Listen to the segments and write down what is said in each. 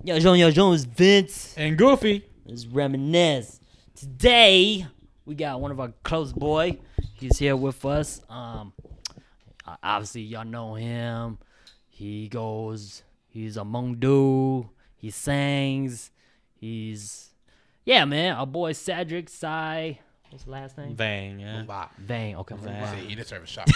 Yo, it's Vince. And Goofy. It's Raminisce. Today, we got one of our close boy. He's here with us. Obviously, y'all know him. He's a Hmong dude. He sings. Man, our boy Cedric, Xai. What's the last name? Vang, yeah. Vang, okay. Vang. He deserves a shot.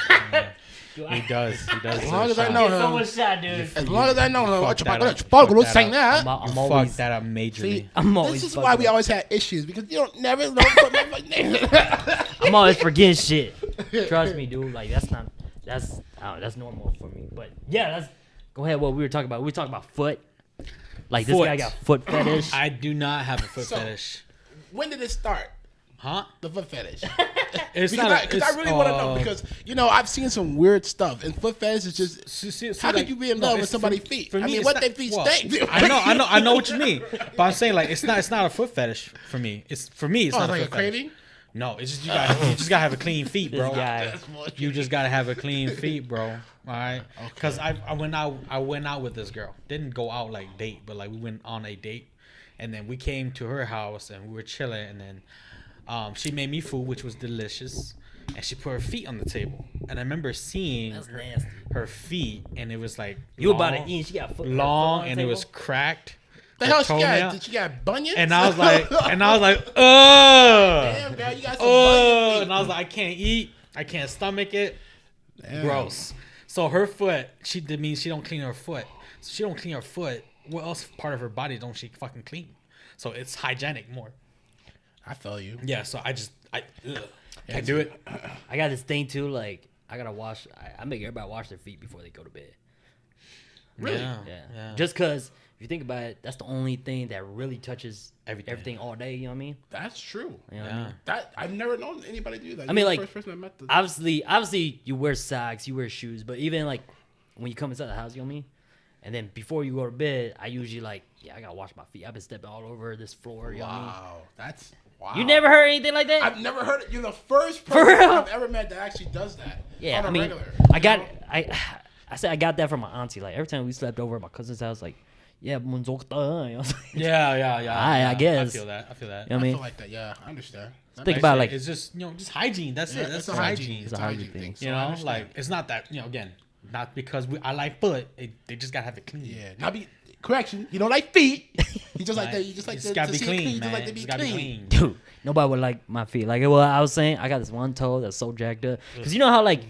He does. As long as I know him. Someone shot, dude. As long as I know him. Fuck that up. I'm You always, fucked that up majorly. See, I'm always this is fucking why we up. always had issues, because you don't never know put my fucking name. I'm always forgetting shit. Trust me, dude. Like that's normal for me. But yeah, let's go ahead. What we were talking about? We were talking about foot. Like this guy got foot fetish. I do not have a foot So- fetish. When did it start? Huh? The foot fetish. It's Because I really want to know, because I've seen some weird stuff, and foot fetish is just how could you be in love with somebody's feet? For me, I mean, it's what not- their feet well, stink? I know what you mean, but I'm saying like it's not a foot fetish for me. It's not like a foot a fetish. craving. No, it's just you just gotta have a clean feet, bro. This guy. You just gotta have a clean feet, bro. All right. Because I went out with this girl. Didn't go out like date, but like we went on a date, and then we came to her house and we were chilling, and then she made me food, which was delicious, and she put her feet on the table, and I remember seeing nasty. her feet, and it was like You about to eat? She got foot long, on the and it was table? cracked. The her hell she toenail. got? Did she got bunions? And I was like, ugh. Damn, girl, you got some bunion feet. And I was like, I can't eat. I can't stomach it. Damn. Gross. So her foot, she don't clean her foot. So she don't clean her foot. What else part of her body don't she fucking clean? So it's hygienic more. I feel you. Yeah. So I can't do it. I got this thing too. Like I gotta wash. I make everybody wash their feet before they go to bed. Really? Yeah. Just cause if you think about it, that's the only thing that really touches everything all day. You know what I mean? That's true. You know what I mean? That I've never known anybody do that. I mean, You're like, the first person I met. Obviously, you wear socks, you wear shoes, but even like when you come inside the house, you know what I mean? And then before you go to bed, I usually I gotta wash my feet. I've been stepping all over this floor. You know what I mean? Wow, that's wow. You never heard anything like that? I've never heard it. You're the first For person real? I've ever met that actually does that. Yeah, on a I mean, regular. I said I got that from my auntie. Like every time we slept over at my cousin's house, like, yeah, Yeah. I guess. I feel that. You know what I I mean? feel like that. Yeah, I understand. That Think makes about sense. like it's just just hygiene. That's Yeah, it. That's it's a the hygiene. It's a hygiene thing. So You I know, understand. like it's not that again, not because I like foot. They just gotta have it clean. Yeah. Now correction. You don't like feet. You just like Like, that. You just like it's to gotta be see it clean, clean. You man. just like to be It's gotta be clean. clean. dude, nobody would like my feet. Like, well, I was saying, I got this one toe that's so jacked up. Because you know how, like,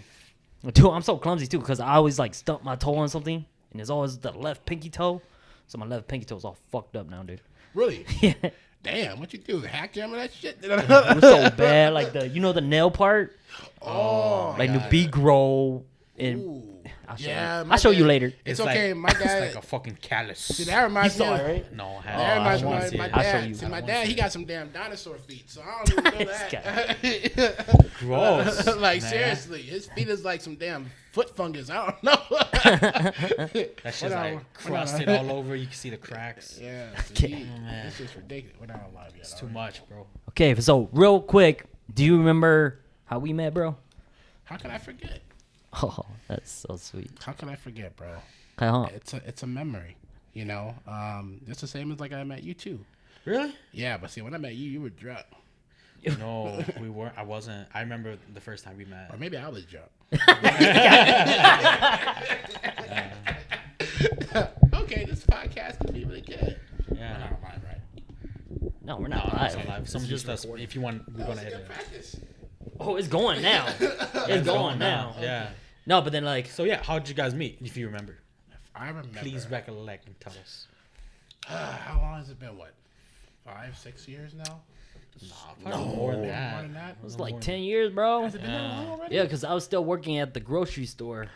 dude, I'm so clumsy, too, because I always, like, stump my toe on something, and it's always the left pinky toe. So my left pinky toe's all fucked up now, dude. Really? Yeah. Damn. What you do? Hack jam that shit? It was so bad. Like, the nail part, Oh. like, yeah. the big grow, and Ooh. I'll show Yeah, you. my I'll show you dad- later. It's like, okay. My It's dad. like a fucking callus. See, that reminds You me. saw of- it, right? No, I That haven't. reminds me wanna of see my it. I'll show dad. you. See, I my wanna dad, see he it. got some damn dinosaur feet, so I don't even know that. Gross. Like, man. seriously, his feet is like some damn foot fungus. I don't know. That shit's What like I- crusted all over. You can see the cracks. Yeah, man. this is ridiculous. We're not alive yet. It's too much, bro. Okay, so real quick, do you remember how we met, bro? How can I forget? Oh, that's so sweet. How can I forget, bro? Huh? It's a memory. You know, it's the same as like I met you too. Really? Yeah, but see, when I met you, you were drunk, No, we weren't. I wasn't. I remember the first time we met. or maybe I was drunk. Okay, this podcast could be really good. Yeah. We're not alive, right? No, we're No, not it's live. not live. Some just us. If you want, we're That was gonna a edit good it. practice. Oh, it's going now. It's going now. Yeah. No, but then like, So yeah, how did you guys meet? If you remember, I remember. please recollect and tell us. How long has it been? What, 5-6 years now? Probably more than that. More than that? it was like 10 years, bro. Has it been that long already? Yeah, because I was still working at the grocery store.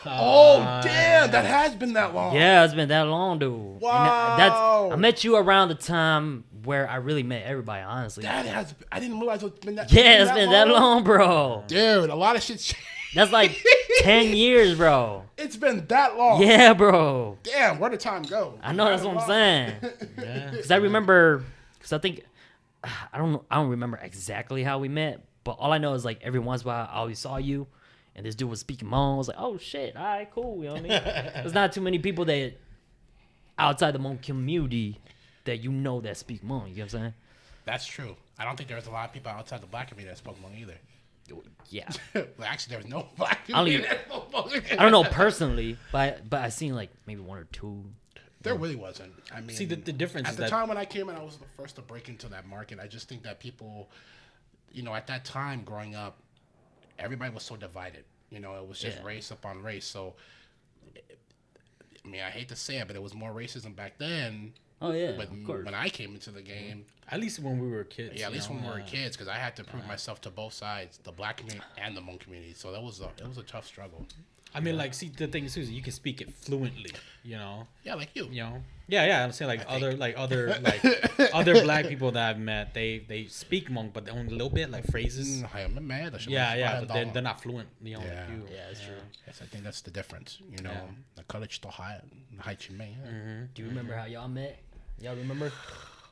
Oh, damn! That has been that long. Yeah, it's been that long, dude. And Wow. I met you around the time where I really met everybody, honestly. I didn't realize it's been that. Yeah, it's been that long, bro. Dude, a lot of shit's changed. That's like 10 years, bro. It's been that long. Yeah, bro. Damn, where did time go? I know, that's what I'm saying. Yeah. Because I remember, because I think, I don't remember exactly how we met, but all I know is like every once in a while I always saw you, and this dude was speaking Hmong. I was like, oh shit, all right, cool. You know what I mean? There's not too many people that outside the Hmong community that that speak Hmong. You know what I'm saying? That's true. I don't think there was a lot of people outside the black community that spoke Hmong either. Yeah. Well, actually, there was no black community that spoke Hmong. I don't know personally, but I seen like maybe one or two. There really wasn't. I mean, See, the difference at is the that time when I came in, I was the first to break into that market. I just think that people, at that time growing up, everybody was so divided. It was just race upon race. So, I mean, I hate to say it, but it was more racism back then. Oh yeah, But of course. when I came into the game, at least when we were kids. yeah, at least when we were kids, because I had to prove myself to both sides, the black community and the Hmong community. So it was a tough struggle. I mean, like, see, the thing is, Susan, you can speak it fluently. Yeah, like you. Yeah. I'm saying other black people that I've met, they speak Hmong, but only a little bit, like phrases. Yeah, but they're not fluent. Like you. Yeah, that's true. Yes, I think that's the difference. The college to high chime. Do you remember how y'all met? Y'all remember?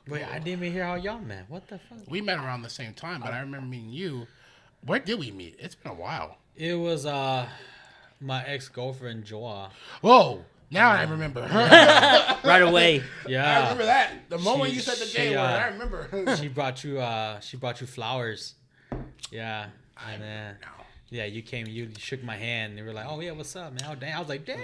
Wait, I didn't even hear how y'all met. What the fuck? We met around the same time, but I remember meeting you. Where did we meet? It's been a while. It was my ex-girlfriend Joa. Whoa! Now I remember. Right away. I remember that. The moment you said the J word, I remember. she brought you flowers. Yeah. And then you came, you shook my hand, and they were like, "Oh yeah, what's up, man?" Oh, dang. I was like, "Dang,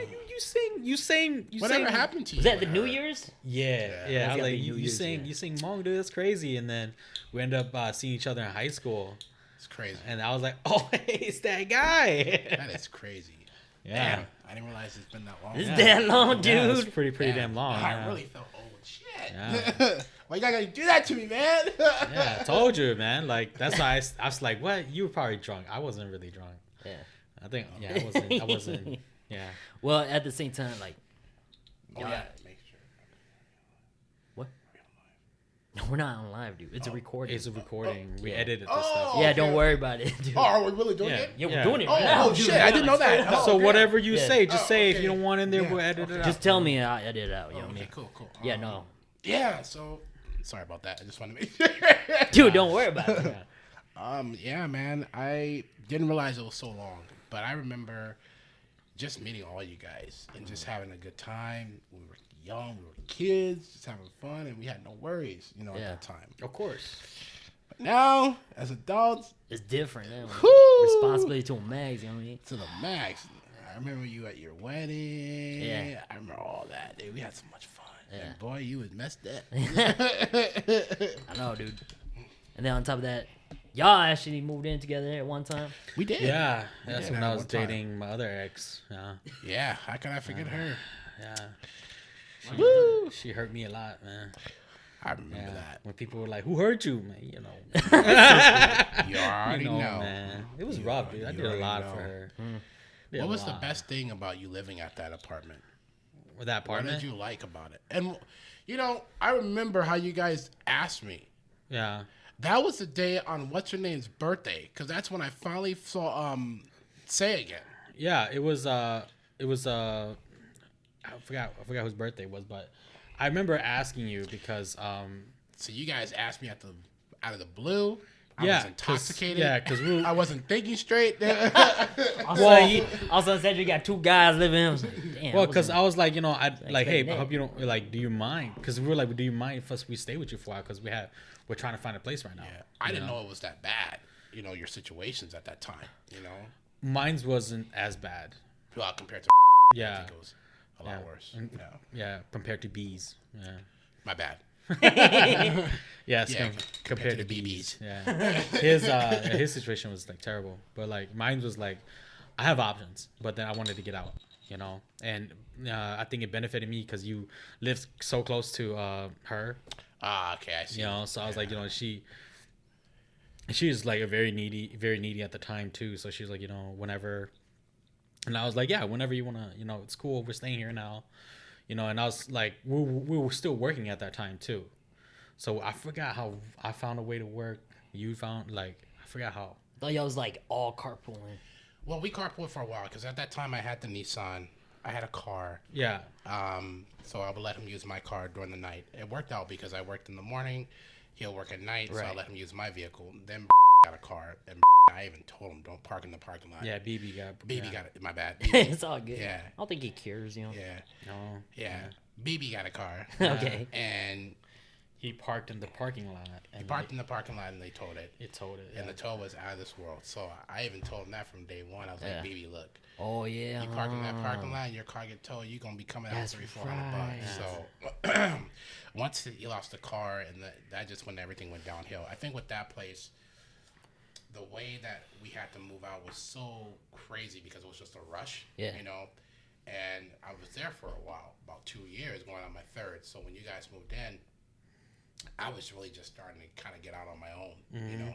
you sing." Whatever happened to you? Was that the New Year's? Yeah. I was like, you Year's, sing Hmong, dude. That's crazy. And then we ended up seeing each other in high school. It's crazy. And I was like, "Oh, hey, it's that guy." That is crazy. Yeah. Damn, I didn't realize it's been that long. It's that long, dude. Yeah, it's pretty damn long. I really felt old. Shit. Yeah. Why you gotta do that to me, man? Yeah, I told you, man. Like, that's why I was like, what? You were probably drunk. I wasn't really drunk. Yeah. I think, I wasn't, yeah. Well, at the same time, like, Oh, yeah. Make sure. what? No, we're not on live, dude. It's a recording. It's a recording. We edited this stuff. Yeah, okay. don't worry about it, dude. Oh, are we really doing it? Yeah, we're doing it right Oh, now. oh shit! I didn't know that. Oh, So okay. whatever you Yeah. say, just say. okay. If you don't want in there, Yeah, we'll edit it out. Just tell me, I edit it out. You know what I Okay, mean? cool. Yeah, no. Yeah. So, sorry about that. I just want to make sure. Dude, don't worry about it. Yeah, man. I didn't realize it was so long, but I remember just meeting all you guys and just having a good time. We were young, we were kids, just having fun, and we had no worries, at that time. Of course. But now, as adults, It's different. Man. Woo! Responsibility to a max, you know what I mean? to the max. I remember you at your wedding. Yeah. I remember all that. Dude, we had so much fun. Yeah. And boy, you was messed up. I know, dude. And then on top of that, y'all actually moved in together at one time. We did. Yeah, that's did when at I was one time. dating my other ex. Yeah, Yeah, how can I forget her? yeah. Woo! She hurt me a lot, man. I remember Yeah. that. When people were like, "Who hurt you?" Man, You already know. man. It was You rough, already- dude. I you did a already lot know. for her. Did What a was the lot. best thing about you living at that apartment? with that What apartment? did you like about it? And, I remember how you guys asked me. Yeah. That was the day on what's-her-name's birthday, because that's when I finally saw Say Again. Yeah, it was I forgot whose birthday it was, but I remember asking you because So you guys asked me out of the blue. I Yeah, was 'cause- intoxicated. yeah, 'cause we- I wasn't thinking straight. Also said you got two guys living in. I was like, damn. well, because I was like, I like, hey, I that. hope you don't like. Do you mind? Because we were like, do you mind if we stay with you for a while? Because we're trying to find a place right now. Yeah, I didn't know it was that bad. Your situations at that time. Mine's wasn't as bad. Well, compared to I Yeah, think it was a lot worse. And- Yeah, yeah, compared to bees. Yeah. my bad. Yes, Yeah, compared to the BBs. BBs. Yeah, his situation was like terrible, but like mine was like, I have options, but then I wanted to get out, and I think it benefited me because you lived so close to her, Ah, okay, I see. So I was like, she was like a very needy at the time too, so she was like, whenever, and I was like, yeah, whenever you wanna, it's cool, we're staying here now, and I was like, we were still working at that time too. So I forgot how I found a way to work. You found I forgot how. I thought y'all was like all carpooling. Well, we carpooled for a while because at that time I had the Nissan. I had a car. Yeah. So I would let him use my car during the night. It worked out because I worked in the morning. He'll work at night, so I Right. let him use my vehicle. Then got a car, and I even told him don't park in the parking lot. Yeah, BB got. BB got it. My bad. It's all good. Yeah. I don't think he cares, Yeah. No. Yeah. BB got a car. Okay. And he parked in the parking lot. he parked in the parking lot and they towed it. He towed it. And the tow was out of this world. So I even told him that from day one. I was like, baby, look. Oh, yeah. You park in that parking lot and your car get towed, you're going to be coming out $300-400 bucks. So once he lost the car, and that just when everything went downhill. I think with that place, the way that we had to move out was so crazy because it was just a rush, you know. And I was there for a while, about 2 years, going on my third. So when you guys moved in, I was really just starting to kind of get out on my own, you know.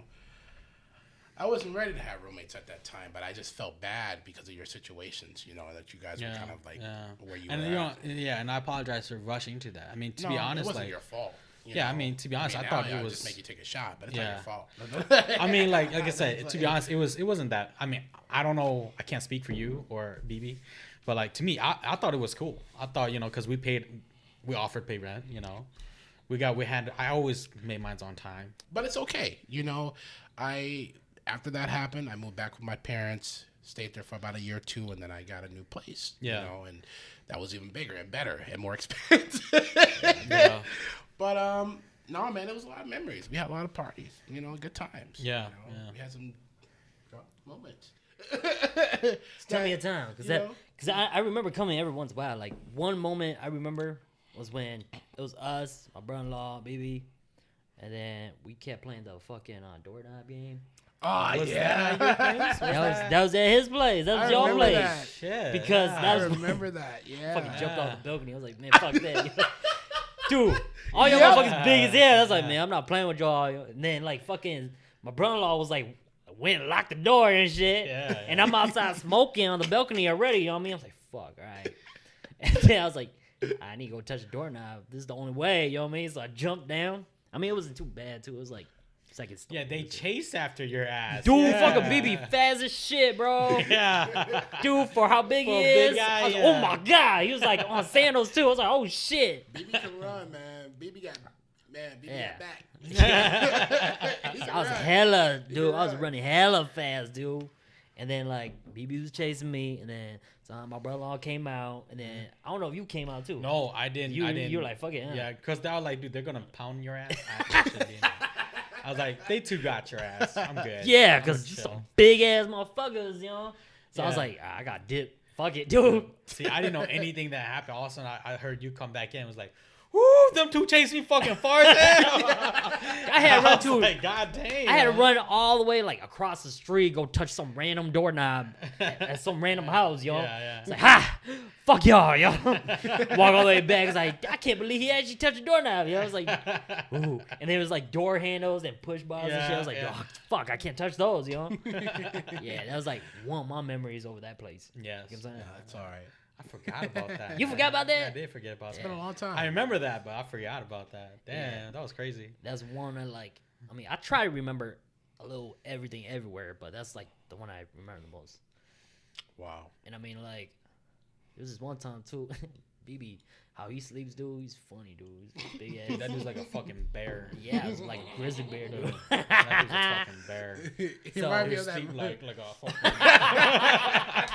I wasn't ready to have roommates at that time, but I just felt bad because of your situations, you know, that you guys were kind of like where you were at. And I apologize for rushing to that. I mean, to be honest, it wasn't your fault. I mean, to be honest, I thought it was just make you take a shot, but it's not your fault. I mean, like I said, to be honest, it wasn't that. I mean, I don't know. I can't speak for you or BB, but like to me, I thought it was cool. I thought, you know, because we offered to pay rent, you know. I always made mine on time. But it's okay. You know, after that happened, I moved back with my parents, stayed there for about a year or two, and then I got a new place. Yeah. You know, and that was even bigger and better and more expensive. Yeah. But no, man, it was a lot of memories. We had a lot of parties, you know, good times. Yeah. You know? We had some moments. Tell me a time, because I remember coming every once in a while. Like one moment I remember was when it was us, my brother-in-law, baby, and then we kept playing the fucking doorknob game. Oh, yeah. That was at his place. That was your place. That. Shit. Because that was I remember that. Yeah. Fucking jumped off the balcony. I was like, man, fuck that. Dude, all y'all motherfuckers big as hell. I was like, man, I'm not playing with y'all. And then like fucking my brother-in-law was like, went and locked the door and shit. Yeah. And I'm outside smoking on the balcony already. You know what I mean? I was like, fuck, all right. And then I was like, I need to go touch the doorknob. This is the only way. You know what I mean? So I jumped down. I mean, it wasn't too bad too. It was like second story. Yeah, they chased after your ass. Dude, fucking BB fast as shit, bro. Yeah. Dude, for how big he is, guy, I was like, oh my God. He was like on sandals too. I was like, oh shit. BB can run, man. BB got back. I was hella, dude. I was running hella fast, dude. And then like BB was chasing me, and then my brother-in-law came out, and then I don't know if you came out too. No, I didn't. You were like, fuck it. Huh? Yeah, because they were like, dude, they're gonna pound your ass. I was like, they too got your ass. I'm good. Yeah, because some big ass motherfuckers, you know. So I was like, I got dipped. Fuck it, dude. See, I didn't know anything that happened. All of a sudden, I heard you come back in. and was like, woo, them two chased me fucking far as hell. I had to run to like, God damn. I had to run all the way like across the street, go touch some random doorknob at some random house, yo. Yeah. It's like, ha, fuck y'all, yo. Walk all the way back. It's like, I can't believe he actually touched a doorknob, yo. I was like, ooh. And there was like door handles and push bars and shit. I was like, oh, fuck, I can't touch those, yo. Yeah, that was like one of my memories over that place. Yes. You know what I'm saying? That's all right. I forgot about that. You forgot about that? Yeah, I did forget about that. It's been a long time. I remember that, but I forgot about that. Damn, that was crazy. That's one that like, I mean, I try to remember a little everything everywhere, but that's like the one I remember the most. Wow. And I mean, like, there was this one time too, BB, how he sleeps, dude. He's funny, dude. He's a big ass. Dude, that dude's like a fucking bear. Yeah, it was like a grizzly bear, dude. That dude's a fucking bear. He So might He be would on sleep that. like a fucking.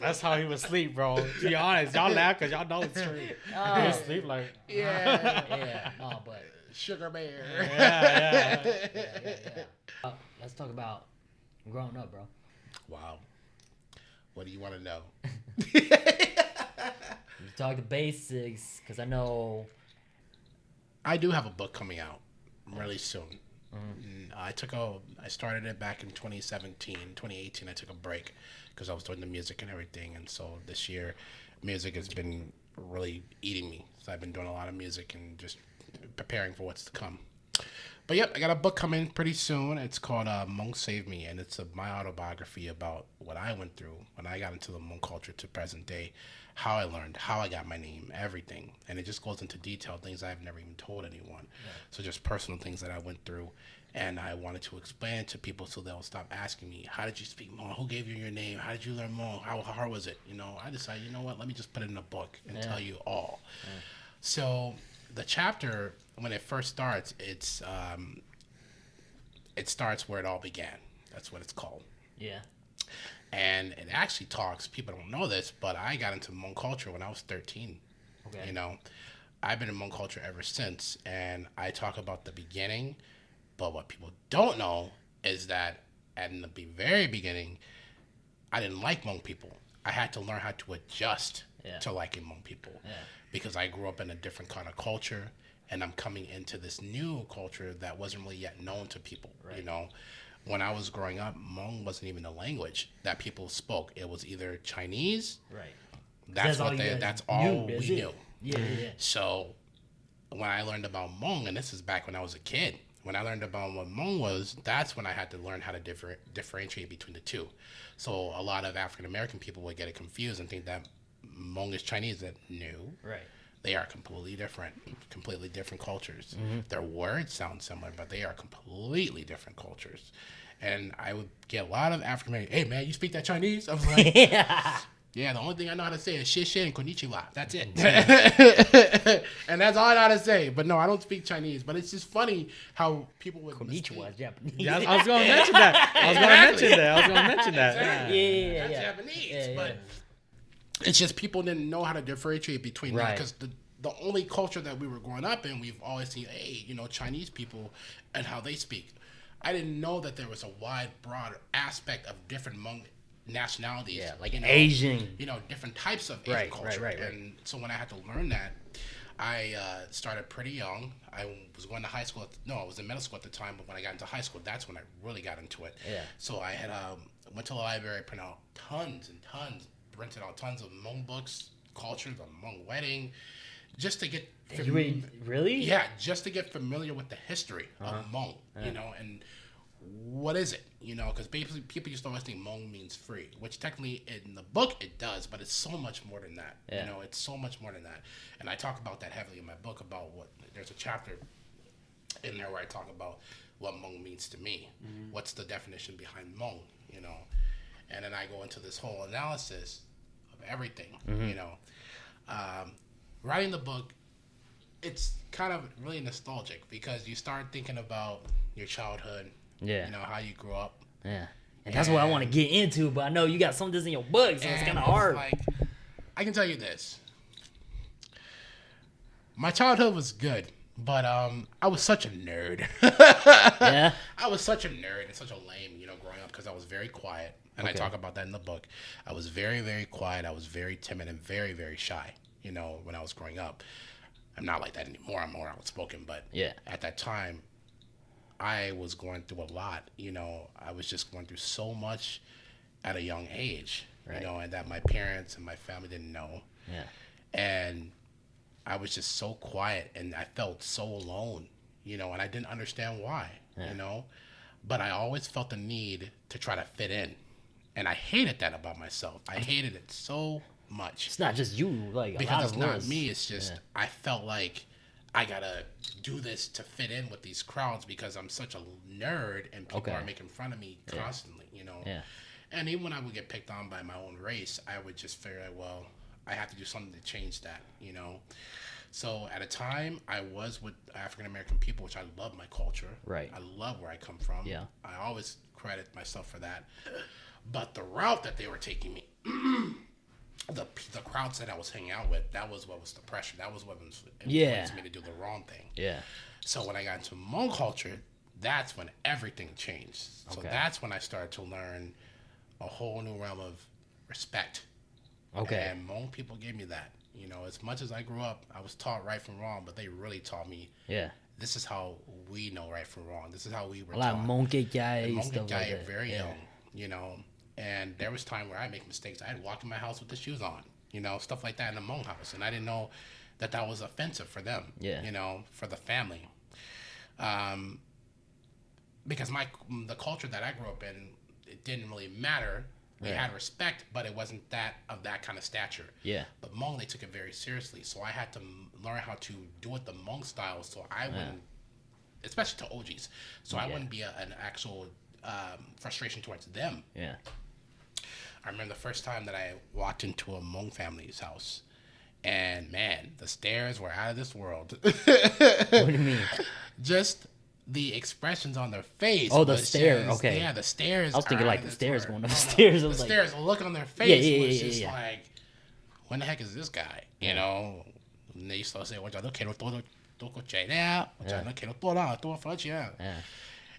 That's how he would sleep, bro. To be honest, y'all laugh because y'all know it's true. He would sleep like. Yeah. No, but Sugar bear. Yeah. let's talk about growing up, bro. Wow. What do you want to know? We talk the basics, because I know. I do have a book coming out really soon. I started it back in 2017, 2018. I took a break because I was doing the music and everything. And so this year, music has been really eating me. So I've been doing a lot of music and just preparing for what's to come. But yep, I got a book coming pretty soon. It's called Hmong Save Me, and it's my autobiography about what I went through when I got into the Hmong culture to present day, how I learned, how I got my name, everything. And it just goes into detail, things I've never even told anyone. Yeah. So just personal things that I went through. And I wanted to explain it to people so they'll stop asking me, how did you speak Hmong? Who gave you your name? How did you learn Hmong? How hard was it? You know, I decided, you know what, let me just put it in a book and tell you all. Yeah. So the chapter, when it first starts, it starts where it all began. That's what it's called. Yeah. And it actually talks, people don't know this, but I got into Hmong culture when I was 13. Okay. You know, I've been in Hmong culture ever since, and I talk about the beginning. But what people don't know is that at the very beginning, I didn't like Hmong people. I had to learn how to adjust to liking Hmong people because I grew up in a different kind of culture, and I'm coming into this new culture that wasn't really yet known to people. Right. You know, when I was growing up, Hmong wasn't even a language that people spoke. It was either Chinese. Right. That's all we knew. Yeah. So when I learned about Hmong, and this is back when I was a kid, when I learned about what Hmong was, that's when I had to learn how to differentiate between the two. So a lot of African American people would get it confused and think that Hmong is Chinese. That no. Right. They are completely different cultures. Mm-hmm. Their words sound similar, but they are completely different cultures. And I would get a lot of African American, hey man, you speak that Chinese? I was like, yeah, the only thing I know how to say is shit and konnichiwa. That's it. And that's all I know how to say. But no, I don't speak Chinese. But it's just funny how people would konnichiwa is Japanese. Yeah, I was going to mention that. I was going to mention that. Exactly. That's Japanese. Yeah. But it's just people didn't know how to differentiate between that because the only culture that we were growing up in, we've always seen, hey, you know, Chinese people and how they speak. I didn't know that there was a wide, broad aspect of different Hmong nationalities. Yeah, like Asian. You know, different types of Asian culture. Right. And so when I had to learn that, I started pretty young. I was going to high school. I was in middle school at the time, but when I got into high school, that's when I really got into it. Yeah. So I had went to the library, printed out rented out tons of Hmong books, cultures, a Hmong wedding, just to get... Really? Yeah, just to get familiar with the history of Hmong, you know, and what is it, you know, because people used to always think Hmong means free, which technically in the book it does, but it's so much more than that, you know, it's so much more than that. And I talk about that heavily in my book about there's a chapter in there where I talk about what Hmong means to me, what's the definition behind Hmong, you know. And then I go into this whole analysis of everything, you know. Writing the book, it's kind of really nostalgic because you start thinking about your childhood, you know, how you grew up. Yeah. And that's what I want to get into, but I know you got some of this in your book, so it's kind of hard. Like, I can tell you this. My childhood was good, but I was such a nerd. Yeah? I was such a nerd and such a lame, you know, growing up because I was very quiet. And I talk about that in the book. I was very, very quiet. I was very timid and very, very shy, you know, when I was growing up. I'm not like that anymore. I'm more outspoken. But at that time, I was going through a lot. You know, I was just going through so much at a young age, you know, and that my parents and my family didn't know. Yeah. And I was just so quiet and I felt so alone, you know, and I didn't understand why, you know. But I always felt the need to try to fit in. And I hated that about myself. I hated it so much. It's not just you, like because a lot it's of not us. me. It's just I felt like I gotta do this to fit in with these crowds because I'm such a nerd and people are making fun of me constantly, you know. Yeah. And even when I would get picked on by my own race, I would just figure out, well, I have to do something to change that, you know. So at a time, I was with African American people, which I love my culture. Right. I love where I come from. Yeah. I always credit myself for that. But the route that they were taking me, the crowds that I was hanging out with, that was what was the pressure. That was what was influenced me to do the wrong thing. Yeah. So when I got into Hmong culture, that's when everything changed. So that's when I started to learn a whole new realm of respect. Okay. And Hmong people gave me that. You know, as much as I grew up, I was taught right from wrong, but they really taught me. Yeah. This is how we know right from wrong. This is how we were taught. Hmong guy, stuff like that. Very young, you know. And there was time where I make mistakes. I'd walk in my house with the shoes on, you know, stuff like that in the Hmong house. And I didn't know that was offensive for them, you know, for the family. Because the culture that I grew up in, it didn't really matter. We had respect, but it wasn't that kind of stature. Yeah. But Hmong, they took it very seriously. So I had to learn how to do it the Hmong style so I wouldn't, especially to OGs, so I wouldn't be an actual frustration towards them. Yeah. I remember the first time that I walked into a Hmong family's house, and man, the stares were out of this world. What do you mean? Just the expressions on their face. Oh, the stare. Okay. Yeah, the stares. I was thinking like the stairs going up the stairs. The stairs, the look on their face was just like, when the heck is this guy? You know, And they used to say, "What you look at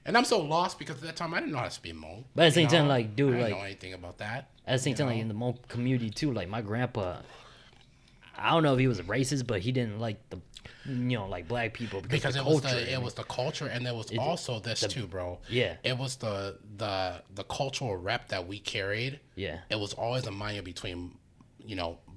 And I'm so lost because at that time I didn't know how to speak Hmong. But at the same time, like, dude, I didn't like, know anything about that. at the same time, like, in the Hmong community too, like, my grandpa, I don't know if he was a racist, but he didn't like the, like black people because it was the culture, and there was also this too, bro. Yeah. It was the cultural rep that we carried. Yeah. It was always a mind between,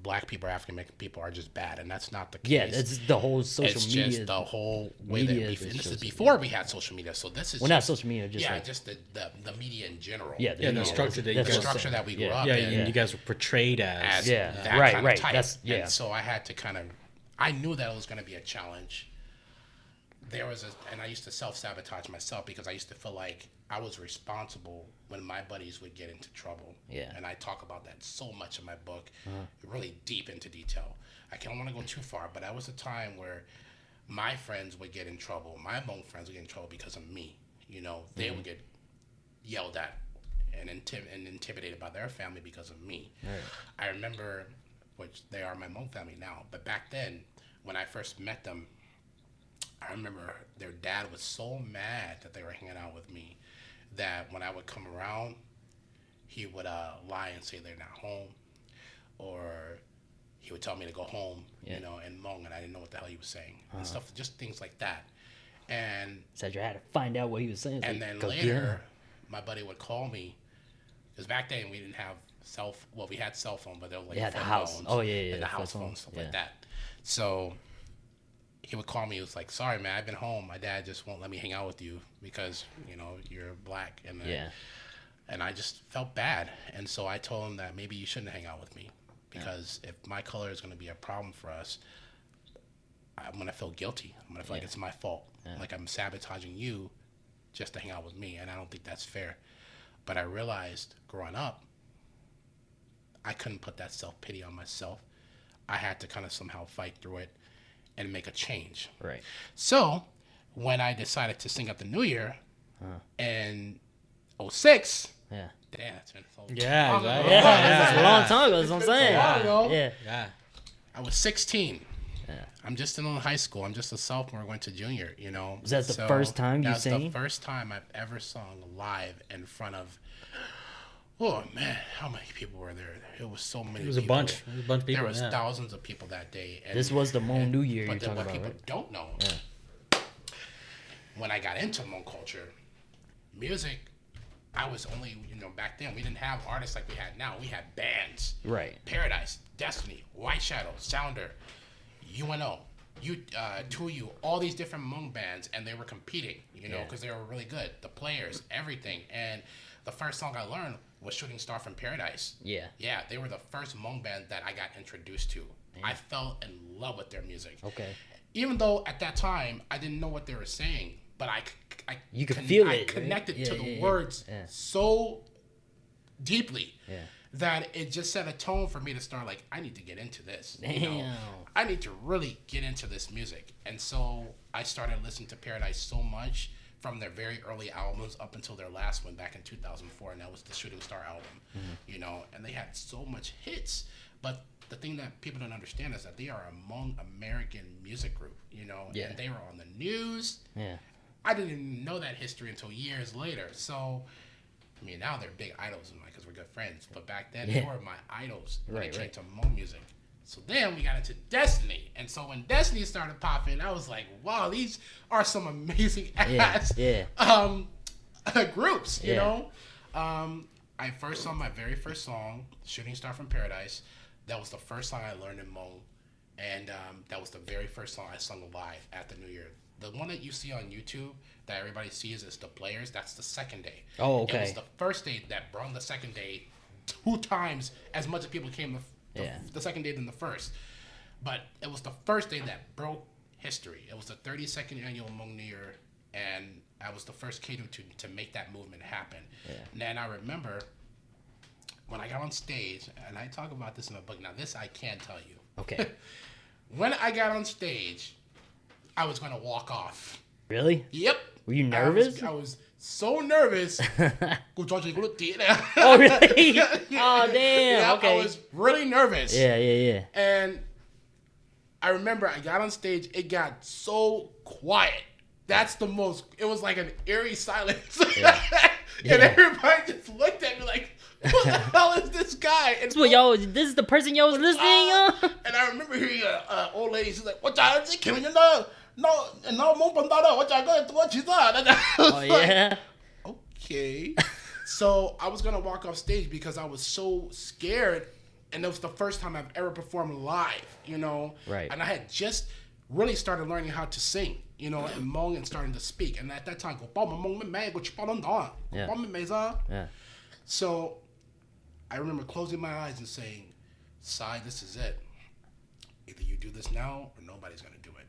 black people or African American people are just bad, and that's not the case. Yeah, it's the whole social media. It's just the whole way that media we. that This is shows before we had social media, so this is not social media, just just the media in general. Yeah, the structure that that we grew up in. Yeah, and you guys were portrayed as that right, kind right. of type. That's And so I had to I knew that it was going to be a challenge. And I used to self-sabotage myself because I used to feel like I was responsible when my buddies would get into trouble. Yeah. And I talk about that so much in my book, really deep into detail. I don't want to go too far, but that was a time where my friends would get in trouble. My Hmong friends would get in trouble because of me. They would get yelled at and intimidated by their family because of me. Right. I remember, which they are my Hmong family now, but back then, when I first met them, I remember their dad was so mad that they were hanging out with me that when I would come around, he would lie and say they're not home, or he would tell me to go home, in Hmong, and I didn't know what the hell he was saying, and stuff, just things like that. And Cedric had to find out what he was saying. And then later, my buddy would call me, because back then we didn't have we had cell phone, but they were like the flip house. phones. Oh yeah, and the house phones, stuff like that. So he would call me. He was like, "Sorry, man, I've been home. My dad just won't let me hang out with you because you're black." And and I just felt bad, and so I told him that maybe you shouldn't hang out with me because if my color is going to be a problem for us, I'm going to feel guilty. I'm going to feel like it's my fault, like I'm sabotaging you just to hang out with me, and I don't think that's fair. But I realized growing up, I couldn't put that self-pity on myself. I had to kind of somehow fight through it and make a change. Right. So when I decided to sing at the New Year in 06, yeah. Damn, it's been so Yeah, long right. ago. That's a long time ago. That's what I'm saying. Yeah. I was 16. Yeah. I'm just still in high school. I'm just a sophomore going to junior, Was that the first time you sang? That was the first time I've ever sung live in front of, oh man, how many people were there? It was so many people. It was a bunch. It was a bunch of people. There was thousands of people that day. And, this was the Hmong New Year you're talking about, But what people don't know, when I got into Hmong culture, music, I was only, back then we didn't have artists like we had now. We had bands. Right. Paradise, Destiny, White Shadow, Sounder, UNO, 2U, all these different Hmong bands, and they were competing, because they were really good. The players, everything. And the first song I learned was Shooting Star from Paradise. Yeah. Yeah, they were the first Hmong band that I got introduced to. I fell in love with their music. Okay. Even though at that time I didn't know what they were saying, but you could feel it. I connected to the words so deeply that it just set a tone for me to start like, I need to get into this. I need to really get into this music. And so I started listening to Paradise so much from their very early albums up until their last one back in 2004, and that was the Shooting Star album. And they had so much hits, but the thing that people don't understand is that they are a Hmong American music group, and they were on the news. I didn't even know that history until years later. So, now they're big idols of mine because we're good friends. But back then, they were my idols when it came to Hmong music. So then we got into Destiny. And so when Destiny started popping, I was like, wow, these are some amazing ass groups, you know? I first saw my very first song, Shooting Star from Paradise. That was the first song I learned in Hmong. And that was the very first song I sung live at the New Year. The one that you see on YouTube that everybody sees is the players. That's the second day. Oh, okay. It was the first day that brought the second day 2 times as much as people came the second day than the first. But it was the first day that broke history. It was the 32nd annual Hmong New Year, and I was the first Kado to make that movement happen. And then I remember when I got on stage, and I talk about this in my book. Now, this I can tell you. Okay. When I got on stage, I was going to walk off. Really? Yep. Were you nervous? I was so nervous. Oh, really? Oh, damn. Yeah, okay. I was really nervous. Yeah. And I remember I got on stage. It got so quiet. That's the most. It was like an eerie silence, and everybody just looked at me like, "Who the hell is this guy?" And So this is the person y'all was listening on? And I remember hearing an old lady. She's like, "What y'all killing you now? No, more bandana. What y'all going to what you thought?" Oh yeah. Okay. So I was gonna walk off stage because I was so scared, and it was the first time I've ever performed live. Right. And I had just really started learning how to sing. In Hmong and starting to speak. And at that time, Yeah. So I remember closing my eyes and saying, "Xai, this is it. Either you do this now or nobody's going to do it."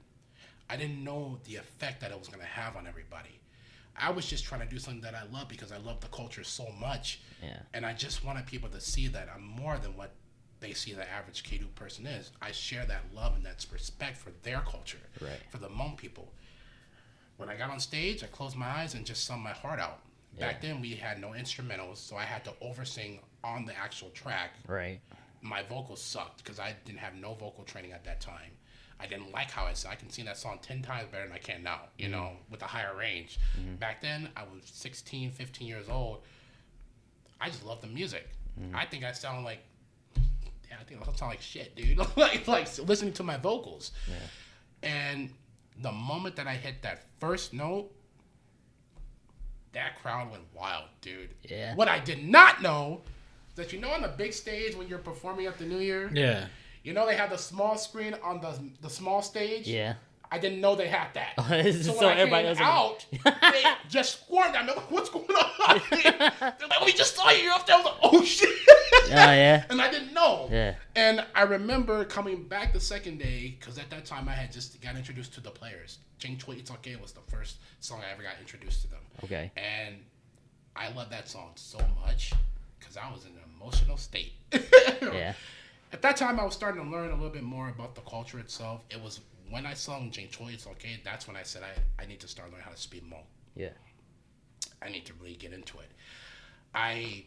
I didn't know the effect that it was going to have on everybody. I was just trying to do something that I love because I love the culture so much. Yeah. And I just wanted people to see that I'm more than what they see the average Kedu person is. I share that love and that respect for their culture, for the Hmong people. When I got on stage, I closed my eyes and just sung my heart out. Back then, we had no instrumentals, so I had to oversing on the actual track. Right. My vocals sucked because I didn't have no vocal training at that time. I didn't like how I sang. I can sing that song 10 times better than I can now, with a higher range. Back then, I was 16, 15 years old. I just loved the music. I think I sound like, I sound like shit, dude. like listening to my vocals. Yeah. And the moment that I hit that first note, that crowd went wild, dude. Yeah. What I did not know is that on the big stage when you're performing at the New Year, they have the small screen on the small stage. Yeah. I didn't know they had that. So when I came out, they just swarmed at me. Like, what's going on? They're like, "We just saw you up there." I was like, "Oh shit!" Yeah. And I didn't know. Yeah. And I remember coming back the second day because at that time I had just got introduced to the players. "Jing Choi It's Okay" was the first song I ever got introduced to them. Okay. And I love that song so much because I was in an emotional state. Yeah. At that time, I was starting to learn a little bit more about the culture itself. It was when I sung "Jing Choi It's Okay," that's when I said I need to start learning how to speak Hmong. Yeah. I need to really get into it. I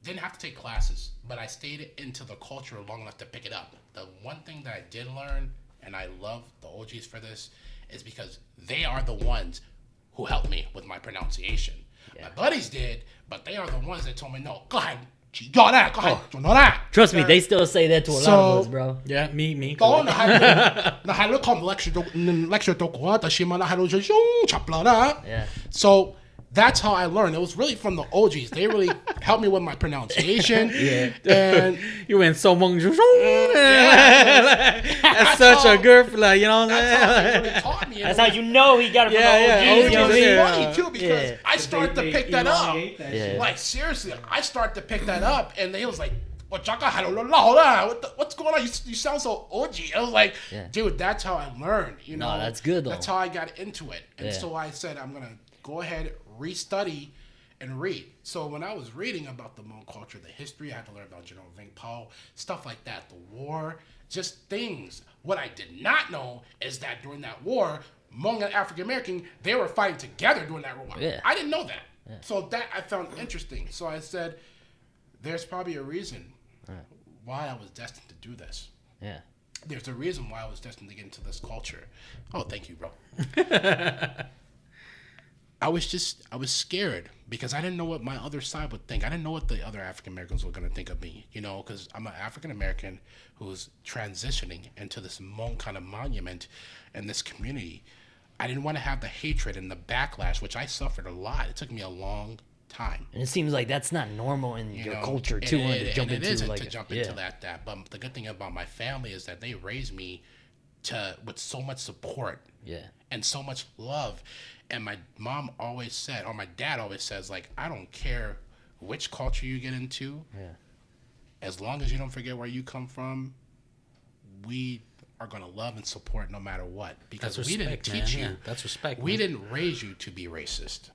didn't have to take classes, but I stayed into the culture long enough to pick it up. The one thing that I did learn, and I love the OGs for this, is because they are the ones who helped me with my pronunciation. Yeah. My buddies did, but they are the ones that told me, "No, go ahead. Go ahead. Trust me, they still say that to a lot of us, bro. Yeah, me. Yeah. So that's how I learned. It was really from the OGs. They really helped me with my pronunciation. Yeah. And you went so Hmong. That's such a good, what I'm saying? That's how they really taught me. That's how you know he got it from the OGs. It was Yeah. funny too because I started to pick that up. Like seriously, I started to pick that up, and they was like, what's going on? You sound so OG. I was like, dude, that's how I learned. No, that's good though. That's how I got into it. And so I said, I'm gonna go ahead, restudy, and read. So when I was reading about the Hmong culture, the history, I had to learn about General Vang Pao, stuff like that, the war, just things. What I did not know is that during that war, Hmong and African American, they were fighting together during that war. Yeah. I didn't know that. Yeah. So that I found interesting. So I said, there's probably a reason why I was destined to do this. Yeah. There's a reason why I was destined to get into this culture. Oh, thank you, bro. I was scared because I didn't know what my other side would think. I didn't know what the other African Americans were going to think of me, because I'm an African American who's transitioning into this Hmong kind of monument in this community. I didn't want to have the hatred and the backlash, which I suffered a lot. It took me a long time. And it seems like that's not normal in your culture too, to jump into that. But the good thing about my family is that they raised me with so much support, and so much love. And my mom always said, or my dad always says, like, I don't care which culture you get into, as long as you don't forget where you come from, we are going to love and support no matter what. Because we didn't teach you. That's respect. We didn't raise you to be racist.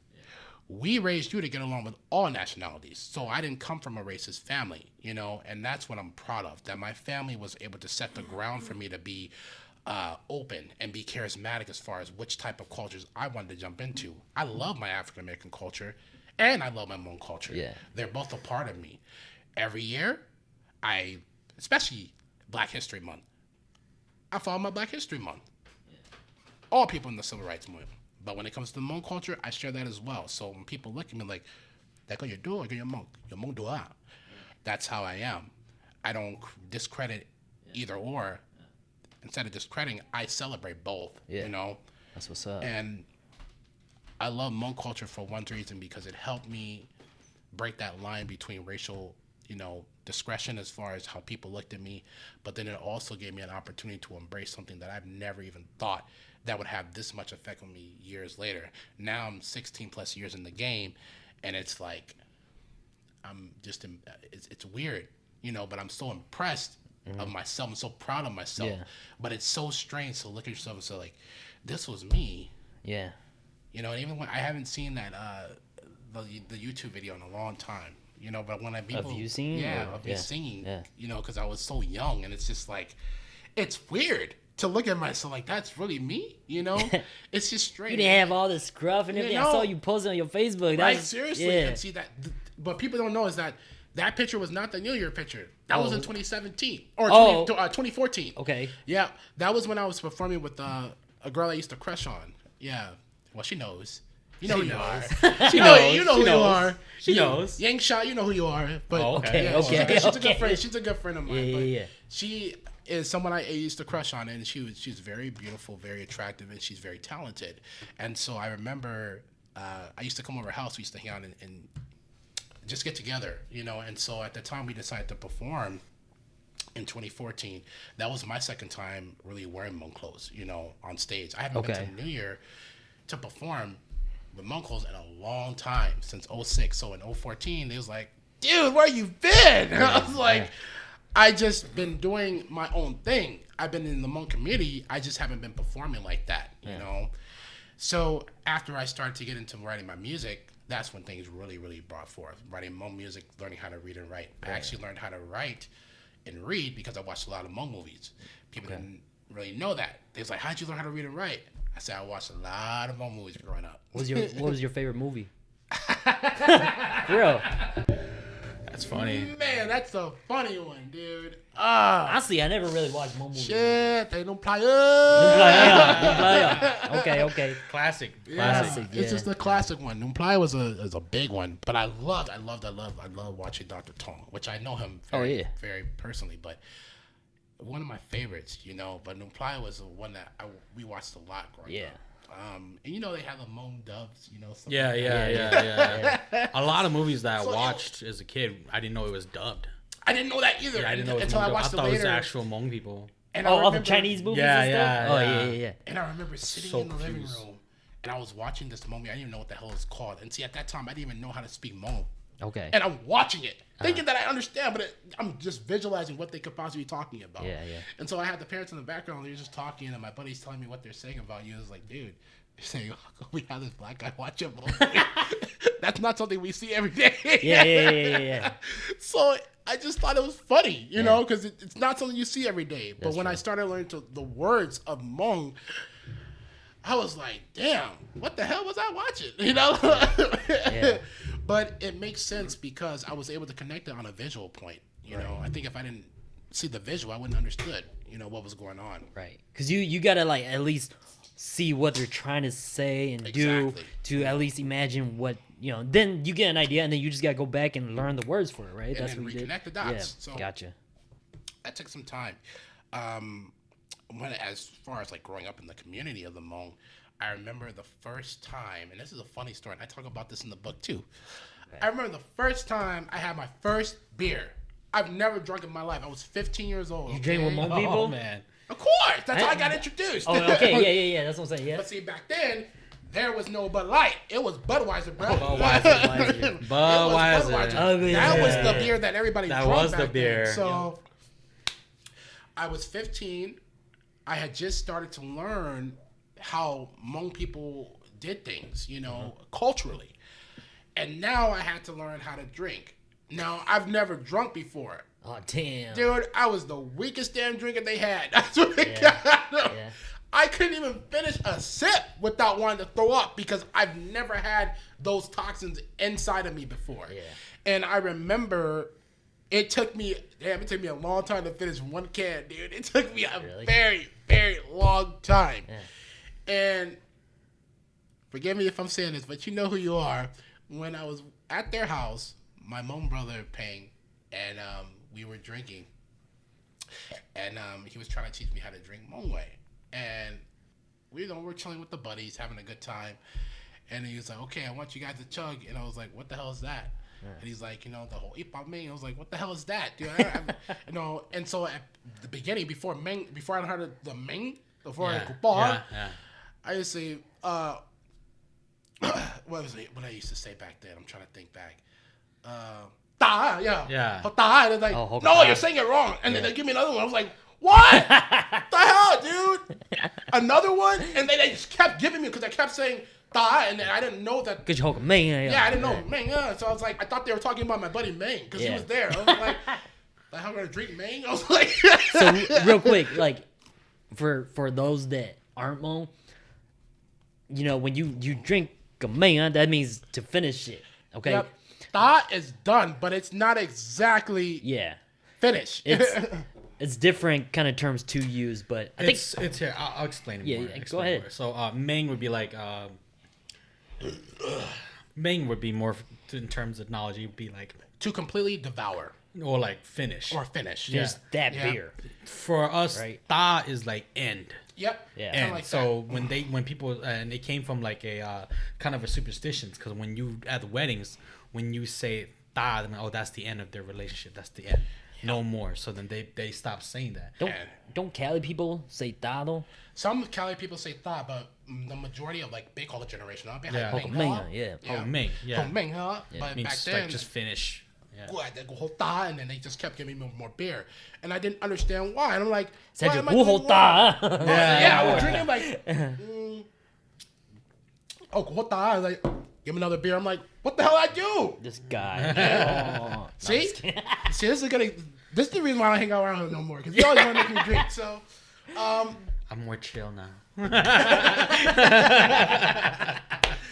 We raised you to get along with all nationalities. So I didn't come from a racist family, and that's what I'm proud of, that my family was able to set the ground for me to be open and be charismatic as far as which type of cultures I wanted to jump into. I love my African American culture, and I love my Hmong culture. Yeah. They're both a part of me. Every year, especially Black History Month, I follow my Black History Month. All people in the Civil Rights Movement. But when it comes to Hmong culture, I share that as well. So when people look at me like, "That's what you do, or you're Hmong. You're Hmong dua." That's how I am. I don't discredit either or. Instead of discrediting, I celebrate both. Yeah. You know. That's what's up. And I love Hmong culture for one reason, because it helped me break that line between racial, discretion as far as how people looked at me, but then it also gave me an opportunity to embrace something that I've never even thought that would have this much effect on me years later. Now I'm 16 plus years in the game, and it's like it's weird, but I'm so impressed of myself. I'm so proud of myself. Yeah. But it's so strange to look at yourself and say, like, this was me. Yeah. And even when I haven't seen that the YouTube video in a long time, but when people of you singing, of me singing, because I was so young, and it's just like, it's weird to look at myself like, that's really me, It's just strange. You didn't have all the scruff and everything. I saw you posting on your Facebook. Right, seriously. And see that, but people don't know is that picture was not the New Year picture. That was in 2017 or 2014. Okay. Yeah, that was when I was performing with a girl I used to crush on. Yeah, well, she knows. You know who you are. She knows. You know who you are. She knows. Yang Sha, you know who you are. But okay. She's a good friend. She's a good friend of mine. Yeah. She is someone I used to crush on, and she's very beautiful, very attractive, and she's very talented. And so I remember I used to come over her house. We used to hang out and just get together, And so at the time we decided to perform in 2014. That was my second time really wearing Hmong clothes, on stage. I haven't been to New Year to perform with Hmong clothes in a long time, since 06. So in 2014, they was like, "Dude, where you been?" I was like, I just been doing my own thing. I've been in the Hmong community. I just haven't been performing like that, you know? So after I started to get into writing my music, that's when things really, really brought forth. Writing Hmong music, learning how to read and write. I actually learned how to write and read because I watched a lot of Hmong movies. People didn't really know that. They was like, "How'd you learn how to read and write?" I said, "I watched a lot of Hmong movies growing up." What was your favorite movie? Real. That's funny. Man, that's a funny one, dude. Honestly, I never really watched Hmong movies. Shit, they don't play. Okay. Classic. It's just a classic one. Numplaya was a big one, but I love watching Dr. Tong, which I know him very personally, but one of my favorites, but Numplaya was the one that we watched a lot growing up. And they have the Hmong dubs, Yeah. A lot of movies that I watched as a kid, I didn't know it was dubbed. I didn't know that either. Yeah, I didn't know it was until I watched I thought it it was later. actual Hmong people. And all the Chinese movies and stuff? Yeah. And I remember sitting in the living room, and I was watching this movie. I didn't even know what the hell it was called. And see, at that time, I didn't even know how to speak Hmong. Okay. And I'm watching it, thinking that I understand, but I'm just visualizing what they could possibly be talking about. Yeah. And so I had the parents in the background. They're just talking, and my buddy's telling me what they're saying about you. I was like, dude, they're saying, "Oh, we have this black guy watching movie." That's not something we see every day. Yeah. So I just thought it was funny, because it's not something you see every day. But when I started learning the words of Hmong, I was like, damn, what the hell was I watching? But it makes sense because I was able to connect it on a visual point. I think if I didn't see the visual, I wouldn't understood, what was going on. Right. Because you got to, at least see what they're trying to say and do to at least imagine what, then you get an idea and then you just got to go back and learn the words for it, right? And That's then what we did. reconnect the dots. Yeah, So gotcha. That took some time. As far as growing up in the community of the Hmong, I remember the first time, and this is a funny story, and I talk about this in the book too. I remember the first time I had my first beer. I've never drunk in my life. I was 15 years old. You drink with Hmong people? Oh, man. Of course. That's how I got introduced. Oh, okay. Yeah. That's what I'm saying. Yeah. But see, back then, there was no Bud Light. It was Budweiser, bro. Budweiser. Budweiser. That was the beer that everybody drank. That was back the beer. Then. So I was 15. I had just started to learn how Hmong people did things, culturally. And now I had to learn how to drink. Now, I've never drunk before. Oh, damn. Dude, I was the weakest damn drinker they had. That's what they got. Yeah. I couldn't even finish a sip without wanting to throw up because I've never had those toxins inside of me before. Yeah. And I remember It took me a long time to finish one can, dude. It took me a Really? very, very long time. Yeah. And forgive me if I'm saying this, but you know who you are. When I was at their house, my Hmong brother paying, and we were drinking, and he was trying to teach me how to drink Hmong way, and we're chilling with the buddies, having a good time, and he was like, "Okay, I want you guys to chug," and I was like, "What the hell is that?" Yeah. And he's like, the whole Ipa Ming. I was like, what the hell is that, dude? And so at the beginning, before I heard the Ming, before I Kupar, I used to say, what was it? What I used to say back then? I'm trying to think back. Da, yeah. Da. And it's like, no, you're saying it wrong. And then they give me another one. I was like, what? The hell, dude? Another one? And then they just kept giving me because I kept saying da, and then I didn't know that. Cause you Ming. Yeah, I didn't know Ming. So I was like, I thought they were talking about my buddy Ming because he was there. I was like, the hell gonna drink Ming? I was like, so real quick, like for those that aren't Hmong, when you drink a Ming, that means to finish it. Okay. Yep. Da is done, but it's not exactly finished. It's different kind of terms to use, but I think it's here. I'll explain it more. Go ahead. More. So Ming would be like Ming would be more in terms of knowledge. It would be like to completely devour or like finish Just that beer. For us, da is like end. Yep. Yeah. And like so when people and it came from like a kind of a superstitions because when you at the weddings when you say da, then, that's the end of their relationship. That's the end. No more. So then they stop saying that. Don't Cali people say da though? Some Cali people say da, but the majority of like they call the generation up. Ming, huh? But means back then, like just finish. Yeah. They go da, and then they just kept giving me more beer, and I didn't understand why. And I'm like, Cedric, I was drinking like, da. Like, give me another beer. I'm like, what the hell I do? This guy. See, this is the reason why I don't hang out around him no more because he always want to make me drink. So, I'm more chill now. I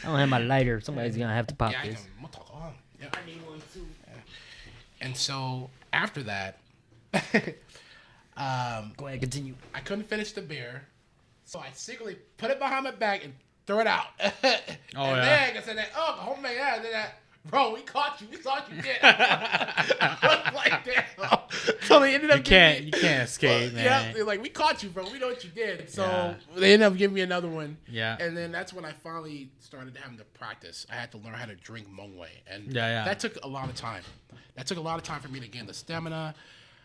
don't have my lighter. Somebody's gonna have to pop this. I need one too. And so after that, go ahead, continue. I couldn't finish the beer, so I secretly put it behind my back and threw it out. Then I said, bro, we caught you. We thought you did. I was like, damn. So they ended up you can't escape, man. Yeah, they're like, we caught you, bro. We know what you did. So they ended up giving me another one. Yeah. And then that's when I finally started having to practice. I had to learn how to drink Hmong way. And that took a lot of time. That took a lot of time for me to gain the stamina,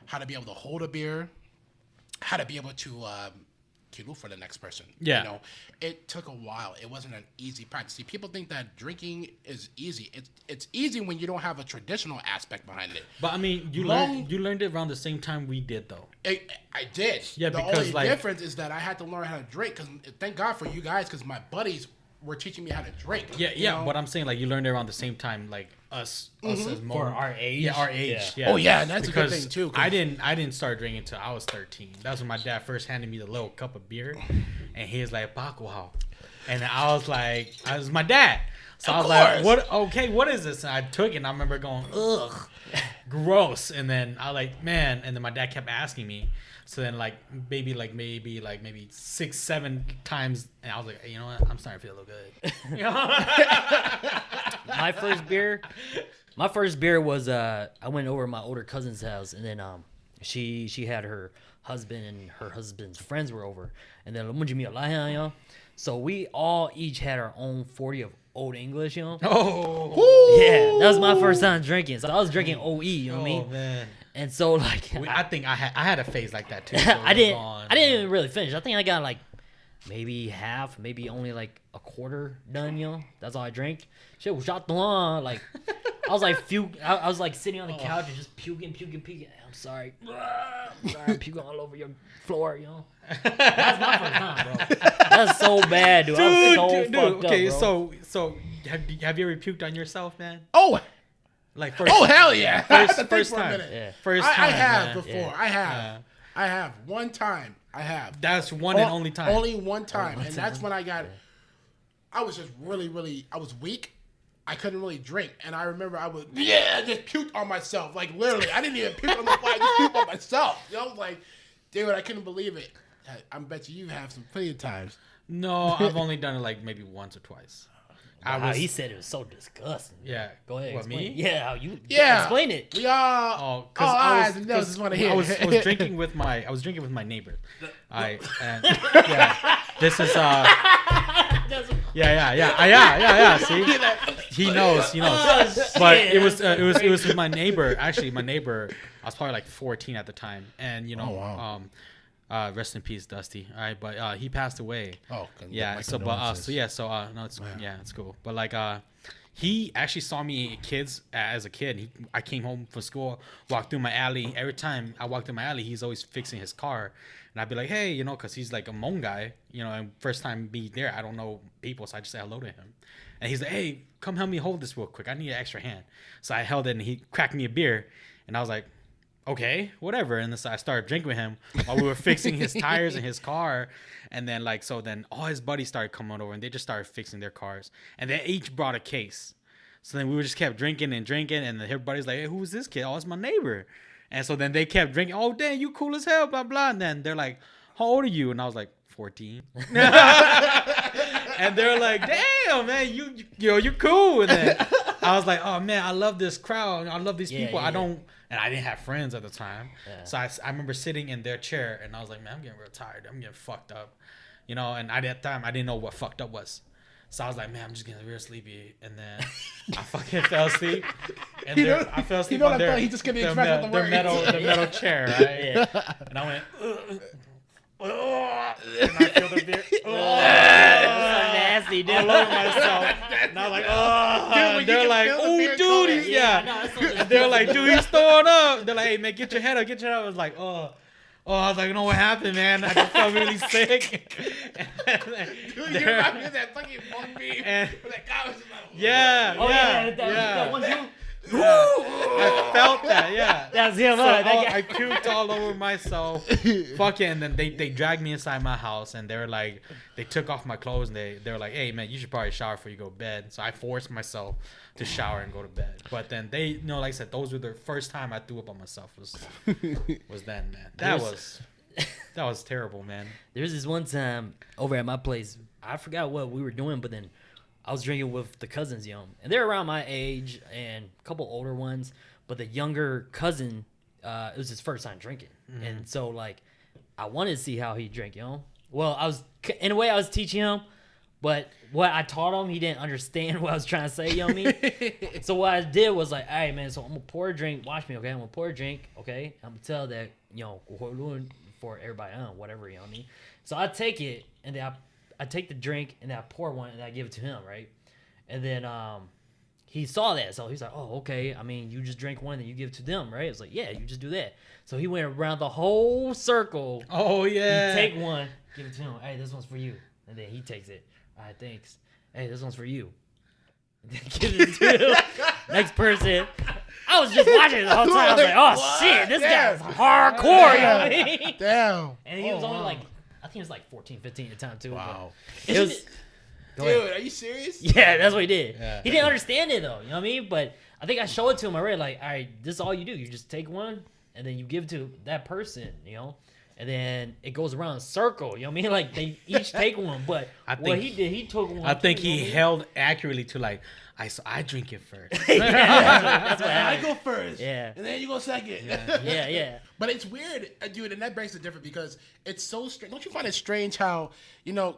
how to be able to hold a beer, how to be able to look for the next person. Yeah. It took a while. It wasn't an easy practice. See, people think that drinking is easy. It's easy when you don't have a traditional aspect behind it. But I mean, you learned it around the same time we did, though. I did. Yeah, the because only difference is that I had to learn how to drink. Because thank God for you guys, because my buddies were teaching me how to drink. Yeah. But I'm saying like you learned it around the same time, like us as more for our age. Yeah, our age. Yeah. Oh yeah, and that's because a good thing too. I didn't start drinking until I was 13. That's when my dad first handed me the little cup of beer, and he was like, "Bakuhao," and I was my dad. So I was like, "What? Okay, what is this?" And I took it, and I remember going, "Ugh, gross." And then I man. And then my dad kept asking me. So then maybe 6-7 times, and I was like, you know what? I'm starting to feel a little good. My first beer was I went over to my older cousin's house, and then she had her husband and her husband's friends were over, and then so we all each had our own 40 of Old English, Oh, yeah, that was my first time drinking. So I was drinking OE, you know what I mean? Man. And so I think I had a phase like that too. So I didn't even really finish. I think I got maybe half, maybe only a quarter done, That's all I drank. Shit was shot I was I was sitting on the couch and just puking. I'm sorry. I'm puking all over your floor, That's my first time, bro. That's so bad, dude. I was so fucked okay, up, bro. so have you ever puked on yourself, man? Oh, first, hell yeah! First time. Yeah. First time. I have before. Yeah. I have one time. I have. That's one and only time. Only one time, and that's when I got. I was just really, I was weak, I couldn't really drink. And I remember I just puked on myself. Like, literally, I didn't even puke on the fly. I just puked on myself. You know, I was like, dude, I couldn't believe it. I bet you have some plenty of times. No, I've only done it like maybe once or twice. He said it was so disgusting. Yeah. Go ahead. What, explain. me? Yeah, how you Explain it. We all I was drinking with my neighbor. This is yeah. See, he knows. Oh, But shit. it was with my neighbor. Actually, my neighbor. I was probably like 14 at the time, and rest in peace, Dusty. All right, but he passed away. Oh, yeah. So, it's cool. But like, he actually saw me as a kid. I came home from school, walked through my alley. Every time I walked through my alley, he's always fixing his car, and I'd be like, hey, because he's like a Hmong guy, and first time being there, I don't know people, so I just say hello to him, and he's like, hey, come help me hold this real quick. I need an extra hand. So I held it, and he cracked me a beer, and I was like, okay, whatever. And so I started drinking with him while we were fixing his tires in his car. And then then all his buddies started coming over and they just started fixing their cars. And they each brought a case. So then we just kept drinking. And then everybody's like, hey, who's this kid? Oh, it's my neighbor. And so then they kept drinking. Oh, damn, you cool as hell, blah, blah. And then they're like, how old are you? And I was like, 14. And they're like, damn, man, you're cool. And then I was like, oh, man, I love this crowd. I love these people. And I didn't have friends at the time. Yeah. So I remember sitting in their chair and I was like, man, I'm getting real tired. I'm getting fucked up. And at that time, I didn't know what fucked up was. So I was like, man, I'm just getting real sleepy. And then I fucking fell asleep. And I fell asleep on their metal chair, right? Yeah. And I went, and I feel the beer. Nasty, dude. All over myself. And I was like, oh. And they're like, oh, dude, And they're like, dude, he's throwing up. They're like, hey, man, get your head up. I was like, oh. I was like, what happened, man? I just felt really sick. Dude, you remind me of that fucking Hmong meme. That guy was just like, that one you. I felt that, yeah. That's him. I puked all over myself. Fucking, and then they dragged me inside my house, and they were like, they took off my clothes, and they were like, hey, man, you should probably shower before you go to bed. So I forced myself to shower and go to bed. But then they, like I said, those were the first time I threw up on myself was then, man. That was terrible, man. There's this one time over at my place, I forgot what we were doing, but then I was drinking with the cousins, and they're around my age and a couple older ones. But the younger cousin, it was his first time drinking, and so like I wanted to see how he drank, Well, I was teaching him, but what I taught him, he didn't understand what I was trying to say, So what I did was like, all right, man. So I'm gonna pour a drink. Watch me, okay? I'm gonna pour a drink, okay? I'm gonna tell that for everybody, whatever, So I take it and then I take the drink and then I pour one and I give it to him, right? And then he saw that, so he's like, "Oh, okay. I mean, you just drink one and then you give it to them, right?" It's like, "Yeah, you just do that." So he went around the whole circle. Oh yeah. He take one, give it to him. Hey, this one's for you, and then he takes it. All right, thanks. Hey, this one's for you. And then give it to next person. I was just watching it the whole time. I was like, "Oh shit, this guy's hardcore." You know what I mean? Damn. And he was only like, I think it was like 14, 15 at the time too. Wow. It was, dude, are you serious? Yeah, that's what he did. Yeah. He didn't understand it though, you know what I mean? But I think I showed it to him already, like, all right, this is all you do. You just take one and then you give it to that person, and then it goes around in a circle, you know what I mean? Like they each take one, but what he did, he took one. I think he held accurately to like, I drink it first. That's what I go first. Yeah. And then you go second. Yeah. But it's weird, dude, and that breaks it different because it's so strange. Don't you find it strange how,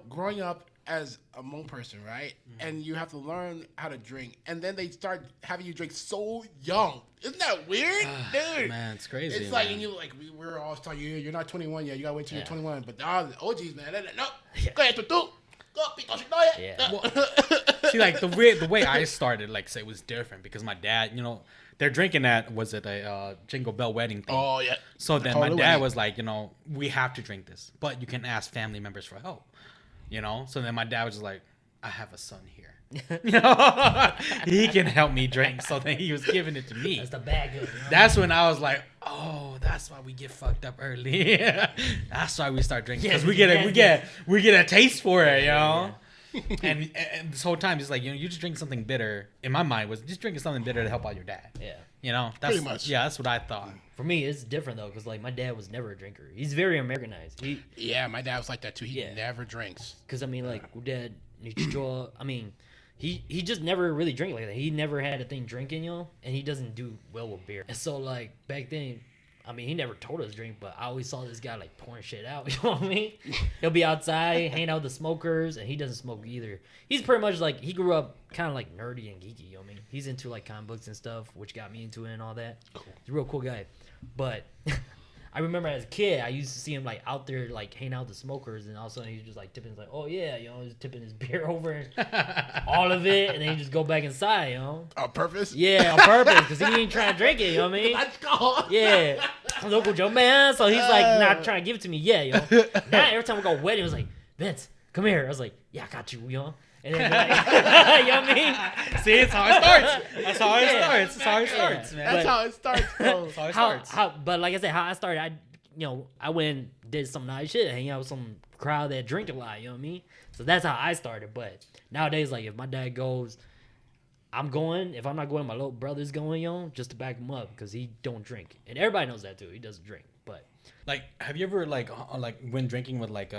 growing up as a Hmong person, right? Mm-hmm. And you have to learn how to drink. And then they start having you drink so young. Isn't that weird? Dude. Man, it's crazy. It's like, and we're always telling you, you're not 21 yet. You got to wait till you're 21. But the OGs, man, no. Go ahead, Tutu. Yeah. Well, see, like the way I started, like say, was different because my dad, they're drinking at was it a Jingle Bell wedding thing? Oh yeah. So then my dad was like, we have to drink this, but you can ask family members for help. So then my dad was just like, I have a son here. He can help me drink. So then he was giving it to me. That's the bag. That's when I was like, oh, that's why we get fucked up early. That's why we start drinking because we get a taste for it, and this whole time he's like, you know, you just drink something bitter. In my mind was just drinking something bitter to help out your dad. Yeah. You know, that's Pretty much. Yeah, that's what I thought. For me, it's different though, because like my dad was never a drinker. He's very Americanized. Yeah, my dad was like that too. He Yeah. never drinks. Because I mean, like dad, I mean, he just never really drank like that. He never had a thing drinking, you know, and he doesn't do well with beer. And so like back then, I mean, he never told us to drink, but I always saw this guy like pouring shit out. You know what I mean? He'll be outside, hanging out with the smokers, and he doesn't smoke either. He's pretty much like, he grew up kind of like nerdy and geeky. You know what I mean? He's into like comic books and stuff, which got me into it and all that. Cool. He's a real cool guy. But I remember as a kid, I used to see him like out there like hanging out with the smokers, and all of a sudden he's just like tipping, like, oh yeah, you know, he's tipping his beer over and all of it, and then he just go back inside, you know. On purpose? Yeah, on purpose, because he ain't trying to drink it, you know what I mean? Let's go. Yeah. Local Joe, man. So he's like not trying to give it to me. Yeah, yo. Now every time we go wedding, it was like, Vince, come here. I was like, yeah, I got you, yo. And then like, you know what I mean? See, it's how it starts. That's how it starts. That's how it starts, man. That's how it starts, bro. That's how it starts. But like I said, how I started, I went and did some nice shit, hang out with some crowd that drink a lot, you know what I mean? So that's how I started. But nowadays, like if my dad goes, I'm going. If I'm not going, my little brother's going, yo, just to back him up, because he don't drink, and everybody knows that too. He doesn't drink, but Like, have you ever like when drinking with like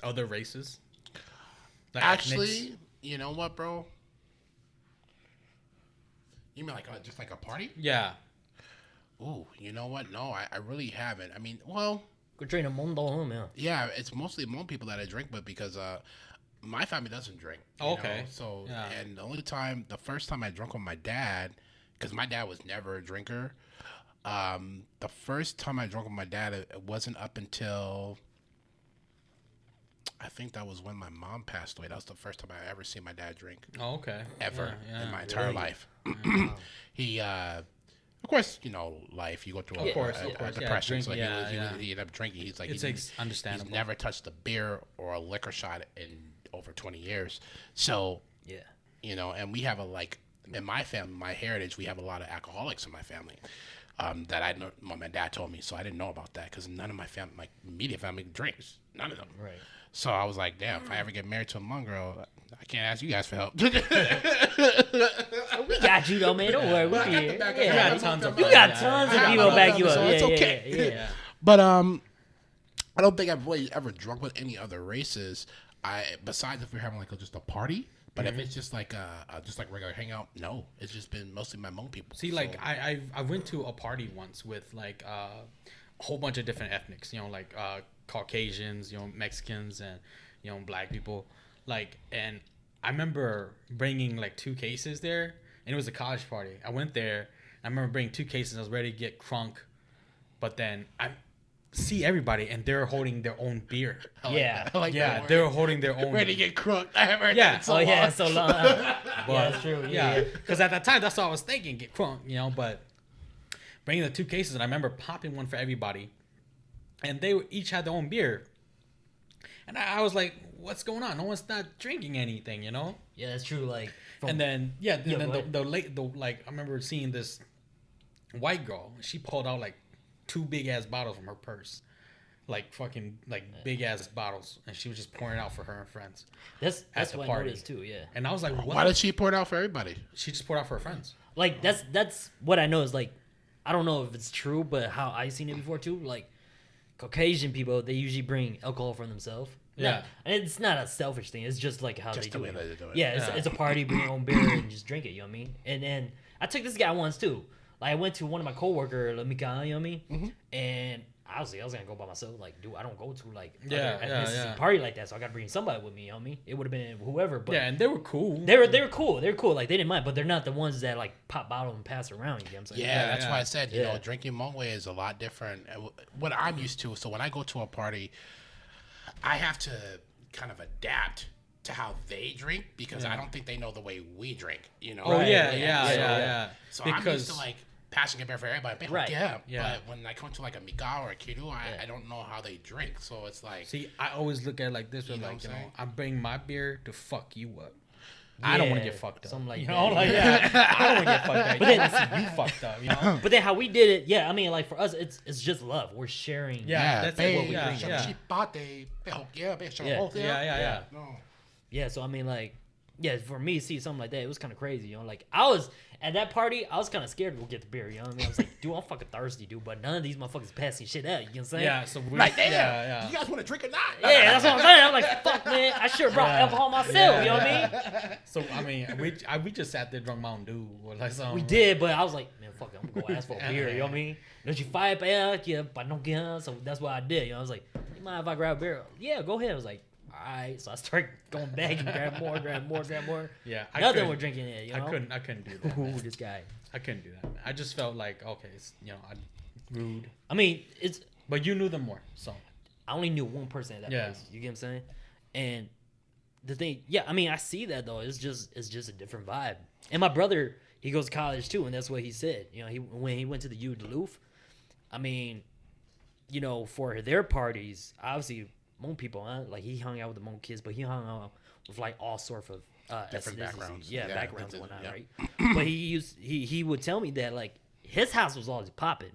other races? Like Actually, ethnics? you know what, bro? You mean like just like a party? Yeah. Ooh, you know what? No, I really haven't. I mean, well, go train a Mondo home, yeah. yeah, it's mostly Hmong people that I drink with because my family doesn't drink. You Okay. know? So, Yeah. and the first time I drank with my dad, because my dad was never a drinker. The first time I drank with my dad, it wasn't up until, I think that was when my mom passed away. That was the first time I ever seen my dad drink. Oh, okay. Ever Yeah, in my entire life. He, of course, you know, life. You go through a depression, so drinking, he ended up drinking. He's like, It's understandable. he's never touched a beer or a liquor shot in over 20 years. So, Yeah. you know, and we have in my family, my heritage, we have a lot of alcoholics in my family. That I know, well, my dad told me, so I didn't know about that because none of my family, my immediate family, drinks. None of them. Right. So I was like, damn, if I ever get married to a Hmong girl, I can't ask you guys for help. We got you though, man. Don't worry. We'll be here. You got Yeah. tons of You got tons of people to back you up. so Yeah, it's yeah, okay. yeah. But I don't think I've really ever drunk with any other races. Besides if we're having like just a party. But if it's just like just like regular hangout, no, it's just been mostly my Hmong people. See, like I went to a party once with like a whole bunch of different ethnics, you know, like Caucasians, you know, Mexicans, and you know, black people. Like, and I remember bringing like 2 cases there, and it was a college party. I went there. I remember bringing 2 cases. I was ready to get crunk, but then I see everybody, and they're holding their own beer. Yeah. Yeah, they're holding their own. Ready to get crooked. I haven't heard Yeah. that in so Oh long. yeah, so long. Yeah, that's true. Yeah, Yeah. because at that time, that's what I was thinking, get crunk, you know. But bringing the 2 cases, and I remember popping one for everybody, and they each had their own beer. And I was like, "What's going on? No one's not drinking anything, you know." Yeah, that's true. Like, And then Yeah, then go ahead. like I remember seeing this white girl. She pulled out like 2 big ass bottles from her purse, like fucking like big ass bottles, and she was just pouring it out for her and friends. that's the what I party. noticed too. Yeah. And I was like, "What?" Why did she pour it out for everybody? She just poured out for her friends. Like that's what I know is like, I don't know if it's true, but how I seen it before too. Like, Caucasian people, they usually bring alcohol for themselves. Yeah. And it's not a selfish thing. It's just like how Just they the do way it. they do it. Yeah, Yeah. it's a party, bring your own beer and just drink it, you know what I mean? And then I took this guy once too. Like, I went to one of my coworkers, you know what I mean? Mm-hmm. And obviously I was gonna go by myself. Like, dude, I don't go to like Yeah, other yeah, ethnicity yeah. party like that, so I gotta bring somebody with me, you know what I mean? It would have been whoever, but Yeah, and they were cool. they were cool. They were cool. Like, they didn't mind, but they're not the ones that like pop bottle and pass around. You know what I'm saying? Yeah, that's yeah. why I said, you Yeah. know, drinking Hmong way is a lot different. What I'm used to, so when I go to a party, I have to kind of adapt to how they drink because I don't think they know the way we drink, you know? Oh Right. yeah. So I'm used to like passing a beer for everybody. Right. Yeah. Yeah. But when I come to like a Mikau or a Kiru, I don't know how they drink. So it's like, See, I always look at it like this. You know Like, what you I'm know, saying? I bring my beer to fuck you up. I don't want to Yeah, get fucked up. something like you that. know, like yeah. I don't want to get fucked up. But But then- then you fucked up. You know. But then how we did it, yeah, I mean, like for us, it's just love. We're sharing. Yeah, that's it. babe, Yeah, shall yeah. cheap bate, be hook, yeah, be shall Yeah. hook, Yeah. No. Yeah, so I mean, like, yeah, for me to see something like that, it was kind of crazy, you know. Like, I was at that party, I was kind of scared to go get the beer, you know what I mean? I was like, dude, I'm fucking thirsty, dude, but none of these motherfuckers passing shit out, you know what I'm saying? Yeah, so we, Like, damn, yeah. you guys want to drink or not? Yeah, that's what I'm saying. I'm like, fuck, man, I should have brought alcohol myself, you know what I mean? So I mean, we just sat there drunk Mountain Dew or like something. We did, but I was like, man, fuck it, I'm gonna go ask for a beer, you know what I mean? Don't you fight out, yeah, but no gun, so that's what I did, you know. I was like, you mind if I grab a beer? Yeah, go ahead. I was like, alright, so I started going back and grab more. Yeah, Nothing we're drinking it, you know. I couldn't do that. Ooh, Man. this guy. I couldn't do that. Man. I just felt like okay, it's, rude. I mean, it's. But you knew them more, so. I only knew one person at that place. You get what I'm saying? And the thing, yeah, I mean, I see that though. It's just a different vibe. And my brother, he goes to college too, and that's what he said. You know, when he went to the U Duluth, I mean, you know, for their parties, obviously Hmong people, huh? Like he hung out with the Hmong kids, but he hung out with like all sorts of Different ethnicities. backgrounds. Yeah, Yeah, backgrounds and whatnot, yeah. right? But he would tell me that like his house was always popping.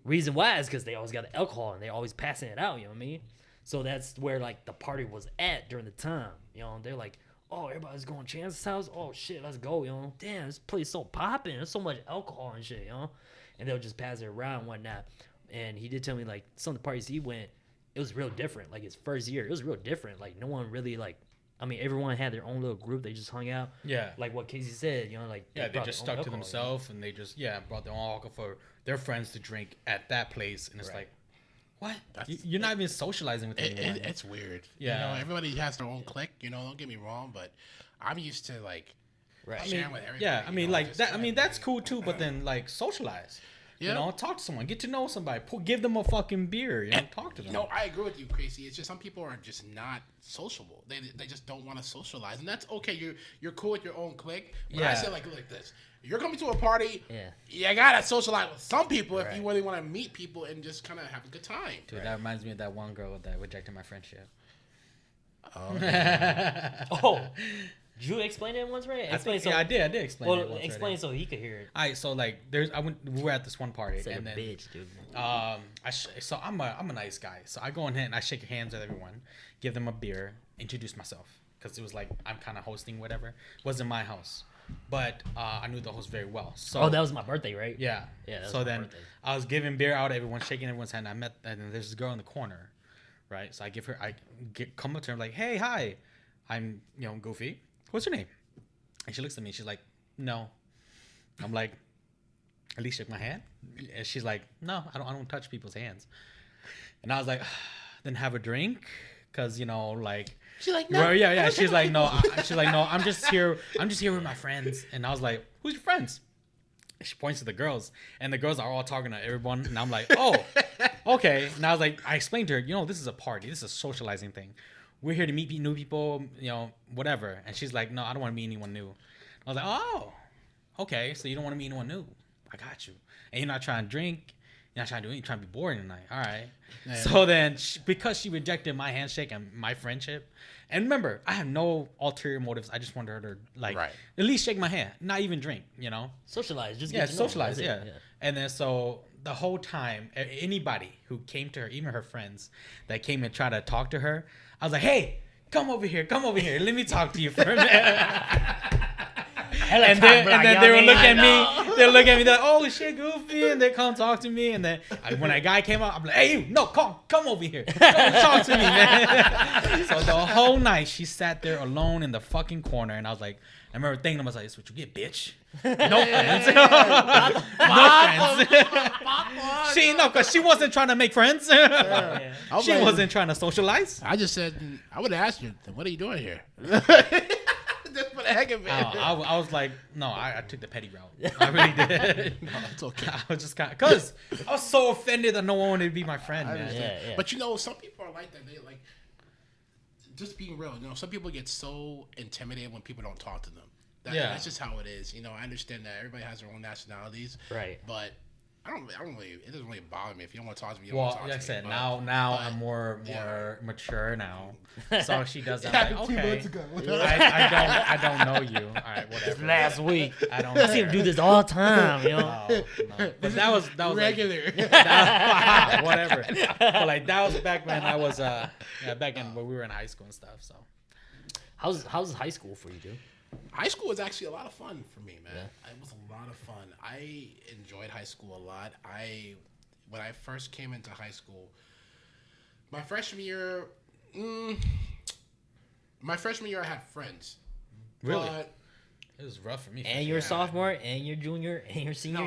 Reason why is because they always got the alcohol and they always passing it out. You know what I mean? So that's where like the party was at during the time. You know, they're like, oh, everybody's going to Chance's house. Oh shit, let's go. You know, damn, this place so popping. There's so much alcohol and shit. You know, and they'll just pass it around and whatnot. And he did tell me like some of the parties he went, it was real different. Like his first year, it was real different. Like no one really like. I mean, everyone had their own little group. They just hung out. Yeah. Like what Casey said, you know, like Yeah, they brought just their own stuck to alcohol, themselves and they just brought their own alcohol for their friends to drink at that place, and it's Right. like, what? You're not even socializing with anyone. It's weird. Yeah. You know, everybody has their own clique. You know, don't get me wrong, but I'm used to like Right. sharing with everybody. Yeah, I mean, you know, like just that. I mean, that's cool too. But then, like, socialize. You Yeah. know, talk to someone, get to know somebody, give them a fucking beer. You know, talk to them. You know, I agree with you, Casey. It's just some people are just not sociable. They just don't want to socialize, and that's okay. You're cool with your own clique. But I Yeah. say like this: you're coming to a party. Yeah. You gotta socialize with some people if Right. you really want to meet people and just kind of have a good time. Dude, that reminds me of that one girl that rejected my friendship. Oh, Oh, did you explain it once, right? I Explain think, yeah, I did explain it. Well, once explain already. so he could hear it. All right, so like, we were at this one party, Say and a then bitch, dude. so I'm a nice guy, so I go in here and I shake hands with everyone, give them a beer, introduce myself, because it was like I'm kind of hosting whatever. It wasn't my house, but I knew the host very well. So Oh, that was my birthday, right? yeah, Yeah, that was So my then birthday. I was giving beer out to everyone, shaking everyone's hand. And then there's this girl in the corner, right? So come up to her like, hey, hi, I'm Goofy. What's your name? And she looks at me. She's like, no. I'm like, at least shake my hand. And she's like, no, I don't touch people's hands. And I was like, then have a drink, cause like. she's like, no. Well, yeah. She's like, no. She's like, no. I'm just here with my friends. And I was like, who's your friends? She points to the girls, and the girls are all talking to everyone. And I'm like, oh, okay. And I was like, I explained to her, this is a party. This is a socializing thing. We're here to meet new people, whatever. And she's like, no, I don't want to meet anyone new. I was like, oh, okay. So you don't want to meet anyone new. I got you. And you're not trying to drink. You're not trying to do anything. You're trying to be boring tonight. All right. Yeah. So then, because she rejected my handshake and my friendship, and remember, I have no ulterior motives. I just wanted her to, like, Right. at least shake my hand, not even drink, Socialize, just Yeah, get to know them, socialize, that's yeah. it, And then, so the whole time, anybody who came to her, even her friends that came and tried to talk to her, I was like, hey, come over here. Let me talk to you for a minute. And then they would look at me. They look at me. They're like, "Oh shit, Goofy!" And they come talk to me. And then when a guy came out, I'm like, "Hey, you, no, come over here. Come talk to me, man." So the whole night she sat there alone in the fucking corner, and I was like, I remember thinking to myself, "This is what you get, bitch. No friends. No friends." Because she wasn't trying to make friends. She wasn't trying to socialize. I just said I would have asked you, what are you doing here? Just for the heck of it. I was like, no, I took the petty route. I really did. No, it's okay. I was just because I was so offended that no one wanted to be my friend, I man. understand. Yeah. But some people are like that. They like just being real. Some people get so intimidated when people don't talk to them. That's just how it is. I understand that everybody has their own nationalities. Right. But I don't really. It doesn't really bother me if you don't want to talk to me. You don't want Well, to talk like I to said, me. now I'm more mature now. So she does that. It Like, happened 2 okay, months ago. I don't know you. All right, whatever. Last week. I don't. I see him do this all the time, No. But that was regular. Like, whatever. But like that was back when I was back in when we were in high school and stuff. So How's high school for you, dude? High school was actually a lot of fun for me, man. Yeah. It was a lot of fun. I enjoyed high school a lot. When I first came into high school, my freshman year, I had friends. Really? But It was rough for me. And you're a sophomore, and you're junior, and you're senior.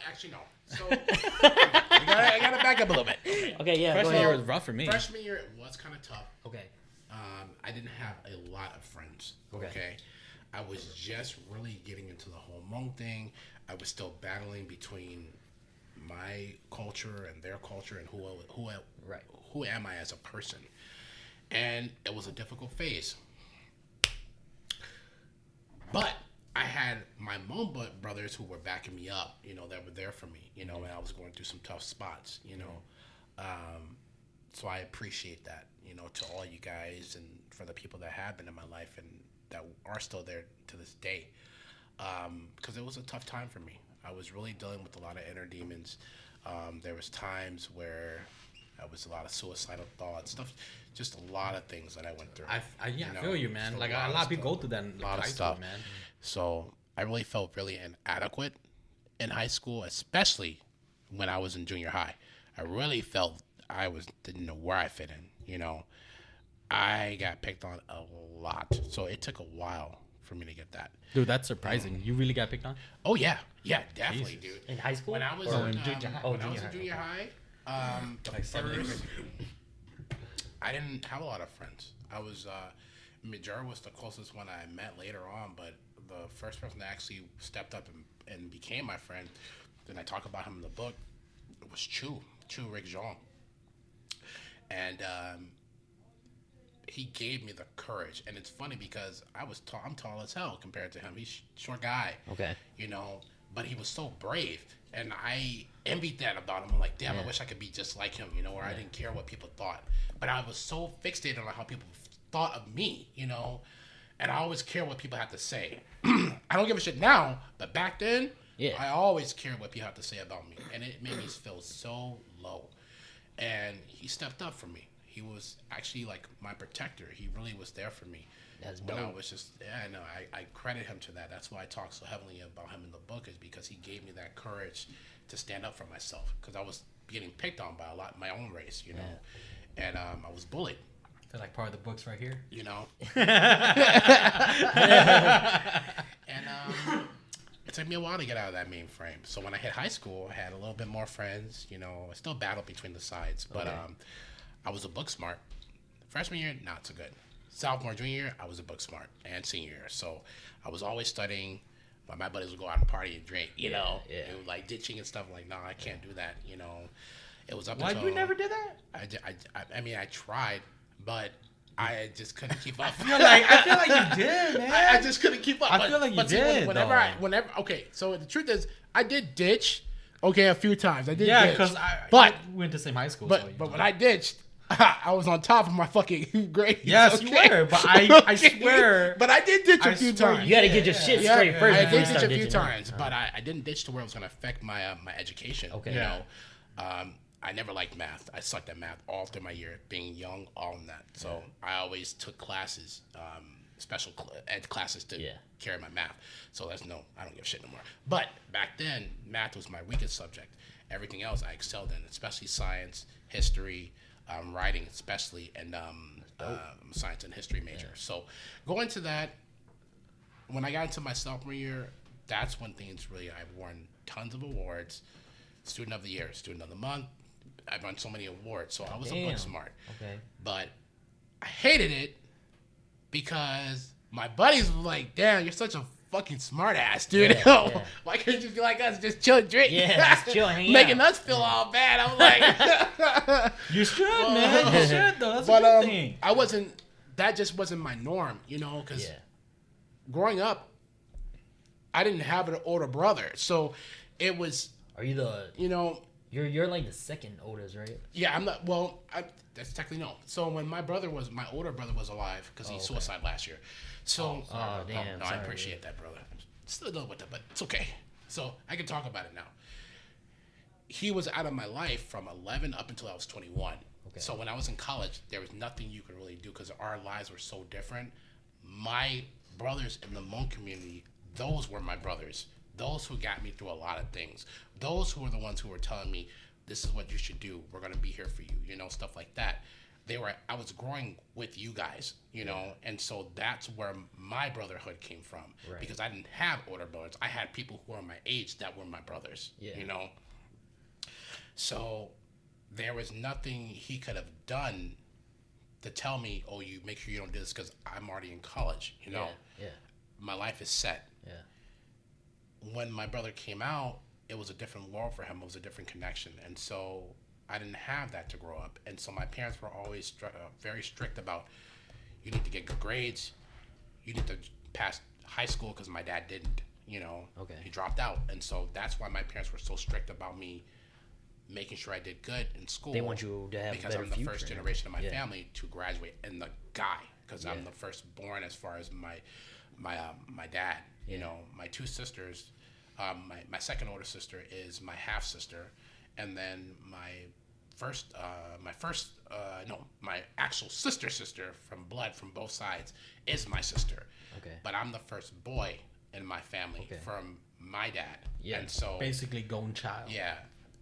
actually no. So I gotta back up a little bit. Okay, yeah. Freshman go year ahead. was rough for me. Freshman year it was kind of tough. Okay. I didn't have a lot of friends. Okay. I was just really getting into the whole Hmong thing. I was still battling between my culture and their culture and who am I as a person. And it was a difficult phase. But I had my Hmong brothers who were backing me up, that were there for me, when I was going through some tough spots, So I appreciate that, to all you guys and for the people that have been in my life and that are still there to this day. Because it was a tough time for me. I was really dealing with a lot of inner demons. There was times where there was a lot of suicidal thoughts, stuff, just a lot of things that I went through. I feel you, man. Like a lot of people go through that in a lot of high stuff, school, man. So I really felt really inadequate in high school, especially when I was in junior high. I really felt didn't know where I fit in, I got picked on a lot. So it took a while for me to get that. Dude, that's surprising. You really got picked on? Oh, yeah. Yeah, definitely, Jesus. dude. In high school? When I was Or in junior high? when I was in junior high, I didn't have a lot of friends. I was, Major was the closest one I met later on, but the first person that actually stepped up and became my friend, and I talk about him in the book, was Chu Rick Jean. And he gave me the courage. And it's funny because I'm tall as hell compared to him. He's a short guy. Okay. But he was so brave. And I envied that about him. I'm like, damn, I wish I could be just like him, where I didn't care what people thought. But I was so fixated on how people thought of me, and I always care what people have to say. I don't give a shit now, but back then, I always cared what people have to say about me. And it made me feel so low. And he stepped up for me. He was actually like my protector. He really was there for me. That's when dope. I was just, I credit him to that. That's why I talk so heavily about him in the book, is because he gave me that courage to stand up for myself. Because I was getting picked on by a lot my own race, and I was bullied. They're like part of the books right here. And it took me a while to get out of that mainframe. So when I hit high school, I had a little bit more friends. I still battled between the sides, but I was a book smart. Freshman year, not so good. Sophomore, junior year, I was a book smart, and senior year. So I was always studying. But my buddies would go out and party and drink, They would like ditching and stuff. Like, no, I can't do that. It was up Why until you never did that? I mean, I tried, but I just couldn't keep up. I feel like you did, man. I just couldn't keep up. I feel like you did. Okay, so the truth is, I did ditch. Okay, a few times I did. Yeah, ditch. because but we went to the same high school. But when I ditched, I was on top of my fucking grades. Yes, okay? you were. But I swear. But I did ditch a few times. You got to get your shit straight first. I before you did ditch start a few ditching, times, right? but I didn't ditch to where it was going to affect my my education. Okay. I never liked math. I sucked at math all through my year, being young, all in that. So I always took classes, special ed classes to carry my math. So I don't give a shit no more. But back then, math was my weakest subject. Everything else I excelled in, especially science, history, writing especially, and science and history major. So going to that, when I got into my sophomore year, that's when things really, I've won tons of awards. Student of the year, student of the month. I've won so many awards, so I was a book smart. Okay. But I hated it because my buddies were like, damn, you're such a fucking smart ass, dude. Why can't you be like us, just chill and drink? Yeah, just chill and hang Making out. us feel all bad. I'm like, You should, man. You should, though. That's a good thing. That just wasn't my norm, because growing up, I didn't have an older brother. So it was, Are you the, you're like the second oldest, right? yeah, I'm not, that's technically no. So when my older brother was alive, because he suicide last year. So, damn, I sorry, appreciate that, brother. Still dealing with it, but it's okay. So I can talk about it now. He was out of my life from 11 up until I was 21. Okay. So when I was in college, there was nothing you could really do because our lives were so different. my brothers in the Hmong community, those were my brothers. Those who got me through a lot of things. Those who were the ones who were telling me, this is what you should do. We're going to be here for you, stuff like that. I was growing with you guys, and so that's where my brotherhood came from. Right. Because I didn't have older brothers. I had people who were my age that were my brothers, So there was nothing he could have done to tell me, oh, you make sure you don't do this because I'm already in college, Yeah. My life is set. Yeah. When my brother came out, it was a different world for him. It was a different connection. And so I didn't have that to grow up. And so my parents were always very strict about, you need to get good grades. You need to pass high school, because my dad didn't, Okay. He dropped out. And so that's why my parents were so strict about me making sure I did good in school. They want you to have a better future. Because I'm the first generation of my family to graduate, and the guy, because I'm the firstborn as far as my dad. My two sisters, my second older sister is my half sister, and then my actual sister from blood from both sides is my sister. Okay. But I'm the first boy in my family from my dad. Yeah. And so basically golden child. Yeah.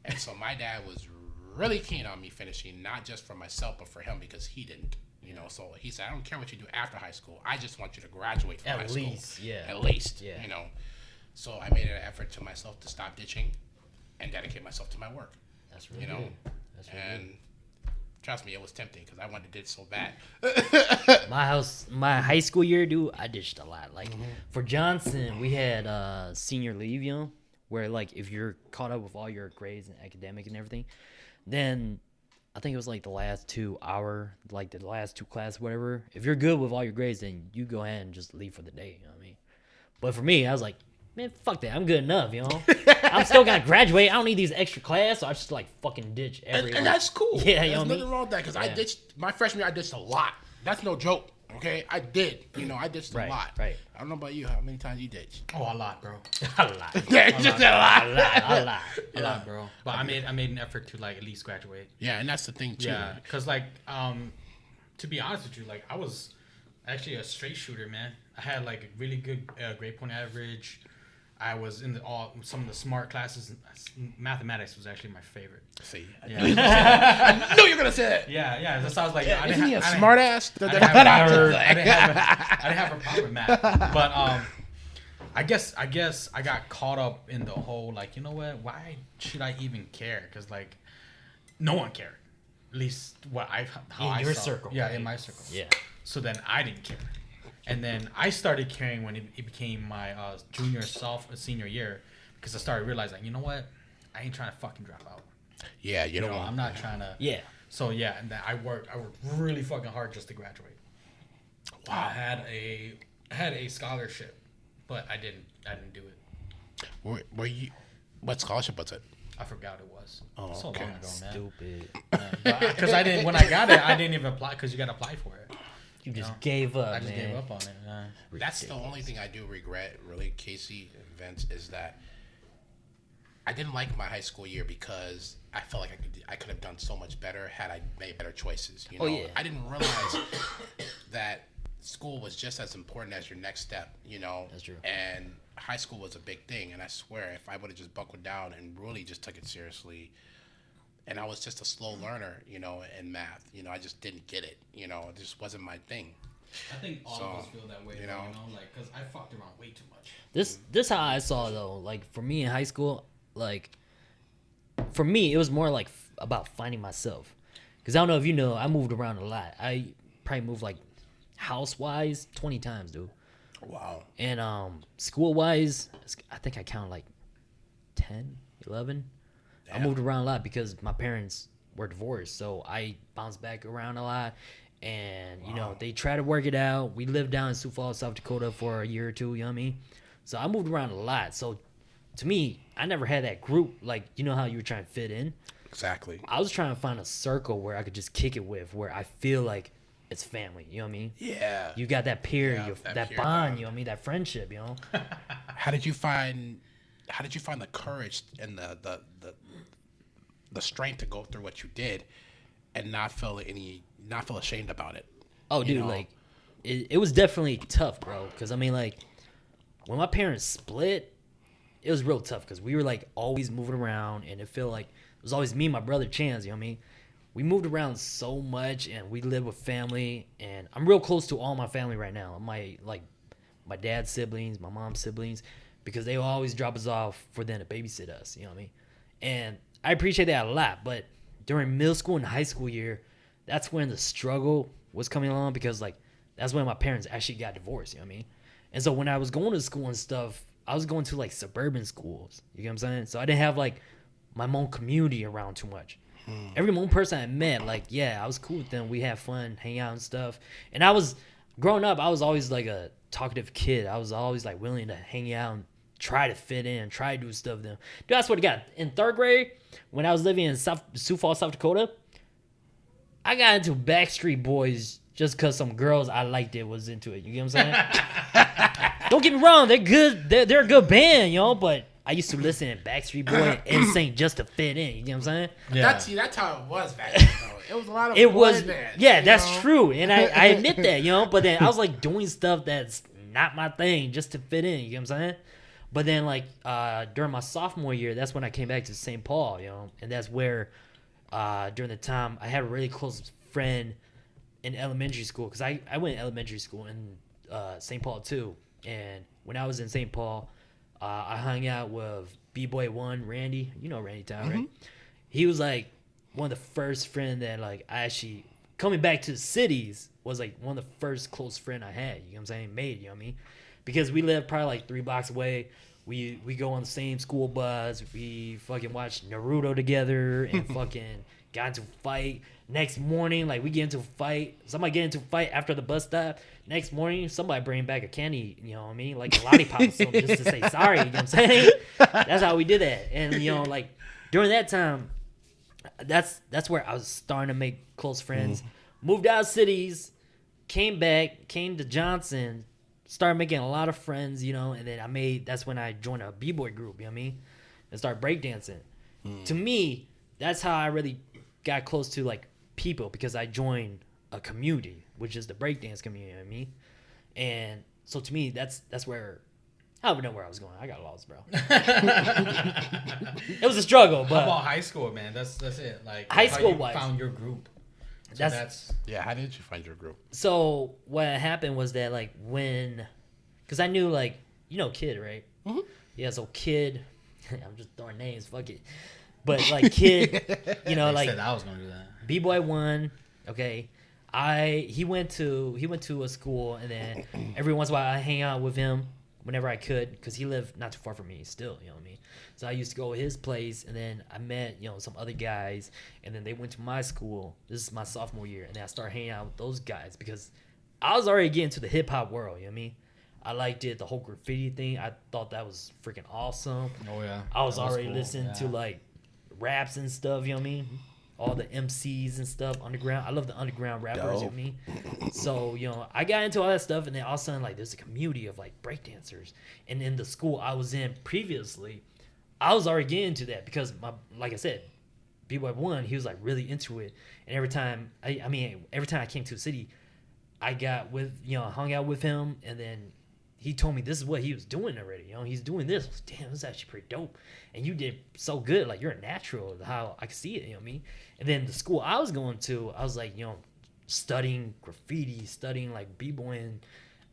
And so my dad was really keen on me finishing, not just for myself, but for him, because he didn't. So he said, I don't care what you do after high school. I just want you to graduate from high school. At least, So I made an effort to myself to stop ditching and dedicate myself to my work. That's really good. That's really and good. Trust me, it was tempting because I wanted to ditch so bad. My high school year, dude, I ditched a lot. Like, for Johnson, we had senior leave, where, like, if you're caught up with all your grades and academic and everything, then I think it was, like, the last 2 classes, whatever. If you're good with all your grades, then you go ahead and just leave for the day, you know what I mean? But for me, I was like, man, fuck that. I'm good enough, I'm still gonna graduate. I don't need these extra class, so I just, like, fucking ditch every And that's cool. Yeah, There's nothing wrong with that, because I ditched, my freshman year, I ditched a lot. That's no joke. Okay, I did. I ditched a lot. Right. I don't know about you. How many times you ditched? Oh, a lot, bro. A lot. Yeah, just a lot. A lot, bro. But I made an effort to, like, at least graduate. Yeah, and that's the thing too. Yeah, because, like, to be honest with you, like, I was actually a straight shooter, man. I had, like, a really good grade point average. I was in some of the smart classes. Mathematics was actually my favorite. See, yeah. I knew you were gonna say that. Yeah. That's how I was like, isn't he a smart ass? I didn't have a problem with math, but I guess I got caught up in the whole, like, you know what? Why should I even care? Because, like, no one cared. At least how in your circle. Yeah, in my circle. Yeah. So then I didn't care. And then I started caring when it became my senior year, because I started realizing, you know what? I ain't trying to fucking drop out. Yeah, you know, I'm not trying to. Yeah. So yeah, and then I worked really fucking hard just to graduate. Wow. I had a scholarship, but I didn't do it. Were you? What scholarship was it? I forgot it was. Oh, so okay. long ago, man. Stupid. Because I didn't. When I got it, I didn't even apply, because you got to apply for it. You just gave up, I just gave up on it. That's the only thing I do regret, really, Casey and Vince, is that I didn't like my high school year because I felt like I could have done so much better had I made better choices. Oh, yeah. I didn't realize that school was just as important as your next step. That's true. And high school was a big thing, and I swear, if I would have just buckled down and really just took it seriously. And I was just a slow learner, in math. I just didn't get it. It just wasn't my thing. I think all of us feel that way, like, because I fucked around way too much. This how I saw it, though. Like, for me in high school, like, for me, it was more like about finding myself. Because I don't know if you know, I moved around a lot. I probably moved, like, house-wise 20 times, dude. Wow. And school-wise, I think I counted, like, 10, 11. Damn. I moved around a lot because my parents were divorced, so I bounced back around a lot. And, they try to work it out. We lived down in Sioux Falls, South Dakota for a year or two, you know what I mean? So I moved around a lot. So to me, I never had that group, like, you know how you were trying to fit in? Exactly. I was trying to find a circle where I could just kick it with, where I feel like it's family, you know what I mean? Yeah. You got that peer, that bond, you know what I mean? That friendship, How did you find the courage and the strength to go through what you did and not feel ashamed about it? Oh, dude, like, it was definitely tough, bro. Because I mean, like, when my parents split, it was real tough because we were like always moving around, and it felt like it was always me and my brother Chance. You know what I mean? We moved around so much, and we live with family, and I'm real close to all my family right now. My dad's siblings, my mom's siblings, because they will always drop us off for them to babysit us. You know what I mean? And I appreciate that a lot. But during middle school and high school year, that's when the struggle was coming along because like that's when my parents actually got divorced. You know what I mean? And so when I was going to school and stuff, I was going to like suburban schools. You get what I'm saying? So I didn't have like my Hmong community around too much. Every Hmong person I met, like, yeah, I was cool with them. We had fun, hang out and stuff. And I was, growing up, I was always like a talkative kid. I was always like willing to hang out and try to fit in, try to do stuff with them. Dude, I swear to God, in third grade, when I was living in Sioux Falls, South Dakota, I got into Backstreet Boys just because some girls I liked it was into it. You get what I'm saying? Don't get me wrong, they're good. They're a good band, you know, but I used to listen to Backstreet Boy and NSYNC just to fit in. You know what I'm saying? Yeah. That's how it was back then, though. It was a lot of boy bands, yeah, that's true. And I admit that, you know, but then I was like doing stuff that's not my thing just to fit in. You know what I'm saying? But then like during my sophomore year, that's when I came back to St. Paul, you know, and that's where during the time I had a really close friend in elementary school because I went to elementary school in St. Paul too. And when I was in St. Paul, I hung out with B-Boy 1, Randy. You know Randy Town, right? He was like one of the first friends that like I actually, coming back to the cities, was like one of the first close friend I had. You know what I'm saying? Made, you know what I mean? Because we lived probably like 3 blocks away. We go on the same school bus. We fucking watched Naruto together and fucking got into a fight. Next morning, like we get into a fight. Somebody get into a fight after the bus stop. Next morning, somebody bring back a candy, you know what I mean? Like a lollipop or something just to say sorry, you know what I'm saying? That's how we did that. And, you know, like during that time, that's where I was starting to make close friends. Moved out of cities, came to Johnson, started making a lot of friends, you know, and then that's when I joined a B-boy group, you know what I mean? And started breakdancing. To me, that's how I really got close to like people because I joined a community, which is the breakdance community, you know what I mean? And so to me, that's where I don't even know where I was going. I got lost, bro. It was a struggle, but how about high school, man? That's it. Like high how school you wise, found your group. So that's Yeah, how did you find your group? so what happened was that like because I knew like, you know Kid, right? Yeah, so Kid, I'm just throwing names, fuck it. But like Kid, you know, like said I was gonna do that. B-Boy 1, okay. He went to a school, and then every once in a while I hang out with him whenever I could because he lived not too far from me still, you know what I mean? So I used to go to his place, and then I met, you know, some other guys, and then they went to my school. This is my sophomore year, and then I started hanging out with those guys because I was already getting to the hip-hop world, you know what I mean? I liked it, the whole graffiti thing. I thought that was freaking awesome. Oh yeah. I was That already cool. listening to like raps and stuff, you know what I mean? All the MCs and stuff, underground. I love the underground rappers, you know what I mean? So, you know, I got into all that stuff, and then all of a sudden, like, there's a community of, like, breakdancers. And in the school I was in previously, I was already getting into that because, like I said, B-Boy 1, he was, like, really into it. And every time I came to the city, I got with, you know, hung out with him, and then he told me this is what he was doing already. You know, he's doing this. I was, damn, this is actually pretty dope. And you did so good. Like, you're a natural, how I could see it, you know what I mean? And then the school I was going to, I was like, you know, studying graffiti, studying like b-boying.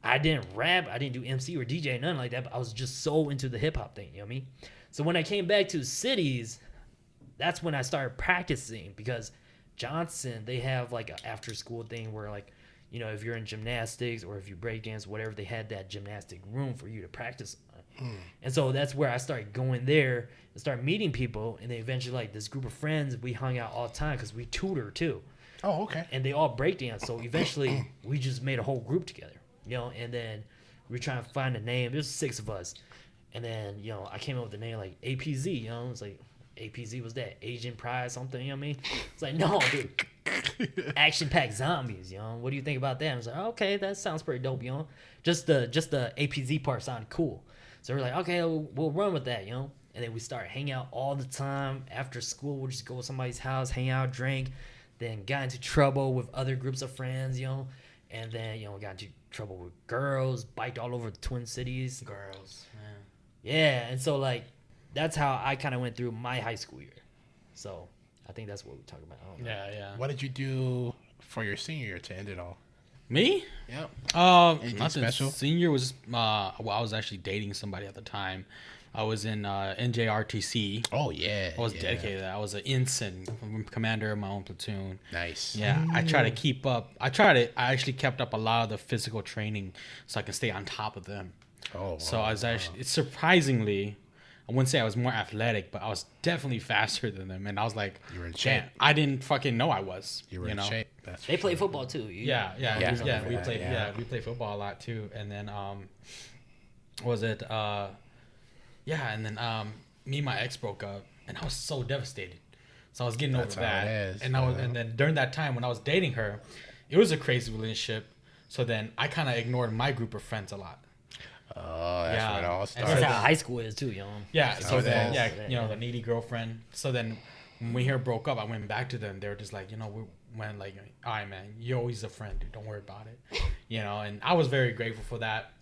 I didn't rap. I didn't do MC or DJ, nothing like that. But I was just so into the hip-hop thing, you know what I mean? So when I came back to the cities, that's when I started practicing because Johnson, they have like an after-school thing where like, you know, if you're in gymnastics or if you breakdance, whatever, they had that gymnastic room for you to practice on. And so that's where I started going there and started meeting people. And then eventually, like, this group of friends, we hung out all the time because we tutor, too. Oh, okay. And they all breakdance. So eventually, we just made a whole group together, you know, and then we were trying to find a name. There's 6 of us. And then, you know, I came up with the name, like, APZ, you know. It's like, APZ was that? Asian Pride something, you know what I mean? It's like, no, dude. Action-packed zombies, you know. What do you think about that? I was like, okay, that sounds pretty dope, you know. Just the APZ part sounded cool. So we're like, okay, we'll run with that, you know. And then we start hanging out all the time. After school, we'll just go to somebody's house, hang out, drink. Then got into trouble with other groups of friends, you know. And then, you know, got into trouble with girls, biked all over the Twin Cities. Girls, man. Yeah, and so, like, that's how I kind of went through my high school year. So, I think that's what we're talking about. I don't know. Yeah. What did you do for your senior year to end it all? Me? Yep. Nothing special? Senior was I was actually dating somebody at the time. I was in NJRTC. Oh yeah. I was dedicated to that. I was an ensign, commander of my own platoon. Nice. Yeah, I try to keep up. I actually kept up a lot of the physical training so I can stay on top of them. Oh. So I was actually, it's surprisingly, I wouldn't say I was more athletic, but I was definitely faster than them. And I was like, You were in shape. "Damn, I didn't fucking know I was. You were in shape. That's They for play sure. football, too. Yeah. We that, played. yeah. Yeah, we play football a lot too. And then was it? And then me and my ex broke up, and I was so devastated. So I was getting That's over how that. it is, And and then during that time when I was dating her, it was a crazy relationship. So then I kind of ignored my group of friends a lot. Oh, that's Yeah. where it all And That's started. how high school is, too, you know. Yeah. That's So how it then, is. yeah, you know, the needy girlfriend. So then when we here broke up, I went back to them. They were just like, you know, we went like, all right, man, you're always a friend, dude. Don't worry about it. You know, and I was very grateful for that.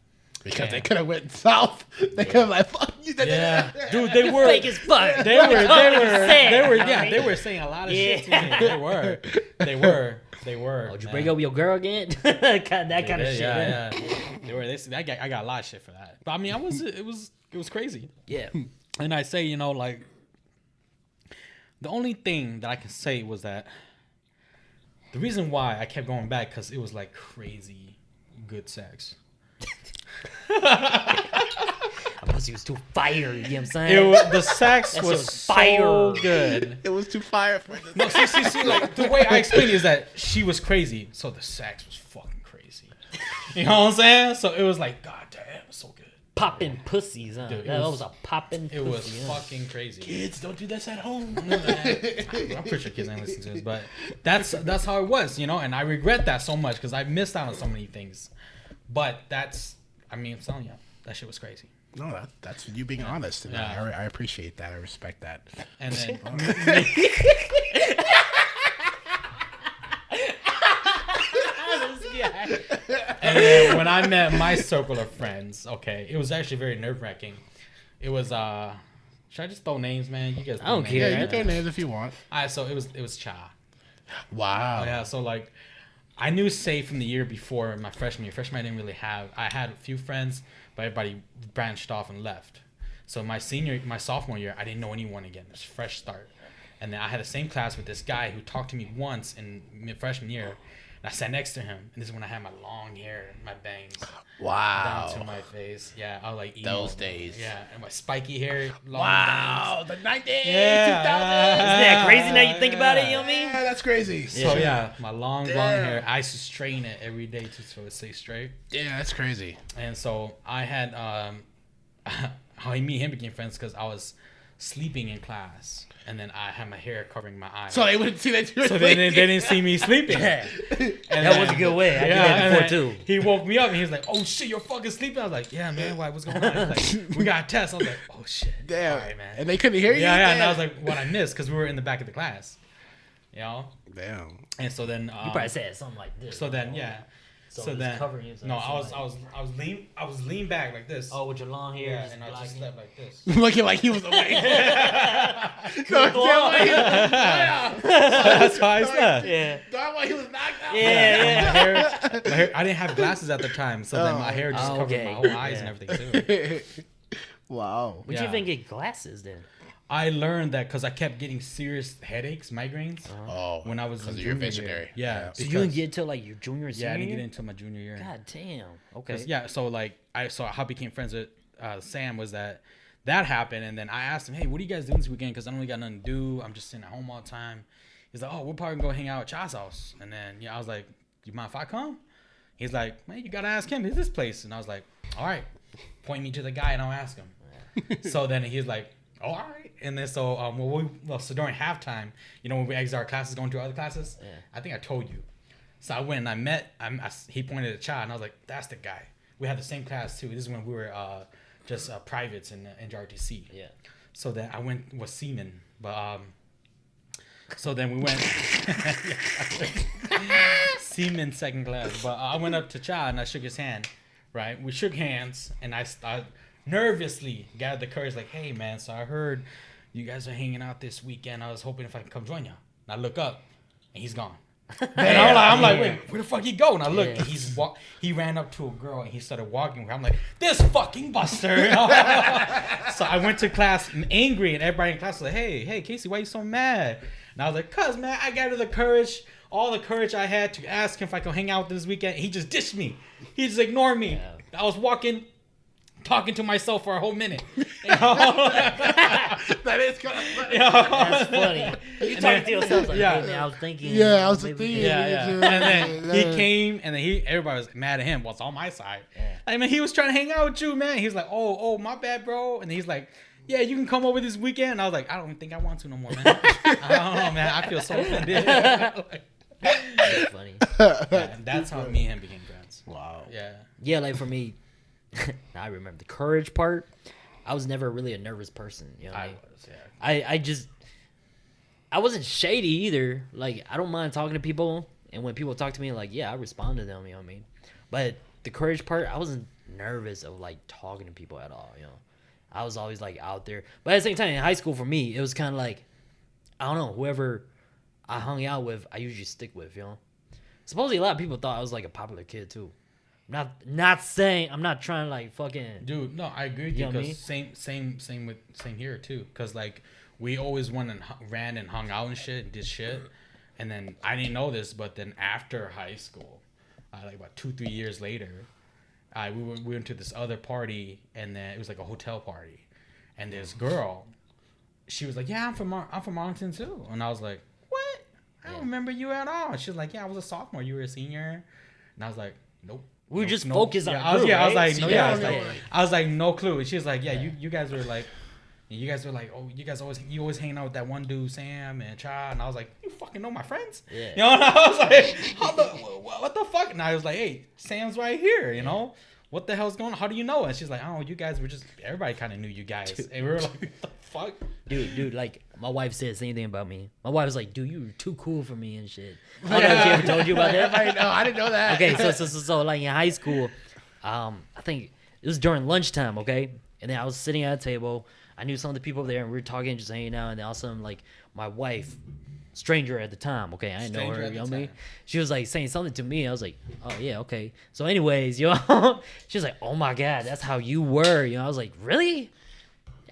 Because they Yeah. could have went south. They could have like, fuck you. Yeah, dude, they were Fake as fuck. They were Sad. they were saying a lot of shit to Yeah. me. They were. Oh, did you man. break up with your girl again? that kind of They shit. did, yeah. They were. I got a lot of shit for that. But I mean, it was crazy. Yeah. And I say, you know, like, the only thing that I can say was that the reason why I kept going back, because it was like crazy good sex. Pussy was too fire, you know what I'm saying? The sex That shit was was so fire. good. It was too fire for this. No, see, like, the way I explained it is that she was crazy, so the sex was fucking crazy. You know what I'm saying? So it was like, god damn, it was so good. Popping pussies, huh? Dude, it that was- was a popping It was pussy. huh? fucking crazy. Kids, don't do this at home. I'm pretty sure kids ain't listening to this, but that's how it was, you know. And I regret that so much because I missed out on so many things. But I'm telling you, that shit was crazy. No, that's you being honest. And Yeah. I appreciate that. I respect that. And then And then when I met my circle of friends, okay, it was actually very nerve wracking. It was should I just throw names, man? You guys. I don't names. care. Yeah, you throw names if you want. All right, so it was Cha. Wow. Yeah, so like, I knew Say from the year before my freshman year. Freshman, I didn't really have. I had a few friends, but everybody branched off and left. So my sophomore year, I didn't know anyone again. It was a fresh start. And then I had the same class with this guy who talked to me once in freshman year. And I sat next to him. And this is when I had my long hair, my bangs Wow. down to my face. Yeah, I was like emo. Those days. Yeah, and my spiky hair, long Wow. The 90s, Yeah. 2000s. Isn't that crazy now you think about it, you know what I mean? Yeah, that's crazy. bangs. So yeah, my long blonde Damn. hair. I used to straighten it every day so it stay straight. Yeah, that's crazy. And so I had how me and him became friends because I was sleeping in class, and then I had my hair covering my eyes. So they wouldn't see that you were So they sleeping. didn't see me sleeping. Yeah. And That was a good way. I did that and before, then too. He woke me up and he was like, "Oh shit, you're fucking sleeping." I was like, "Yeah, man. Why? What's going on?" He's like, "We got a test." I was like, "Oh shit." Damn. All right, man. And they couldn't hear you? Yeah. And I Damn. was like, "What I missed?" Because we were in the back of the class, you know. Damn. And so then, You probably said something like this. so then, yeah. So, So it's then, covering you. So no, it's I was leaned back like this. Oh, with your long hair. yeah, just and I blocking. just slept like this. Looking like he was awake. Good lord. That's how I slept. Yeah. That's why he was knocked out. Yeah, yeah. My hair, I didn't have glasses at the time, so then my hair just Oh, covered okay. my whole eyes Yeah. and everything too. Wow. Would Yeah. you even get glasses then? I learned that because I kept getting serious headaches, migraines, Oh. when I was in because you're junior visionary. year. Yeah. So you didn't get till like your junior, Yeah, I senior didn't get year? into my junior year. God damn. Okay. 'Cause, yeah, so like how I became friends with Sam was that happened, and then I asked him, "Hey, what are you guys doing this weekend? Because I don't really got nothing to do. I'm just sitting at home all the time." He's like, "Oh, we're probably gonna go hang out at Cha's house." And then I was like, "You mind if I come?" He's like, "Man, you gotta ask him. It's this place." And I was like, "All right, point me to the guy and I'll ask him." So then he's like, "Oh, all right." And then so so during halftime, when we exit our classes going to other classes, Yeah. I think I told you. So I went and I met. He pointed at Cha, and I was like, "That's the guy." We had the same class too. This is when we were just privates in NJRTC. Yeah. So then I went with Seaman, but so then we went. see him in second class. But I went up to Cha and I shook his hand. Right, we shook hands, and I nervously gathered the courage, like, "Hey, man, so I heard you guys are hanging out this weekend. I was hoping if I could come join you." And I look up, and he's gone. And I'm like, wait, where the fuck he go? And I look, and he ran up to a girl, and he started walking with her. I'm like, this fucking Buster. So I went to class angry, and everybody in class was like, hey, Casey, why you so mad? And I was like, cuz, man, I gathered the courage. All the courage I had to ask him if I could hang out this weekend. He just dished me. He just ignored me. Yeah. I was talking to myself for a whole minute. That is kind of funny. That's funny. You talking to yourself like, hey, man, I was thinking. Yeah, I was thinking. Yeah. And then he came, and then everybody was mad at him. Well, it's on my side. Yeah. Like, man, he was trying to hang out with you, man. He was like, oh, my bad, bro. And he's like, yeah, you can come over this weekend. And I was like, I don't think I want to no more, man. I don't know, man. I feel so offended. That's funny. Yeah, that's how me and him became friends. Wow. Yeah. Yeah, like for me, I remember the courage part. I was never really a nervous person. You know what I mean? Was, yeah. I wasn't shady either. Like, I don't mind talking to people. And when people talk to me, like, yeah, I respond to them. You know what I mean? But the courage part, I wasn't nervous of, like, talking to people at all, you know? I was always, like, out there. But at the same time, in high school, for me, it was kind of like, I don't know, whoever I hung out with, I usually stick with, you know? Supposedly, a lot of people thought I was, like, a popular kid, too. Not saying, I'm not trying to, like, fucking... Dude, no, I agree with you, because same here, too. Because, like, we always went and ran and hung out and shit and did shit. And then, I didn't know this, but then after high school, like, about 2-3 years later... we went to this other party, and then it was like a hotel party, and this girl, she was like, "Yeah, I'm from Arlington too," and I was like, "What? I don't remember you at all." And she was like, "Yeah, I was a sophomore. You were a senior," and I was like, "Nope." We were just focused on the group, group, I was right? like, "No, yeah." I was like, "No clue." And she was like, "Yeah, you guys were like." And you guys were like, oh, you always hanging out with that one dude, Sam and Cha. And I was like, you fucking know my friends? Yeah. You know, and I was like, what the fuck? And I was like, hey, Sam's right here, you know? What the hell's going on? How do you know? And she's like, oh, you guys were just, everybody kind of knew you guys. Dude. And we were like, what the fuck? Dude, like, my wife said the same thing about me. My wife was like, dude, you were too cool for me and shit. I don't know if she ever told you about that. I didn't know that. Okay, so like in high school, I think it was during lunchtime, okay? And then I was sitting at a table. I knew some of the people there, and we were talking, just hanging out. And then all of a sudden, like, my wife, stranger at the time, okay? I didn't know her, you know what I mean? She was, like, saying something to me. I was like, oh, yeah, okay. So anyways, you know, she was like, oh, my God, that's how you were. You know, I was like, really?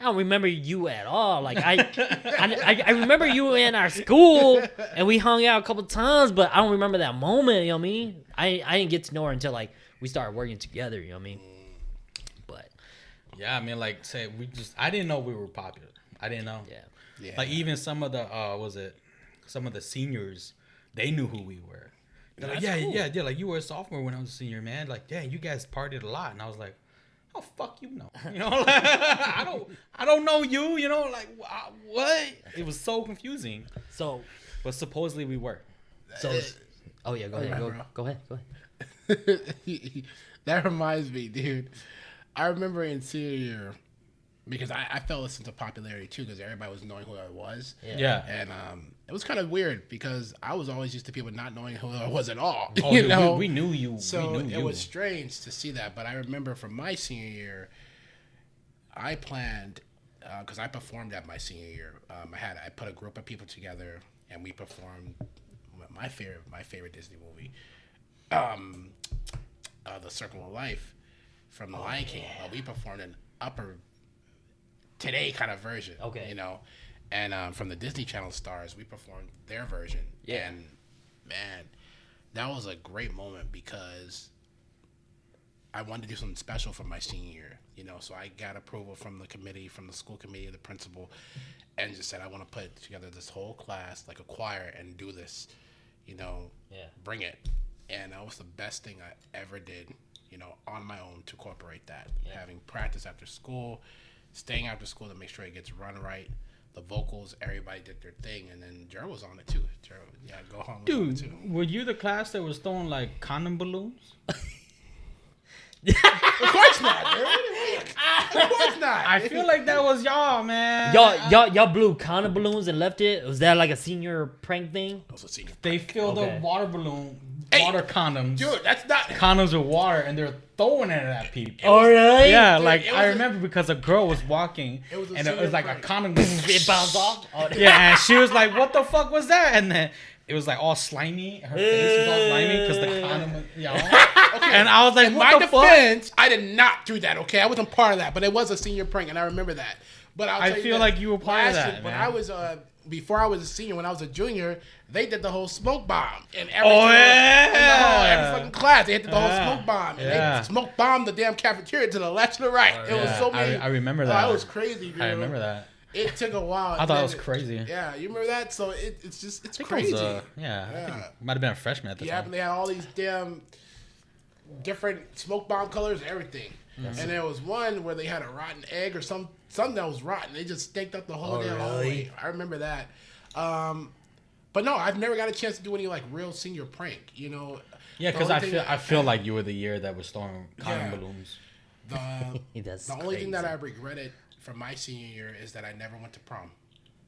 I don't remember you at all. Like, I remember you in our school, and we hung out a couple times, but I don't remember that moment, you know what I mean? I didn't get to know her until, like, we started working together, you know what I mean? Yeah, I mean, like, I didn't know we were popular. I didn't know. Yeah. Like, even some of the, some of the seniors, they knew who we were. They're like, yeah, like, you were a sophomore when I was a senior, man. Like, yeah, you guys partied a lot. And I was like, oh, fuck you know. You know, like, I don't know you, you know, like, what? It was so confusing. So. But supposedly we were. So. Oh, yeah, go ahead. That reminds me, dude. I remember in senior year, because I fell into popularity too, because everybody was knowing who I was. Yeah. And it was kind of weird because I was always used to people not knowing who I was at all. Oh, you know, we knew you. So it was strange to see that. But I remember from my senior year, I planned because I performed at my senior year. I put a group of people together and we performed my favorite Disney movie, The Circle of Life. From the Lion King, we performed an upper today kind of version, you know, and from the Disney Channel stars, we performed their version, and man, that was a great moment because I wanted to do something special for my senior year, you know, so I got approval from the committee, from the school committee, the principal, and just said I want to put together this whole class like a choir and do this, you know, bring it, and that was the best thing I ever did. You know, on my own to incorporate that. Having practice after school, staying after school to make sure it gets run right. The vocals, everybody did their thing, and then Gerald was on it too. Gerald, go home. Dude, were you the class that was throwing like condom balloons? Of course not, dude. Of course not. I feel like that was y'all, man. Y'all blew condom balloons and left it. Was that like a senior prank thing? It was a senior prank. They filled a water balloon. water condoms. Dude, that's not. Condoms with water, and they're throwing it at people. Oh, really? Yeah, Dude, like it I was remember because a girl was walking, It was a and it was like a prank. condom. It bounced off. Oh, Yeah, and she was like, "What the fuck was that?" And then it was like all slimy. Her face was all slimy because the condom was, Okay. And I was like, In "What my the fuck?" defense, I did not do that. Okay, I wasn't part of that, but it was a senior prank, and I remember that. But I feel like you were part of that, When man. I was before I was a senior, when I was a junior, they did the whole smoke bomb in every Oh, single, yeah. every fucking class. They hit the whole Yeah. smoke bomb, and Yeah. they smoke bombed the damn cafeteria to the left and the right. It was so many. I remember Oh, that. it was crazy, dude. I remember that. It took a while. I thought it was crazy. Yeah, you remember that? So it's just I think crazy. it was, I think it might have been a freshman at the Yeah, time. but they had all these damn different smoke bomb colors and everything. And there was one where they had a rotten egg or something that was rotten. They just staked up the whole damn hallway. I remember that. But no, I've never got a chance to do any like real senior prank. You know. Yeah, The because only I feel like you were the year that was throwing condom Yeah. balloons. That's The only thing that crazy. I regretted from my senior year is that I never went to prom.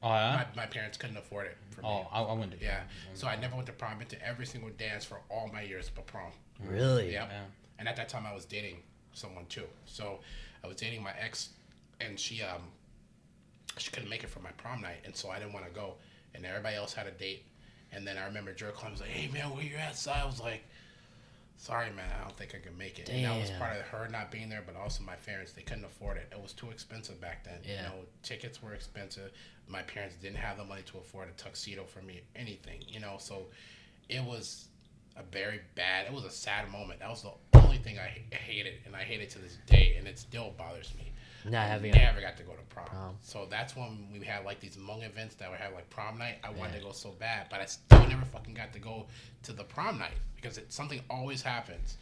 Oh yeah. My parents couldn't afford it for me. Oh, I went to. Yeah, so I never went to prom. Been to every single dance for all my years but prom. Really? Yep. Yeah. And at that time, I was dating someone too. So I was dating my ex, and she couldn't make it for my prom night, and so I didn't want to go. And everybody else had a date. And then I remember Jerk calling was like, "Hey man, where you at?" So I was like, "Sorry man, I don't think I can make it." And that was Damn. part of her not being there, but also my parents, they couldn't afford it. It was too expensive back then. Yeah. You know, tickets were expensive. My parents didn't have the money to afford a tuxedo for me, anything. You know, so it was it was a sad moment. That was the only thing I hated, and I hate it to this day, and it still bothers me. Not I having never got to go to prom. Prom. So that's when we had like these Hmong events that would have like prom night. I wanted to go so bad, but I still never fucking got to go to the prom night because something always happens.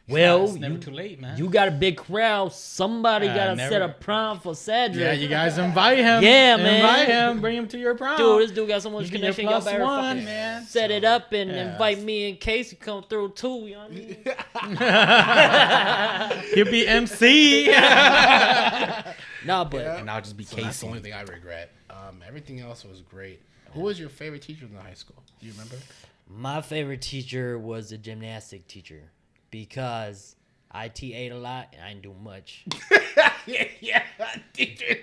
Well, It's never too late, man. You got a big crowd. Somebody Yeah, gotta never- set a prom for Cedric. Yeah, you guys invite him. Yeah, man. Invite him. Bring him to your prom. Dude, this dude got so much You get your connection. Y'all plus better one, fucking man. set it up and yeah. invite me in case you come through too. You know what I mean? He'll be MC. No, but And I'll just be So that's the Casey. only thing I regret. Everything else was great. Who was your favorite teacher in the high school? Do you remember? my favorite teacher was the gymnastic teacher because I TA'd a lot and I didn't do much. yeah. Teacher.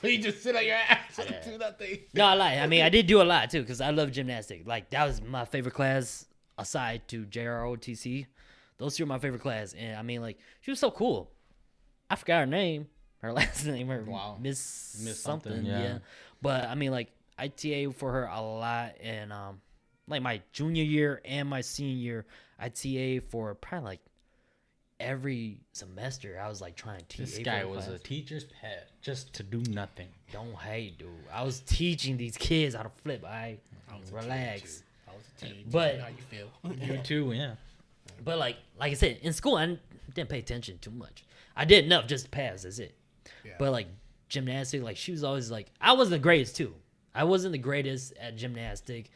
So you just sit on your ass and do nothing. No, I lie. I mean, I did do a lot too because I love gymnastics. Like that was my favorite class aside to JROTC. Those two are my favorite class, and I mean, like she was so cool. I forgot her name, her last name, her Wow. Miss something, something. yeah. Yeah, but I mean, like I TA for her a lot, and like my junior year and my senior year, I TA for probably like every semester. I was like trying to TA. This for guy the was class. a teacher's pet just to do nothing. Don't hate, dude. I was teaching these kids how to flip. I was a relax. I was a teenager. But- How you feel? You too, yeah. But like I said, in school I didn't pay attention too much. I did enough just to pass. That's it. Yeah. But like gymnastics, like she was always like I wasn't the greatest too. I wasn't the greatest at gymnastic.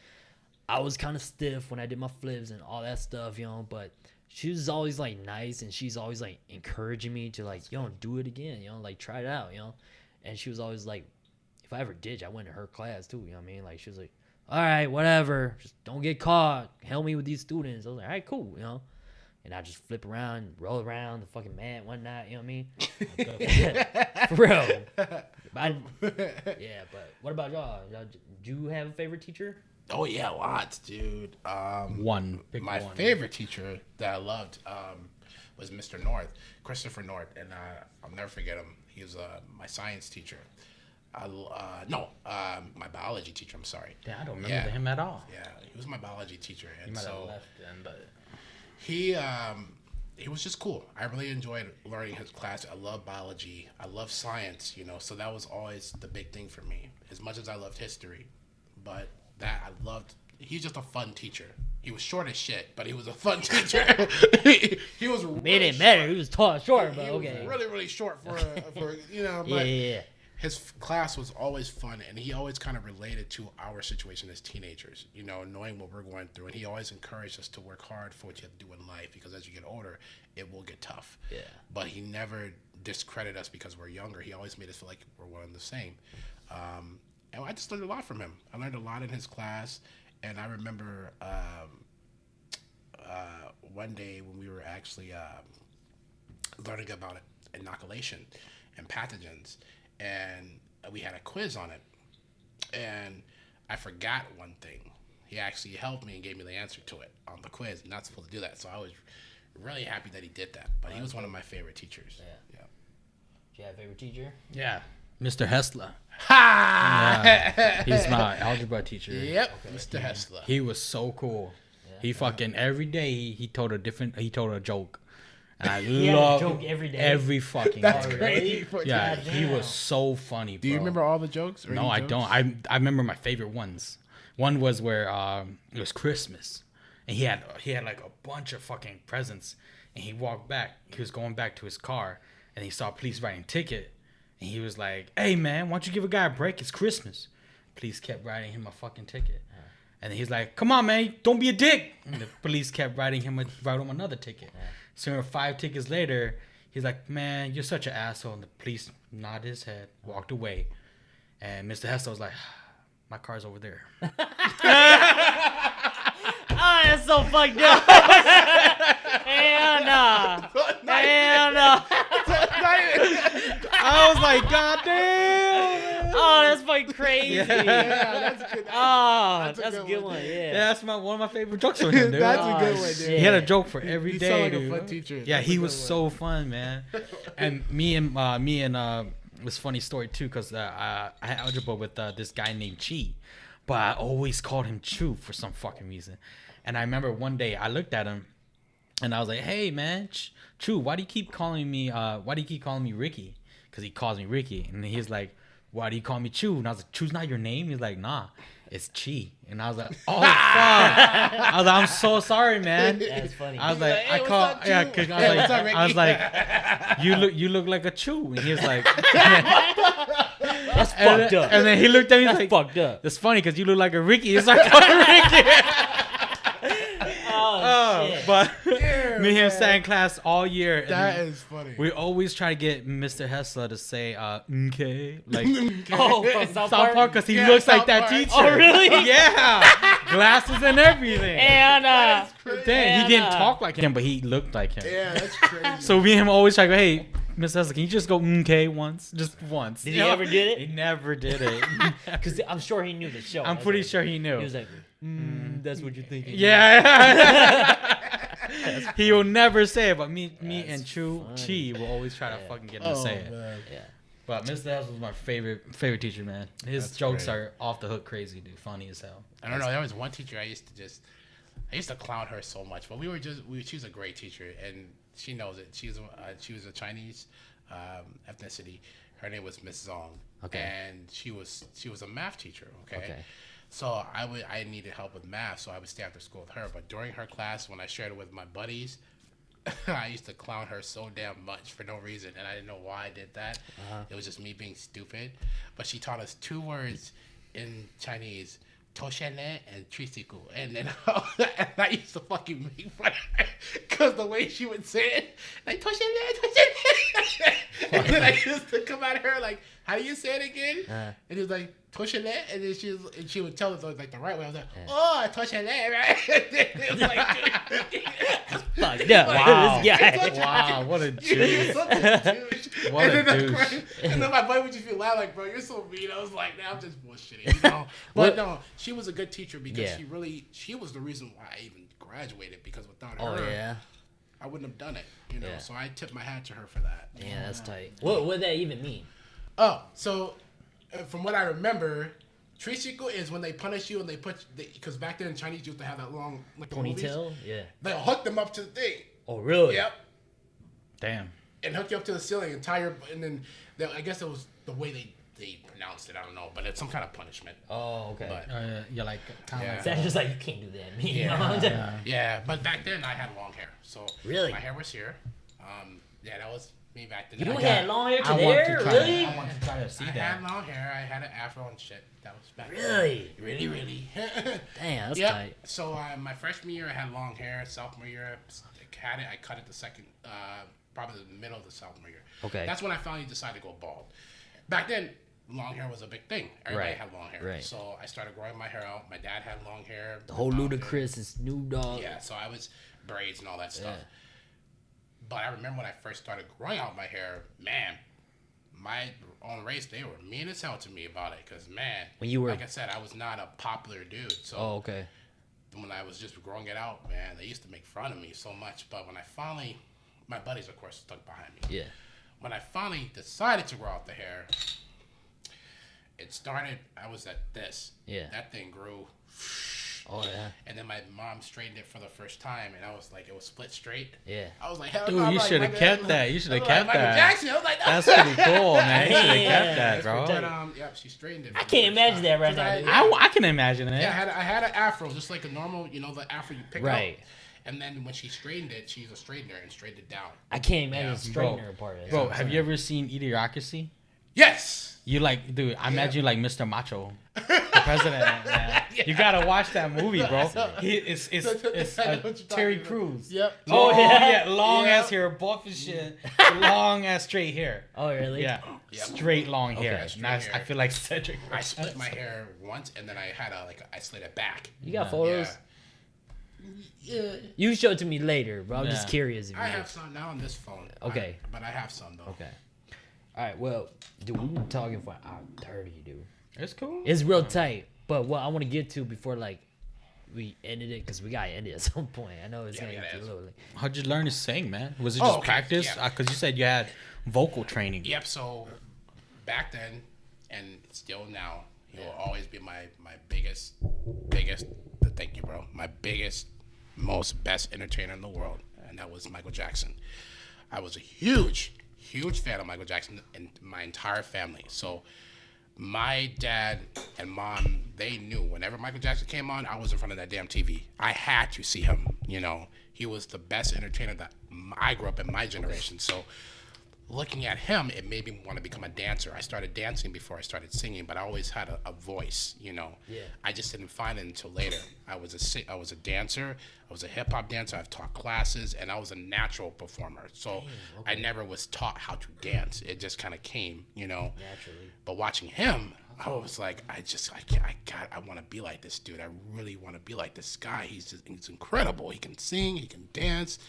I was kind of stiff when I did my flips and all that stuff, you know. But she was always like nice, and she's always like encouraging me to like, yo, do it again, you know, like try it out, you know. And she was always like, if I ever ditch, I went to her class too, you know what I mean? Like she was like, all right, whatever, just don't get caught. Help me with these students. I was like, all right, cool, you know. And I just flip around, roll around the fucking mat one night, you know what I mean? For real. Yeah, but what about y'all? Do you have a favorite teacher? Oh yeah, lots, dude. One. Pick My one. favorite teacher that I loved was Mr. North, Christopher North, and I'll never forget him. He was my science teacher. My biology teacher. I'm sorry. Yeah, I don't remember him at all. Yeah, he was my biology teacher, He and might have so left then, but he was just cool. I really enjoyed learning his class. I love biology. I love science. You know, so that was always the big thing for me. As much as I loved history, but that I loved. He's just a fun teacher. He was short as shit, but he was a fun teacher. he was. Really It didn't short. matter. He was tall, short, but He okay. was really, really short for you know. Yeah, But yeah. his class was always fun, and he always kind of related to our situation as teenagers, you know, knowing what we're going through. And he always encouraged us to work hard for what you have to do in life, because as you get older, it will get tough. Yeah. But he never discredited us because we're younger. He always made us feel like we're one and the same. And I just learned a lot from him. I learned a lot in his class, and I remember one day when we were actually learning about inoculation and pathogens, and we had a quiz on it, and I forgot one thing. He actually helped me and gave me the answer to it on the quiz. I'm not supposed to do that, so I was really happy that he did that. But he was one of my favorite teachers. Yeah. Do you have a favorite teacher? Yeah, Mr. Hessler. Ha! Yeah. He's my algebra teacher. Yep, okay. Mr. Hessler. He was so cool. Yeah. He fucking every day he told a joke. And I love a joke every day. Every fucking That's day. crazy. Yeah, he was so funny, bro. Do you remember all the jokes? No, I don't. I remember my favorite ones. One was where it was Christmas, and he had like a bunch of fucking presents, and he walked back. He was going back to his car, and he saw police writing ticket, and he was like, "Hey man, why don't you give a guy a break? It's Christmas." Police kept writing him a fucking ticket, and he's like, "Come on man, don't be a dick." And the police kept writing him another ticket. So 5 tickets later, he's like, "Man, you're such an asshole." And the police nodded his head, walked away, and Mr. Hessler was like, "My car's over there." Oh, that's so fucked up. Hell no. Hell no. I was like, "God damn!" Oh, that's fucking crazy. Yeah, that's good. Oh, that's a good one. Yeah. Yeah, that's one of my favorite jokes from him, dude. That's a good one, dude. shit. He had a joke for every You day, sound like dude. a fun teacher. Yeah, That's he a was good so fun, man. And me and it was a funny story too, because I had algebra with this guy named Chi, but I always called him Chu for some fucking reason. And I remember one day I looked at him, and I was like, "Hey man, Chu, why do you keep calling me Ricky?" Because he calls me Ricky, and he's like, "Why do you call me Chu?" And I was like, "Chu's not your name?" He's like, "Nah, it's Chi." And I was like, "Oh fuck!" I was like, "I'm so sorry, man." That's funny. I was like, Hey, what's up, Chu? cause What's up, I was Ricky? like, you look like a Chu, and he was like, That's fucked up. and then he looked at me, he's That's like, fucked up. "That's funny, cause you look like a Ricky." It's like fucking Ricky. Oh, shit. But Yeah, me and him man. sat in class all year. And That is funny. we always try to get Mr. Hessler to say "okay," like Oh, from South South Park, because he Yeah, looks South like that Park. teacher. Oh, really? Yeah, glasses and everything. And Dang, he didn't and, talk like him, but he looked like him. Yeah, that's crazy. So me and him always try to go, "Hey, Mr. Hessler, can you just go okay once, just once?" Did he ever did it? He never did it. Because I'm sure he knew the show. I'm That's pretty what- sure he knew. He was like, that's what you're thinking. Yeah. He will never say it, but me That's and Chi will always try to fucking get him to say it. Man. Yeah. But Mr. Hessler was my favorite teacher, man. His That's jokes great. are off the hook crazy, dude. Funny as hell. I don't know. There was one teacher I used to clown her so much, but she was a great teacher, and she knows it. She was a Chinese ethnicity. Her name was Miss Zong. Okay. And she was a math teacher. Okay. So I needed help with math, so I would stay after school with her. But during her class, when I shared it with my buddies, I used to clown her so damn much for no reason, and I didn't know why I did that. It was just me being stupid. But she taught us 2 words in Chinese: Toshene and Trisiku. And then and I used to fucking make fun of her because the way she would say it, like Toshene. And then I used to come at her like, "How do you say it again?" And it was like Toshene, and then she would tell us like the right way. I was like, "Oh, Toshene, right?" It was like, dude, Fucked up. Wow. This guy. Wow, what a you're douche. such a douche. What a and then douche. And then my buddy would just be laughing like, "Bro, you're so mean." I was like, "Nah, I'm just bullshitting," you know. But no, she was a good teacher because Yeah. she was the reason why I even graduated, because without Oh, her, yeah. I wouldn't have done it, you know. Yeah. So I tip my hat to her for that. Yeah, that's tight. What would that even mean? Oh, so from what I remember, Trisiku is when they punish you and they because back then Chinese used to have that long like the movies, Ponytail? Yeah. they'll hook them up to the thing. Oh, really? Yep. Damn. And hook you up to the ceiling and tie your, and then I guess it was the way they pronounced it. I don't know, but it's some kind of punishment. Oh, okay. But You're like, kind of Yeah. like, That's just like, you can't do that. You Yeah. know? yeah, but back then I had long hair, so Really? my hair was here. Yeah, that was me back then. You I had long hair I want there? to try. Really? I want to try to see I that. had long hair. I had an afro and shit. That was back Really? then. Really. Damn, that's Yep. tight. So my freshman year I had long hair. Sophomore year I cut it the second, probably the middle of the sophomore year. Okay. That's when I finally decided to go bald. Back then, long hair was a big thing. Everybody Right. had long hair. Right. So I started growing my hair out. My dad had long hair. The whole My mom did. Ludacris and Snoop Dogg. Yeah, so I was braids and all that stuff. But I remember when I first started growing out my hair, man, my own race, they were mean as hell to me about it. Because, man, when you were, like I said, I was not a popular dude. So okay. When I was just growing it out, man, they used to make fun of me so much. But when I finally, my buddies, of course, stuck behind me. Yeah. When I finally decided to grow out the hair, it started, I was at this. Yeah. That thing grew. Oh, yeah. And then my mom straightened it for the first time, and I was like, it was split straight. Yeah. I was like, hell Dude, no. you should have kept that. You should have kept Michael that. Jackson. I was like, That's pretty cool, man. You should have kept that, bro. But, yeah, she straightened it. I can't imagine that right now. I can imagine it. Yeah, I had an afro, just like a normal, the afro you pick up. Right. And then when she straightened it, she's a straightener and straightened it down. I can't imagine Yeah. straightener part of it. Bro, have you ever seen Idiocracy? Yes. You like, dude, I imagine you like Mr. Macho, the president. Man. You gotta watch that movie, bro. It's Terry Crews. Yep. Oh yeah, long ass hair, buff as shit, long ass straight hair. Oh really? Yeah, Yep. straight long hair. straight Nice. hair. I feel like Cedric. I split my hair once, and then I had I slid it back. You got photos? Yeah. You show it to me later, bro. I'm just Yeah. curious. If you I do. have some now on this phone. Okay. But I have some though. Okay. All right. Well, dude, we've been talking for an hour 30, dude. It's cool. It's real tight. But what I want to get to before we ended it, because we gotta end it at some point. I know it's gonna get a little late. How'd you learn to sing, man? Was it just practice? Yeah. Because you said you had vocal training. Yep. So back then, and still now, he will always be my biggest. Thank you, bro. My biggest, most best entertainer in the world, and that was Michael Jackson. I was a huge fan of Michael Jackson and my entire family. So my dad and mom, they knew whenever Michael Jackson came on, I was in front of that damn TV. I had to see him. He was the best entertainer that I grew up in my generation. So looking at him, it made me want to become a dancer. I started dancing before I started singing, but I always had a voice, Yeah. I just didn't find it until later. I was a dancer. I was a hip hop dancer. I've taught classes, and I was a natural performer. So I never was taught how to dance. It just kind of came, Naturally. But watching him, I was like, I want to be like this dude. I really want to be like this guy. He's incredible. He can sing. He can dance.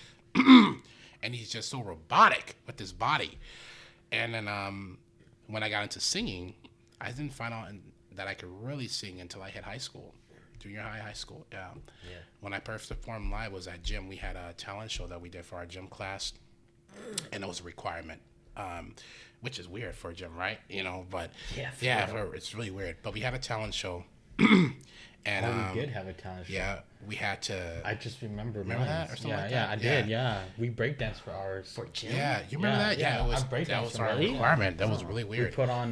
And he's just so robotic with his body. And then when I got into singing, I didn't find out that I could really sing until I hit high school, junior high school. Yeah. When I first performed live was at gym. We had a talent show that we did for our gym class, and it was a requirement, which is weird for a gym, right? But it's really weird. But we had a talent show. And we did have a talent show. Yeah, we had to. I just remember that or something like that? Yeah, I did. Yeah, we breakdanced for ours. For gym? Yeah, you remember that? Yeah, I breakdanced that was for our really? requirement. That was really We weird. put on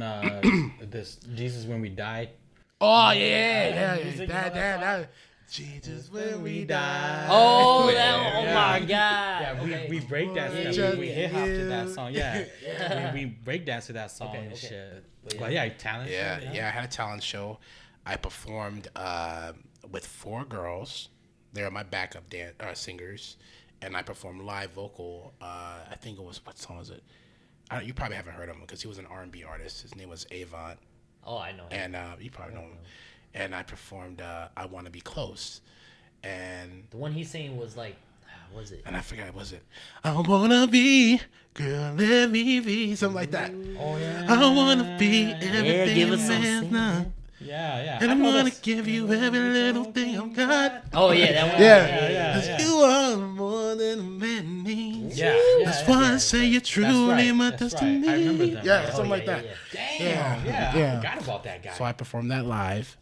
this Jesus When We Die. Oh yeah. That. Jesus when we die. Oh, Yeah. my God. Yeah, Okay. we breakdanced. Yeah. We hip hop to that song. Yeah, we breakdanced to that song Okay, and okay. shit. But yeah, talent. Yeah, show, I had a talent show. I performed with 4 girls. They're my backup singers, and I performed live vocal. I think it was, what song was it? You probably haven't heard of him because he was an R&B artist. His name was Avant. Oh, I know him. And you probably know him. And I performed I Want to Be Close. And The one he's saying was like, what was it? I forgot, was it? I wanna be, girl, let me be, something like that. Oh yeah. I wanna be everything give a us some man's sing. not. Yeah. And I I'm know gonna this- give you every little thing I've got. Oh, yeah, that one. Yeah. 'Cause you are more than a man needs. Yeah. That's why I say you're truly my That's destiny. right. I remember them. Yeah, Oh, something like yeah, that. yeah. Damn. Yeah. Yeah. I forgot about that guy. So I performed that live.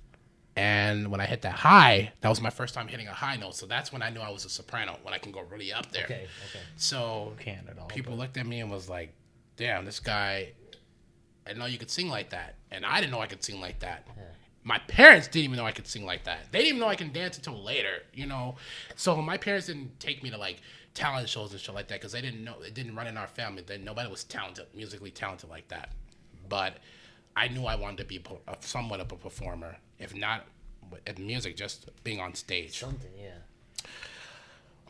And when I hit that high, that was my first time hitting a high note. So that's when I knew I was a soprano, when I can go really up there. Okay. So Can't at all, people but- looked at me and was like, damn, this guy, I didn't know you could sing like that. And I didn't know I could sing like that. My parents didn't even know I could sing like that. They didn't even know I can dance until later, So my parents didn't take me to like talent shows and shit like that because they didn't know, it didn't run in our family. Nobody was musically talented like that. But I knew I wanted to be somewhat of a performer, if not at music, just being on stage. Something, yeah.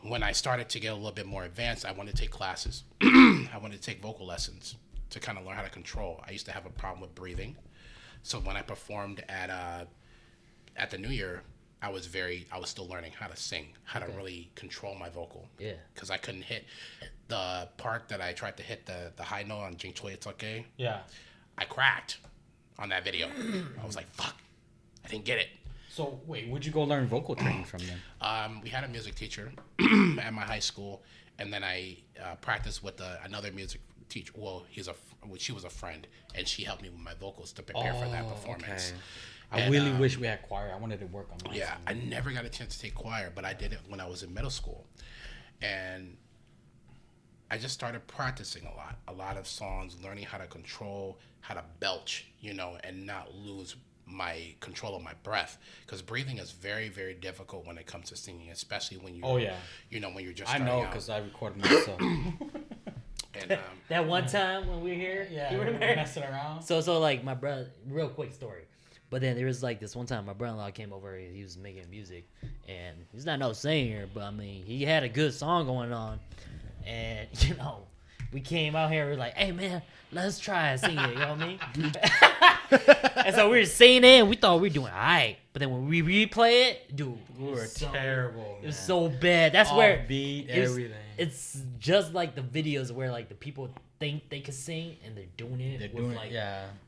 When I started to get a little bit more advanced, I wanted to take classes. I wanted to take vocal lessons to kind of learn how to control. I used to have a problem with breathing. So when I performed at the New Year, I was still learning how to sing, how to really control my vocal. Yeah. Because I couldn't hit the part that I tried to hit the high note on Jing Choi It's Okay. Yeah. I cracked on that video. I was like, fuck, I didn't get it. So wait, would you go learn vocal training from them? We had a music teacher at my high school, and then I practiced with another music teacher. Well, she was a friend, and she helped me with my vocals to prepare for that performance. Okay. I really wish we had choir. I wanted to work on my Yeah, I never got a chance to take choir, but I did it when I was in middle school. And I just started practicing a lot of songs, learning how to control, how to belch, and not lose my control of my breath. Because breathing is very, very difficult when it comes to singing, especially when you're, when you're just starting out. I know, because I recorded myself. And, that one time when we were here, you remember? Messing around. So like my brother, real quick story. But then there was like this one time my brother-in-law came over. He was making music, and he's not no singer, but I mean he had a good song going on, and we came out here. We're like, hey man, let's try singing it. You know what I mean? And so we were singing it, and we thought we were doing alright. But then when we replay it, dude, we were terrible. It was so bad. That's Off where beat everything. It's just like the videos where like the people think they can sing and they're doing it.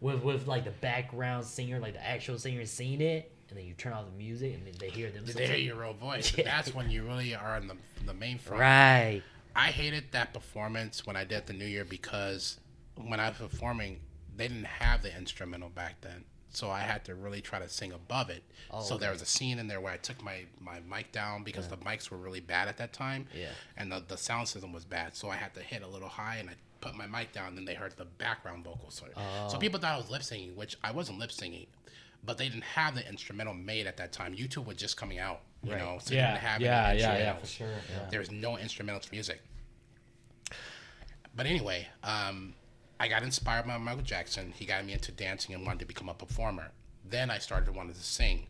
With like the background singer, like the actual singer is singing it, and then you turn off the music and then they hear them. They hear your real voice. Yeah. That's when you really are in the main front. Right. I hated that performance when I did the New Year because when I was performing, they didn't have the instrumental back then. So I had to really try to sing above it. So there was a scene in there where I took my mic down because the mics were really bad at that time. Yeah. And the sound system was bad. So I had to hit a little high, and I put my mic down, and then they heard the background vocals. So people thought I was lip singing, which I wasn't lip singing. But they didn't have the instrumental made at that time. YouTube was just coming out, so they didn't have any instrumentals. Yeah, for sure. Yeah. There was no instrumental music. But anyway, I got inspired by Michael Jackson. He got me into dancing and wanted to become a performer. Then I started wanting to sing.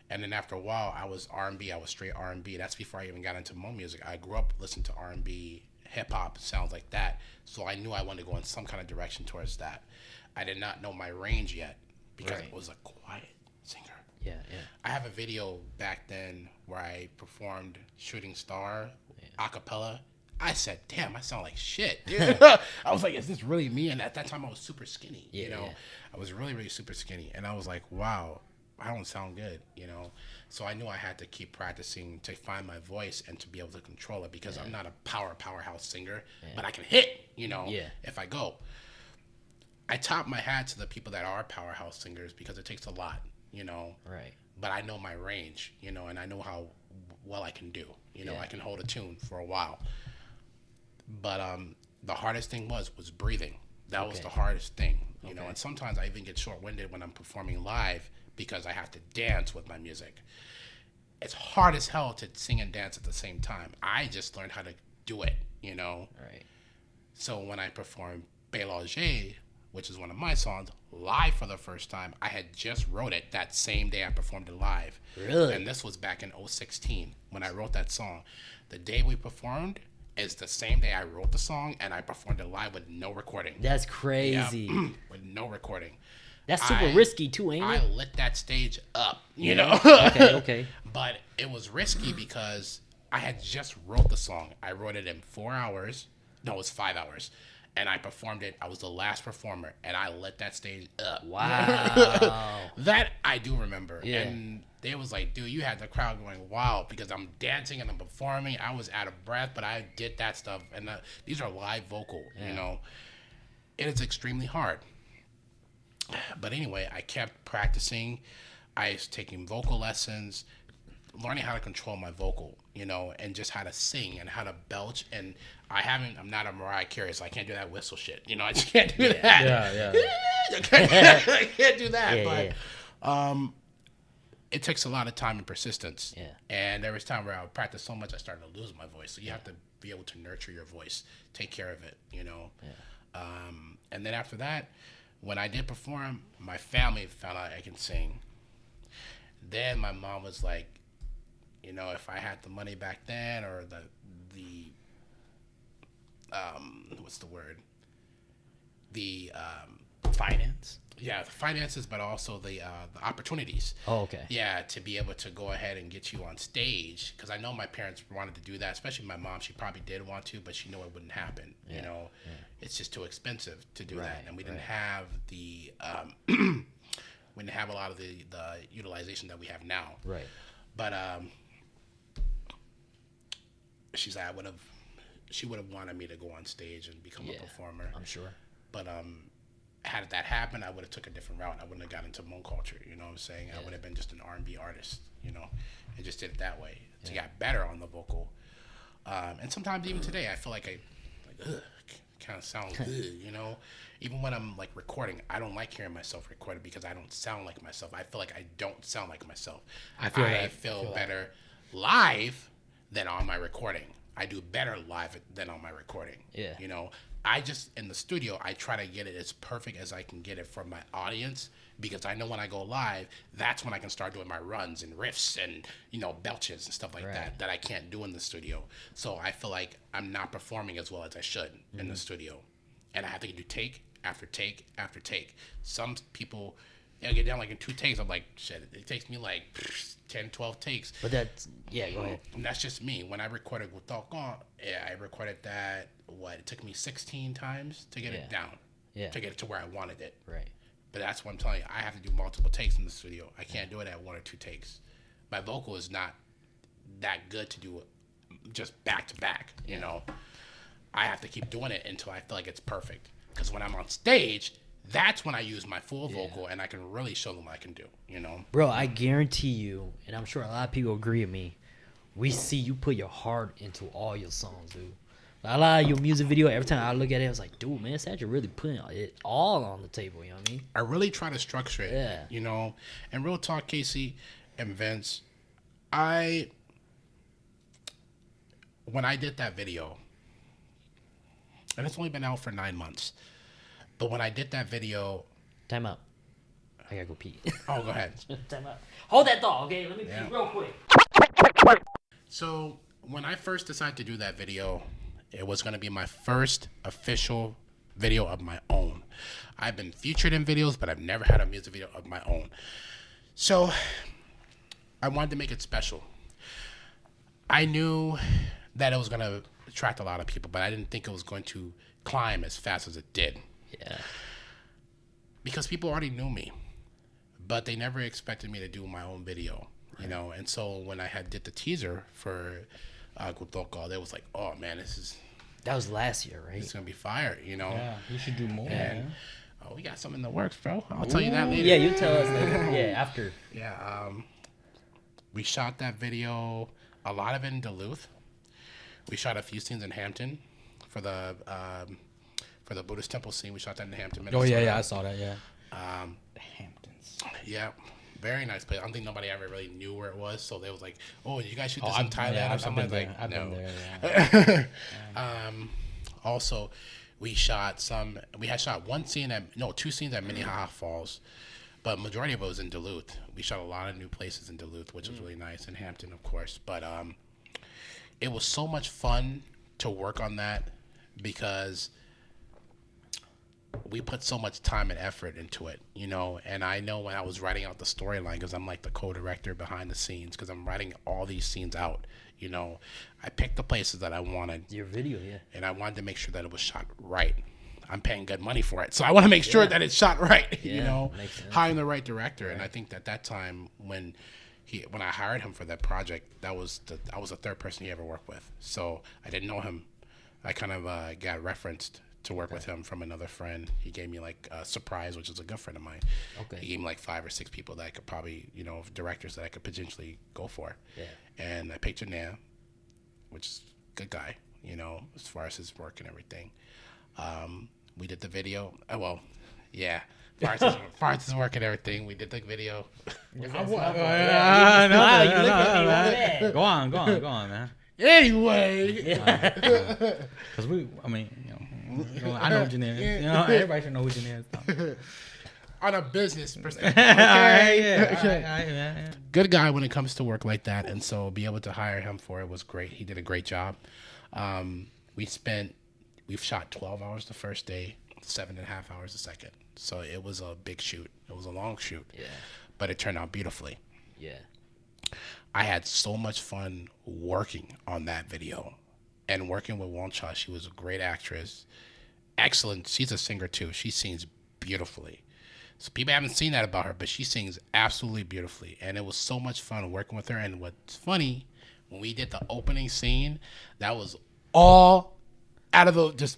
And then after a while, I was R&B. I was straight R&B. That's before I even got into Hmong music. I grew up listening to R&B, hip-hop, sounds like that. So I knew I wanted to go in some kind of direction towards that. I did not know my range yet because I was a quiet singer. Yeah. I have a video back then where I performed Shooting Star a cappella. I said, damn, I sound like shit, dude. I was like, is this really me? And at that time, I was super skinny, I was really, really super skinny. And I was like, wow, I don't sound good, So I knew I had to keep practicing to find my voice and to be able to control it because I'm not a powerhouse singer, but I can hit, if I go. I top my hat to the people that are powerhouse singers because it takes a lot, Right. But I know my range, and I know how well I can do. I can hold a tune for a while. But the hardest thing was breathing. That was the hardest thing, know. And sometimes I even get short-winded when I'm performing live because I have to dance with my music. It's hard as hell to sing and dance at the same time. I just learned how to do it, Right. So when I performed Bélanger, which is one of my songs, live for the first time, I had just wrote it that same day I performed it live. Really? And this was back in 2016 when I wrote that song. The day we performed is the same day I wrote the song, and I performed it live with no recording. That's crazy. Yeah, with no recording. That's super risky too, ain't it? I lit that stage up, you know? Okay. But it was risky because I had just wrote the song. I wrote it in 4 hours. No, it was 5 hours. And I performed it. I was the last performer, and I lit that stage up. Wow. That I do remember. Yeah. And they was like, dude, you had the crowd going wild because I'm dancing and I'm performing. I was out of breath, but I did that stuff. And these are live vocal, you know. It is extremely hard. But anyway, I kept practicing. I was taking vocal lessons, learning how to control my vocal, you know, and just how to sing and how to belch. And I'm not a Mariah Carey, so I can't do that whistle shit. You know, I just can't do that. Yeah. I can't do that. It takes a lot of time and persistence. Yeah. And there was time where I would practice so much I started to lose my voice. So you have to be able to nurture your voice, take care of it, you know. Yeah. And then after that, when I did perform, my family found out I can sing. Then my mom was like, you know, if I had the money back then, or the what's the word? The finance. Yeah, the finances, but also the opportunities. Oh, okay. Yeah, to be able to go ahead and get you on stage, because I know my parents wanted to do that, especially my mom. She probably did want to, but she knew it wouldn't happen. You know, it's just too expensive to do that, and we didn't have the we didn't have a lot of the utilization that we have now. Right. But she's like, she would have wanted me to go on stage and become a performer. I'm sure. But had that happened, I would have took a different route. I wouldn't have got into Hmong culture. You know what I'm saying? I would have been just an R&B artist. You know, and just did it that way to get better on the vocal. And sometimes even today, I feel like kind of sound good. You know, even when I'm like recording, I don't like hearing myself recorded because I don't sound like myself. I feel like I don't sound like myself. I feel better live than on my recording. I do better live than on my recording. Yeah. You know, I just, in the studio, I try to get it as perfect as I can get it for my audience, because I know when I go live, that's when I can start doing my runs and riffs and, you know, belches and stuff like that I can't do in the studio. So I feel like I'm not performing as well as I should in the studio. And I have to do take after take after take. Some people, they'll get down like in 2 takes. I'm like, shit, it takes me like 10, 12 takes. But that's, go ahead. And that's just me. When I recorded with Talkon, I recorded that, it took me 16 times to get it down. Yeah. To get it to where I wanted it. Right. But that's what I'm telling you. I have to do multiple takes in the studio. I can't do it at 1 or 2 takes. My vocal is not that good to do it just back to back, you know. I have to keep doing it until I feel like it's perfect. Because when I'm on stage, that's when I use my full vocal and I can really show them what I can do, you know? Bro, I guarantee you, and I'm sure a lot of people agree with me, we see you put your heart into all your songs, dude. A lot of your music video, every time I look at it, I was like, dude, man, Cedric really putting it all on the table, you know what I mean? I really try to structure it, you know? And real talk, Casey and Vince, when I did that video, and it's only been out for 9 months, but when I did that video... Time out. I gotta go pee. Oh, go ahead. Time out. Hold that thought, okay? Let me pee real quick. So, when I first decided to do that video, it was going to be my first official video of my own. I've been featured in videos, but I've never had a music video of my own. So, I wanted to make it special. I knew that it was going to attract a lot of people, but I didn't think it was going to climb as fast as it did. Yeah. Because people already knew me, but they never expected me to do my own video, you know? And so when I did the teaser for Gutoko, they was like, oh man, that was last year, right? It's going to be fire, you know? Yeah, you should do more. And, we got something in the works, bro. I'll tell you that later. Yeah, you tell us later. Yeah, after. Yeah, we shot that video, a lot of it in Duluth. We shot a few scenes in Hampton for the Buddhist temple scene. We shot that in Hampton, Minnesota. Oh, yeah, I saw that, yeah. The Hamptons. Yeah, very nice place. I don't think nobody ever really knew where it was, so they was like, oh, you guys shoot this in Thailand or something? I've been there, yeah. Also, we had shot 2 scenes at Minnehaha Falls, but majority of it was in Duluth. We shot a lot of new places in Duluth, which was really nice, in Hampton, of course. But it was so much fun to work on that because we put so much time and effort into it, you know. And I know when I was writing out the storyline, because I'm like the co-director behind the scenes, because I'm writing all these scenes out, you know, I picked the places that I wanted. Your video, and I wanted to make sure that it was shot right. I'm paying good money for it, so I want to make sure that it's shot right, you know, hiring the right director. Right. And I think that time when I hired him for that project, I was the 3rd person he ever worked with. So I didn't know him. I kind of got referenced to work with him from another friend. He gave me like a Surprise, which is a good friend of mine. Okay. He gave me like 5 or 6 people that I could probably, you know, directors that I could potentially go for. Yeah. And I picked Janae, which is a good guy, you know, as far as his work and everything. We did the video. As far as his work and everything, we did the video. Go on, man. Anyway, because I know Janae. You know, everybody should know who Janae is. On a business perspective, okay? Good guy when it comes to work like that, and so be able to hire him for it was great. He did a great job. We've shot 12 hours the first day. 7.5 hours a second. So it was a big shoot. It was a long shoot. Yeah. But it turned out beautifully. Yeah. I had so much fun working on that video and working with Woncha. She was a great actress. Excellent. She's a singer too. She sings beautifully. So people haven't seen that about her, but she sings absolutely beautifully. And it was so much fun working with her. And what's funny, when we did the opening scene, that was all out of the just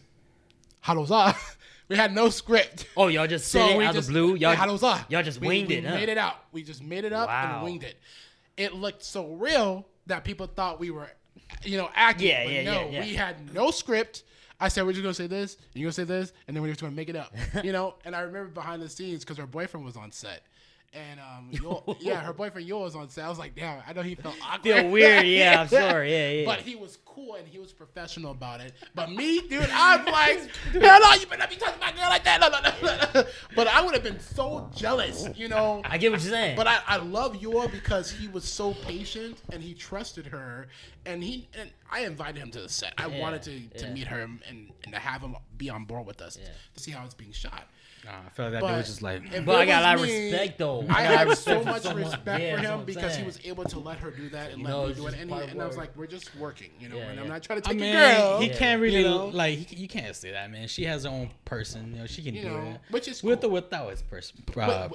Haloza. We had no script. Oh, y'all just said it out of the blue? Y'all just winged it, huh? We made it out. We just made it up and winged it. It looked so real that people thought we were, acting. Yeah. We had no script. I said, we're just going to say this, and you're going to say this, and then we're just going to make it up, And I remember behind the scenes, because her boyfriend was on set. And, her boyfriend Yo was on set. I was like, damn, I know he felt awkward. Feel weird, yeah, I'm sorry, yeah. But he was cool, and he was professional about it. But me, dude, I'm like, hell no, you better not be touching my girl like that. No. But I would have been so jealous, I get what you're saying. But I love Yo because he was so patient, and he trusted her. And I invited him to the set. I wanted to meet her and to have him be on board with us to see how it's being shot. I feel like that dude was just like... But I got a lot of respect, though. I had so much respect for him because he was able to let her do that and let me do it. And I was like, we're just working, and I'm not trying to take your girl. He can't really, you can't say that, man. She has her own person. She can do it. Which is cool. With or without his person.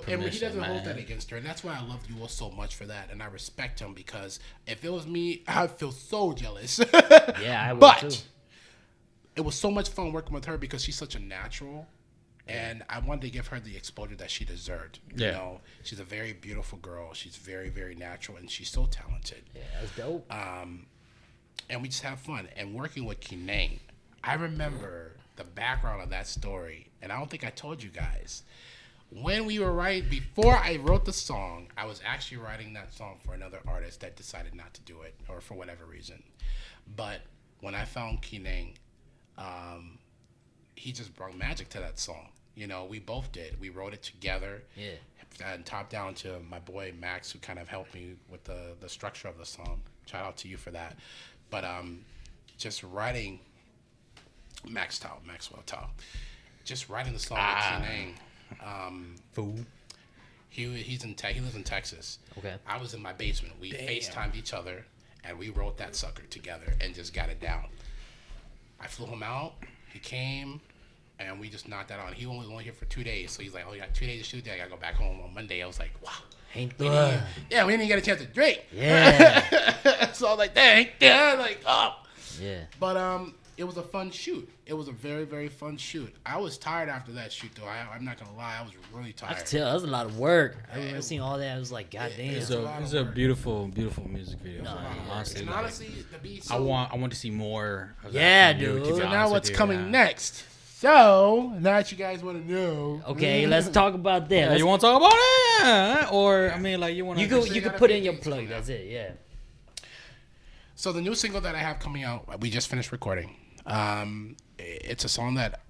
And he doesn't hold that against her. And that's why I love Yul so much for that. And I respect him because if it was me, I'd feel so jealous. Yeah, I would too. It was so much fun working with her because she's such a natural. And I wanted to give her the exposure that she deserved. She's a very beautiful girl. She's very, very natural, and she's so talented. Yeah, that's dope. And we just have fun. And working with Kinang, I remember the background of that story, and I don't think I told you guys. When we were before I wrote the song, I was actually writing that song for another artist that decided not to do it, or for whatever reason. But when I found Kinang, he just brought magic to that song. We both did. We wrote it together. Yeah. And top down to my boy Max, who kind of helped me with the structure of the song. Shout out to you for that. But just writing Maxwell Tao. Just writing the song with Kinang. Fool. He lives in Texas. Okay. I was in my basement. We FaceTimed each other, and we wrote that sucker together and just got it down. I flew him out. He came. And we just knocked that out. He was only here for 2 days. So he's like, you got 2 days to shoot. I got to go back home on Monday. I was like, wow. We didn't even get a chance to drink. Yeah. So I was like, dang. Yeah. Yeah. But it was a fun shoot. It was a very, very fun shoot. I was tired after that shoot, though. I'm not going to lie. I was really tired. I could tell. That was a lot of work. I remember seeing all that. I was like, God damn. It's a beautiful, beautiful music video. Honestly, and honestly, the beat. I want to see more of that. Yeah, dude. So now what's coming next? So, now that you guys want to know. Okay, let's talk about that. Yeah, you want to talk about it? Or, you want to... You could put in your plug. That's it, yeah. So, the new single that I have coming out, we just finished recording. It's a song that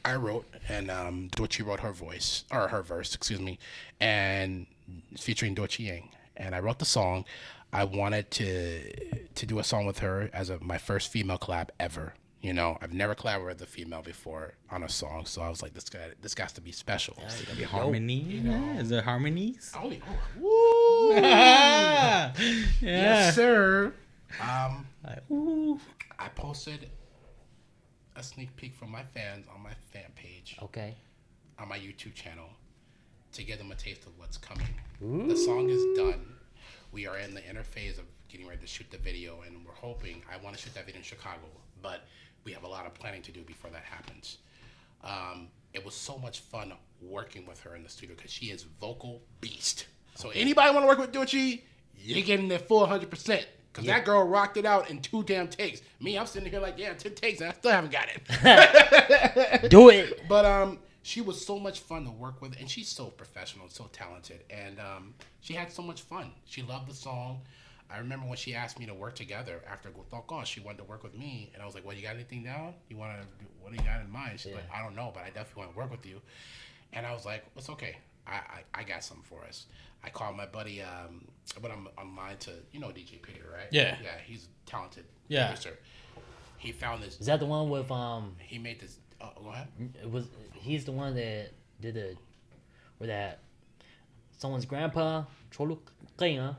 I wrote, and Dochi wrote her verse, and featuring Dochi Yang. And I wrote the song. I wanted to do a song with her as my first female collab ever. I've never collaborated with a female before on a song, so I was like, this got to be special. Yeah, harmony, is there harmonies? Woo! Yeah. Yes, sir. I posted a sneak peek from my fans on my fan page. Okay. On my YouTube channel to give them a taste of what's coming. Ooh. The song is done. We are in the inner phase of getting ready to shoot the video, and we're hoping, I want to shoot that video in Chicago, but we have a lot of planning to do before that happens. It was so much fun working with her in the studio because she is vocal beast. So anybody want to work with Dochi, you're getting the full 100%. Because that girl rocked it out in 2 damn takes. Me, I'm sitting here like, 10 takes, and I still haven't got it. Do it. But she was so much fun to work with, and she's so professional, so talented. And she had so much fun. She loved the song. I remember when she asked me to work together after Gotokon, she wanted to work with me, and I was like, "Well, you got anything down? What do you got in mind?" She's like, "I don't know, but I definitely want to work with you." And I was like, "It's okay. I got something for us." I called my buddy, but I'm online to DJ Peter, right? Yeah. Yeah, he's a talented producer. He found this. Is that the one with He made this Oh, go ahead. He's the one that did where that someone's grandpa Choluk huh?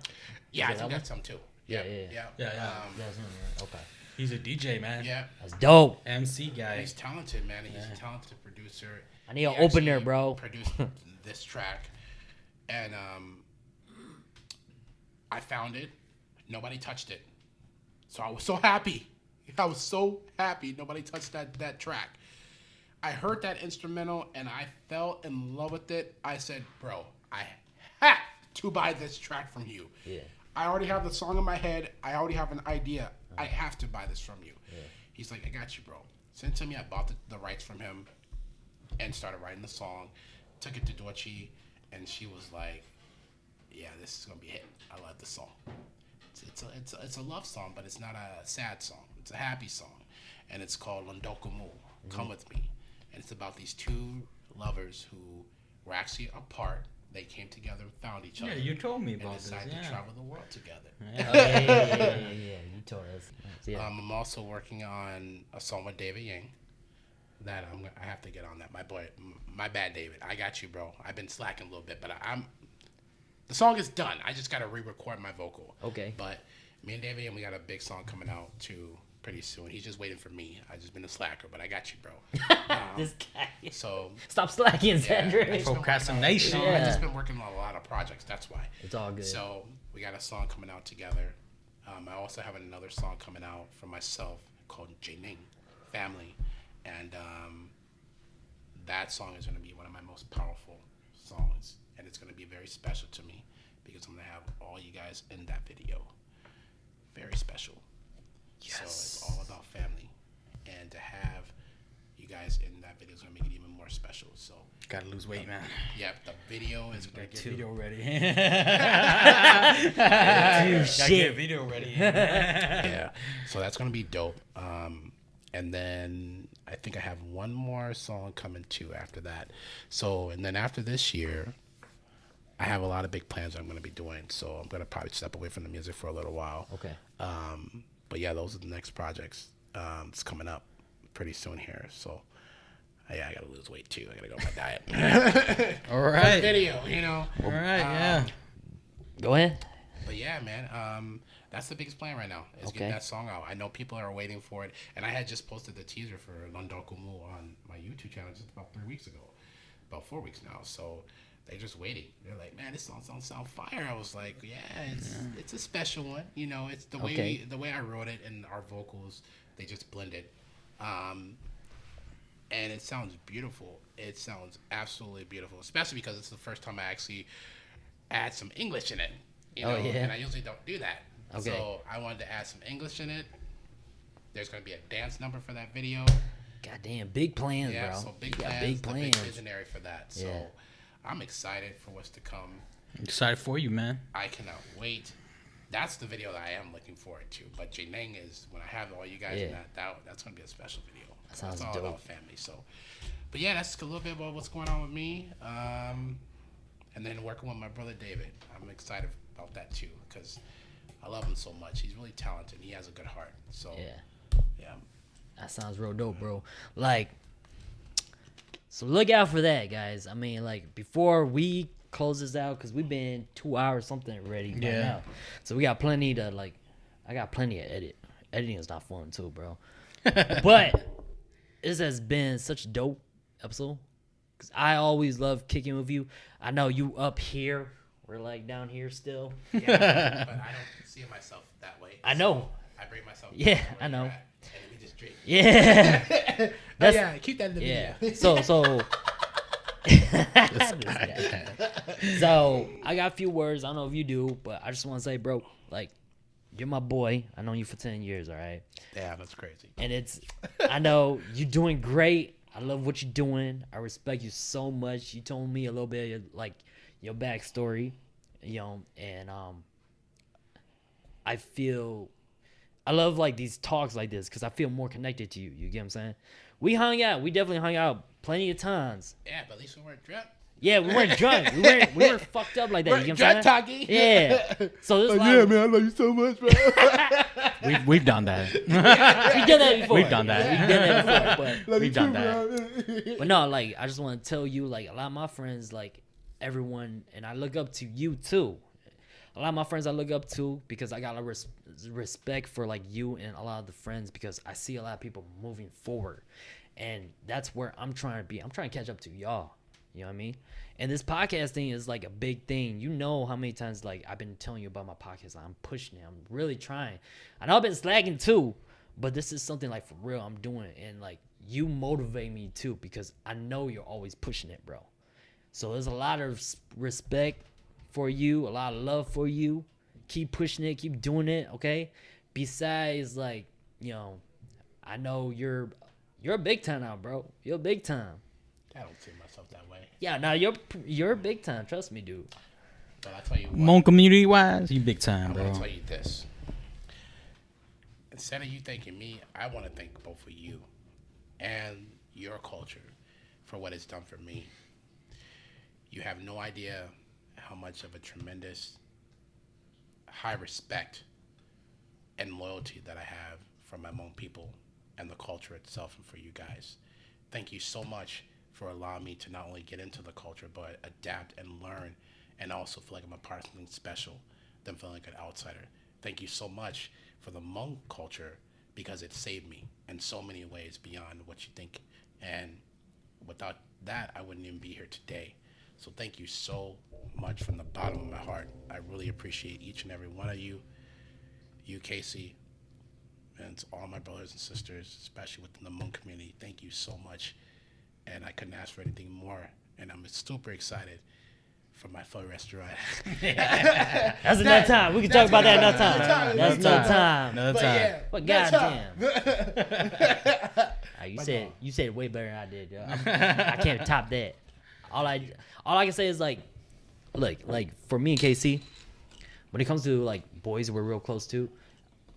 Yeah, I think that's him too. Yeah. Yeah. That's him, right? Okay. He's a DJ, man. Yeah. That's dope. MC guy. He's talented, man. He's a talented producer. I need an opener, bro. Produced this track, and I found it. Nobody touched it, so I was so happy. I was so happy nobody touched that track. I heard that instrumental and I fell in love with it. I said, bro, I have to buy this track from you. Yeah. I already have the song in my head. I already have an idea. I have to buy this from you. Yeah. He's like, I got you, bro. Sent it to me. I bought the rights from him and started writing the song. Took it to Dorothy, and she was like, yeah, this is going to be a hit. I love this song. It's a love song, but it's not a sad song. It's a happy song, and it's called Londokumu, Come With Me. And it's about these two lovers who were actually apart. They came together, found each other. Yeah, you told me about and decided this. to travel the world together. Yeah. You told us. Yeah. I'm also working on a song with David Yang. That I have to get on that. My boy, my bad, David. I got you, bro. I've been slacking a little bit, but the song is done. I just got to re-record my vocal. Okay. But me and David Yang, we got a big song coming out too pretty soon. He's just waiting for me. I just been a slacker, but I got you, bro. This guy. So stop slacking, Cedric. Procrastination. I just been working on a lot of projects. That's why. It's all good. So we got a song coming out together. I also have another song coming out for myself called Jining Family, and that song is going to be one of my most powerful songs, and it's going to be very special to me because I'm going to have all you guys in that video. Very special. Yes. So it's all about family, and to have you guys in that video is going to make it even more special. So gotta lose weight, man. Yep, the video is going to Get video ready. Shit. Get video ready. Yeah, so that's going to be dope. And then I think I have one more song coming too after that. So, and then after this year, I have a lot of big plans I'm going to be doing. So I'm going to probably step away from the music for a little while. Okay. But yeah, those are the next projects. It's coming up pretty soon here. So yeah, I got to lose weight too. I got to go on my diet. All right. Video, you know. All right, yeah. Go ahead. But yeah, man, that's the biggest plan right now is getting that song out. I know people are waiting for it, and I had just posted the teaser for Londokumu on my YouTube channel just about 3 weeks ago, about 4 weeks now. So they're just waiting. They're like, man, this song sound fire. I was like, yeah, it's a special one. You know, it's the way the way I wrote it and our vocals, they just blended, and it sounds beautiful. It sounds absolutely beautiful, especially because it's the first time I actually add some English in it. You know, and I usually don't do that. Okay. So I wanted to add some English in it. There's going to be a dance number for that video. Goddamn, big plans, bro. Yeah, so big plans. Big visionary for that. So I'm excited for what's to come. I'm excited for you, man. I cannot wait. That's the video that I am looking forward to. But Jining is, when I have all you guys in that's going to be a special video. That sounds all dope. about family. So, but yeah, that's a little bit about what's going on with me. And then working with my brother David. I'm excited about that too because I love him so much. He's really talented. He has a good heart. So yeah. That sounds real dope, bro. Like, so look out for that, guys. I mean, like, before we close this out, because we've been 2 hours something already by now. So we got plenty to, like, I got plenty to edit. Editing is not fun too, bro. But this has been such a dope episode. Because I always love kicking with you. I know you up here. We're like down here still. Yeah, but I don't see myself that way. I know. I bring myself. Yeah, I know. And we just drink. Yeah. That's, keep that in the video. So I got a few words. I don't know if you do, but I just want to say, bro, like, you're my boy. I know you for 10 years, all right? Yeah, that's crazy. And I know you're doing great. I love what you're doing. I respect you so much. You told me a little bit of, like, your backstory, you know, and I love like these talks like this because I feel more connected to you. You get what I'm saying? We definitely hung out plenty of times. Yeah, but at least we weren't drunk. Yeah, we weren't drunk. We weren't fucked up like that. You know what I'm saying? talking. Yeah. So this Yeah, man, I love you so much, bro. We've done that. we did that before. We've done that. We did that before. But We've done that. But no, like I just want to tell you, like a lot of my friends, like everyone, and I look up to you too. A lot of my friends I look up to because I got a lot of respect for like you and a lot of the friends because I see a lot of people moving forward, and that's where I'm trying to be. I'm trying to catch up to y'all. You know what I mean? And this podcast thing is like a big thing. You know how many times like I've been telling you about my podcast. I'm pushing it. I'm really trying. I know I've been slacking too, but this is something like for real I'm doing it. And like you motivate me too because I know you're always pushing it, bro. So there's a lot of respect for you, a lot of love for you. Keep pushing it, keep doing it, okay? Besides, like, you know, I know you're big time now, bro. You're big time. I don't see myself that way. Yeah, now you're big time. Trust me, dude. But I'll tell you what. Hmong community wise, you big time, I'm bro. going to tell you this. Instead of you thanking me, I want to thank both of you and your culture for what it's done for me. You have no idea how much of a tremendous high respect and loyalty that I have for my Hmong people and the culture itself and for you guys. Thank you so much for allowing me to not only get into the culture, but adapt and learn and also feel like I'm a part of something special than feeling like an outsider. Thank you so much for the Hmong culture because it saved me in so many ways beyond what you think. And without that, I wouldn't even be here today. So thank you so much from the bottom of my heart. I really appreciate each and every one of you. You, Casey, and to all my brothers and sisters, especially within the Hmong community. Thank you so much. And I couldn't ask for anything more. And I'm super excited for my pho restaurant. That's another time. We can talk about that another time. That's another time. Another time. Yeah, But goddamn. You said it way better than I did. Yo. I can't top that. All I can say is like, look, like for me and KC, when it comes to like boys we're real close to,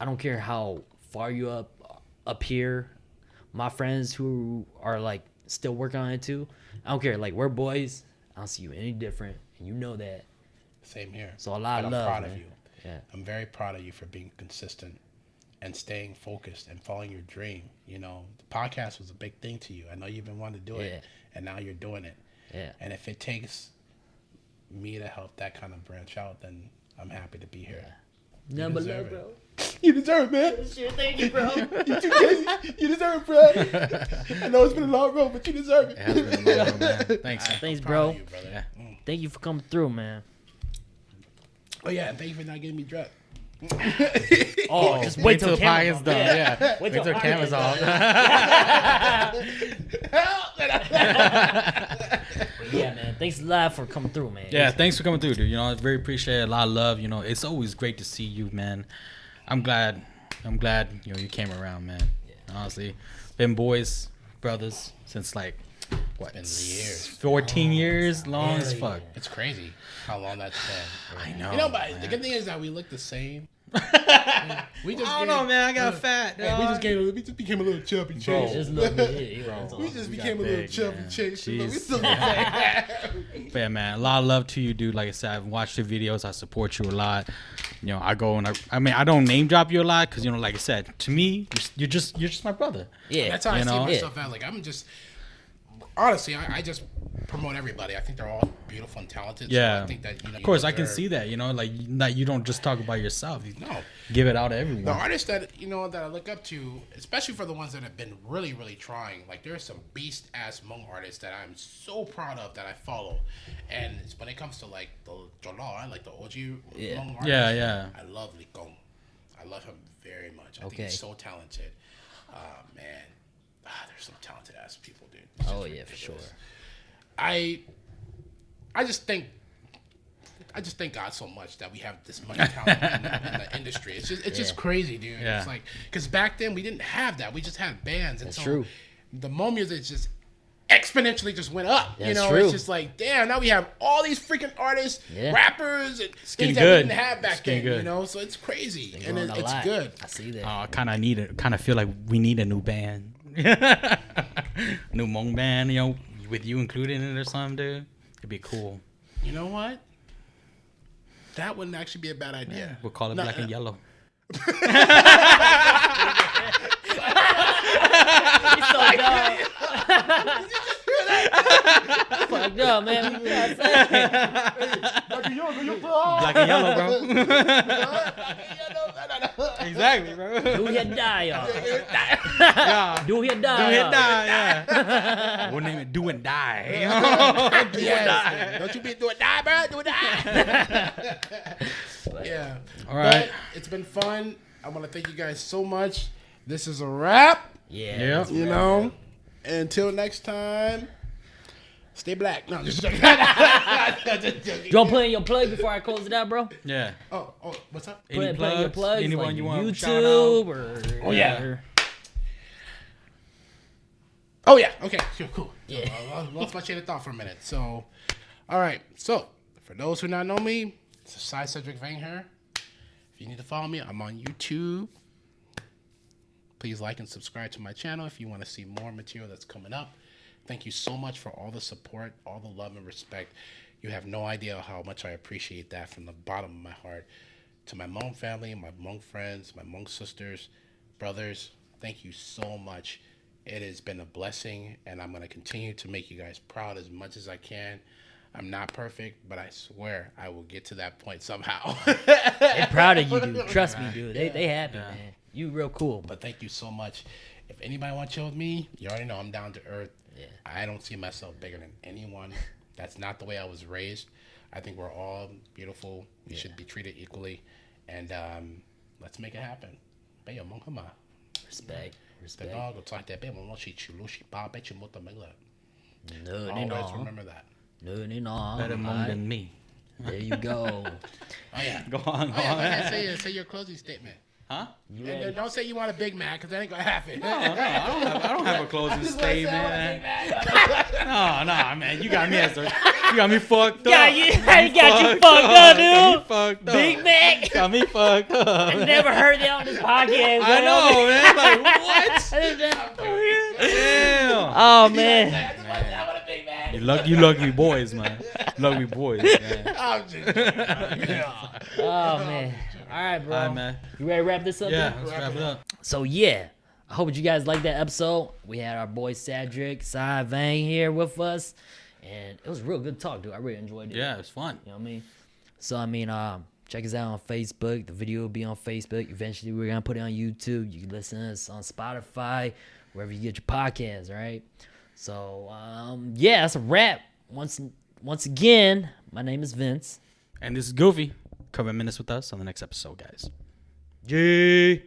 I don't care how far you up here. My friends who are like still working on it too, I don't care. Like we're boys. I don't see you any different, and you know that. Same here. So a lot of I'm love, proud man. of you. Yeah. I'm very proud of you for being consistent and staying focused and following your dream. You know, the podcast was a big thing to you. I know you've been wanting to do it, and now you're doing it. Yeah. And if it takes me to help that kind of branch out, then I'm happy to be here. Nothing but deserve love, it. bro. You deserve it, man. Sure, thank you, bro. You deserve it, bro. I know it's been a long road, but you deserve it. It has been a long road, man. Thanks. Thanks, Proud bro. of you, brother. Yeah. Thank you for coming through, man. Oh yeah, and thank you for not getting me drunk. Oh, just wait till the podcast's camera's done. Yeah. Wait till the camera's off. Yeah, man. Thanks a lot for coming through, man. Yeah, thanks for coming through, dude. You know, I very appreciate it. A lot of love. You know, it's always great to see you, man. I'm glad. You know, you came around, man. Honestly, been boys, brothers since like what? Been years. 14 years, long as fuck. It's crazy how long that's been. I know. You know, but man. the good thing is that we look the same. We just I don't know, man. I got fat. Yeah, we just became a little chubby Bro, change. just a little bit. That's all. We just we became a got little big, chubby man. change. We Jeez. still look like But yeah, man, a lot of love to you, dude. Like I said, I've watched your videos. I support you a lot. You know, I go and I mean, I don't name drop you a lot because, you know, like I said, to me, you're just my brother. Yeah. That's how I You see know? myself as. Like, I'm just, honestly, I just promote everybody. I think they're all beautiful and talented. Yeah. So I think that, you know, Of course, I can see that. You know, like that you don't just talk about yourself. You No. give it out to everyone. The artists that, you know, that I look up to, especially for the ones that have been really, really trying, like there's some beast ass Hmong artists that I'm so proud of that I follow. And it's, when it comes to like the Jolai, like the OG Hmong artists, Yeah. I love Likong. I love him very much. I think Okay. he's so talented. Man, there's some talented ass people, dude. Oh, yeah, for sure. I just thank God so much that we have this much talent in the industry. It's just crazy, dude. Yeah. It's like, because back then we didn't have that. We just had bands, and That's so true. the Hmong music just exponentially just went up. That's you know, true. it's just like, damn, now we have all these freaking artists, Yeah. rappers, and getting things that good. we didn't have back It's getting then. good. You know, so it's crazy and Growing a it's lot. good. I see that. I kind of feel like we need a new band, new Hmong band. You know, with you included in it or something, dude. It'd be cool. You know what? That wouldn't actually be a bad idea. We'll call it Black and Yellow. He's so dumb. Fucked up, man. What you gotta say? Black and Yellow, bro. Exactly, bro. Do he die, y'all? Yeah. Do he Do die? it y'all? die, yeah. We'll name it Do and Die. Yes. Don't you be do it die, bro? Do it die. Yeah. All right. But it's been fun. I want to thank you guys so much. This is a wrap. Yeah. Yeah. You know. Until next time. Stay black. No, just joking. You want to play in your plug before I close it out, bro? Yeah. Oh, what's up? Any Play in your plugs? plugs, Anyone like you want to shout YouTube out? or Oh, yeah. or- Oh yeah. Okay. Cool. Yeah. I lost my chain of thought for a minute. So, all right. So, for those who not know me, it's Xai Cedric Vang here. If you need to follow me, I'm on YouTube. Please like and subscribe to my channel if you want to see more material that's coming up. Thank you so much for all the support, all the love and respect. You have no idea how much I appreciate that from the bottom of my heart. To my Hmong family, my Hmong friends, my Hmong sisters, brothers, thank you so much. It has been a blessing, and I'm going to continue to make you guys proud as much as I can. I'm not perfect, but I swear I will get to that point somehow. They're proud of you, dude. Trust me, dude. They happy, man. You real cool. But thank you so much. If anybody wants to chill with me, you already know I'm down to earth. Yeah. I don't see myself bigger than anyone. That's not the way I was raised. I think we're all beautiful. We should be treated equally. And let's make it happen. Bayo, mong hama. Respect. The Respect. dog will talk that baby. Mong shi chulu shi pa bet you muta megla. No, they Always know. remember that. No, they know. Better Hmong Alright. than me. There you go. Oh yeah. Go on, go Oh, on. yeah. Say your closing statement. Huh? You And ready? don't say you want a Big Mac, because that ain't gonna happen. No, I don't have a closing Just wanna say I want a statement. Big Mac. No, man, you got me you got me fucked up. Yeah, you got you fucked up, Got me dude. fucked up. Big Mac. Got me fucked up. I never heard that on this podcast. I know, man. Like, what? what? Damn. Oh man. I want a Big Mac. You lucky boys, man. Lucky boys, man. I'm just joking. Oh man. All right, bro. All right, man. You ready to wrap this up? Yeah, then? let's wrap it up. So yeah, I hope you guys liked that episode. We had our boy Cedric Xai Vang here with us, and it was a real good talk, dude. I really enjoyed it. Yeah, it was fun. You know what I mean? So I mean, check us out on Facebook. The video will be on Facebook. Eventually, we're gonna put it on YouTube. You can listen to us on Spotify, wherever you get your podcasts. Right? So yeah, that's a wrap. Once again, my name is Vince. And this is Goofy. Come reminisce with us on the next episode, guys. G.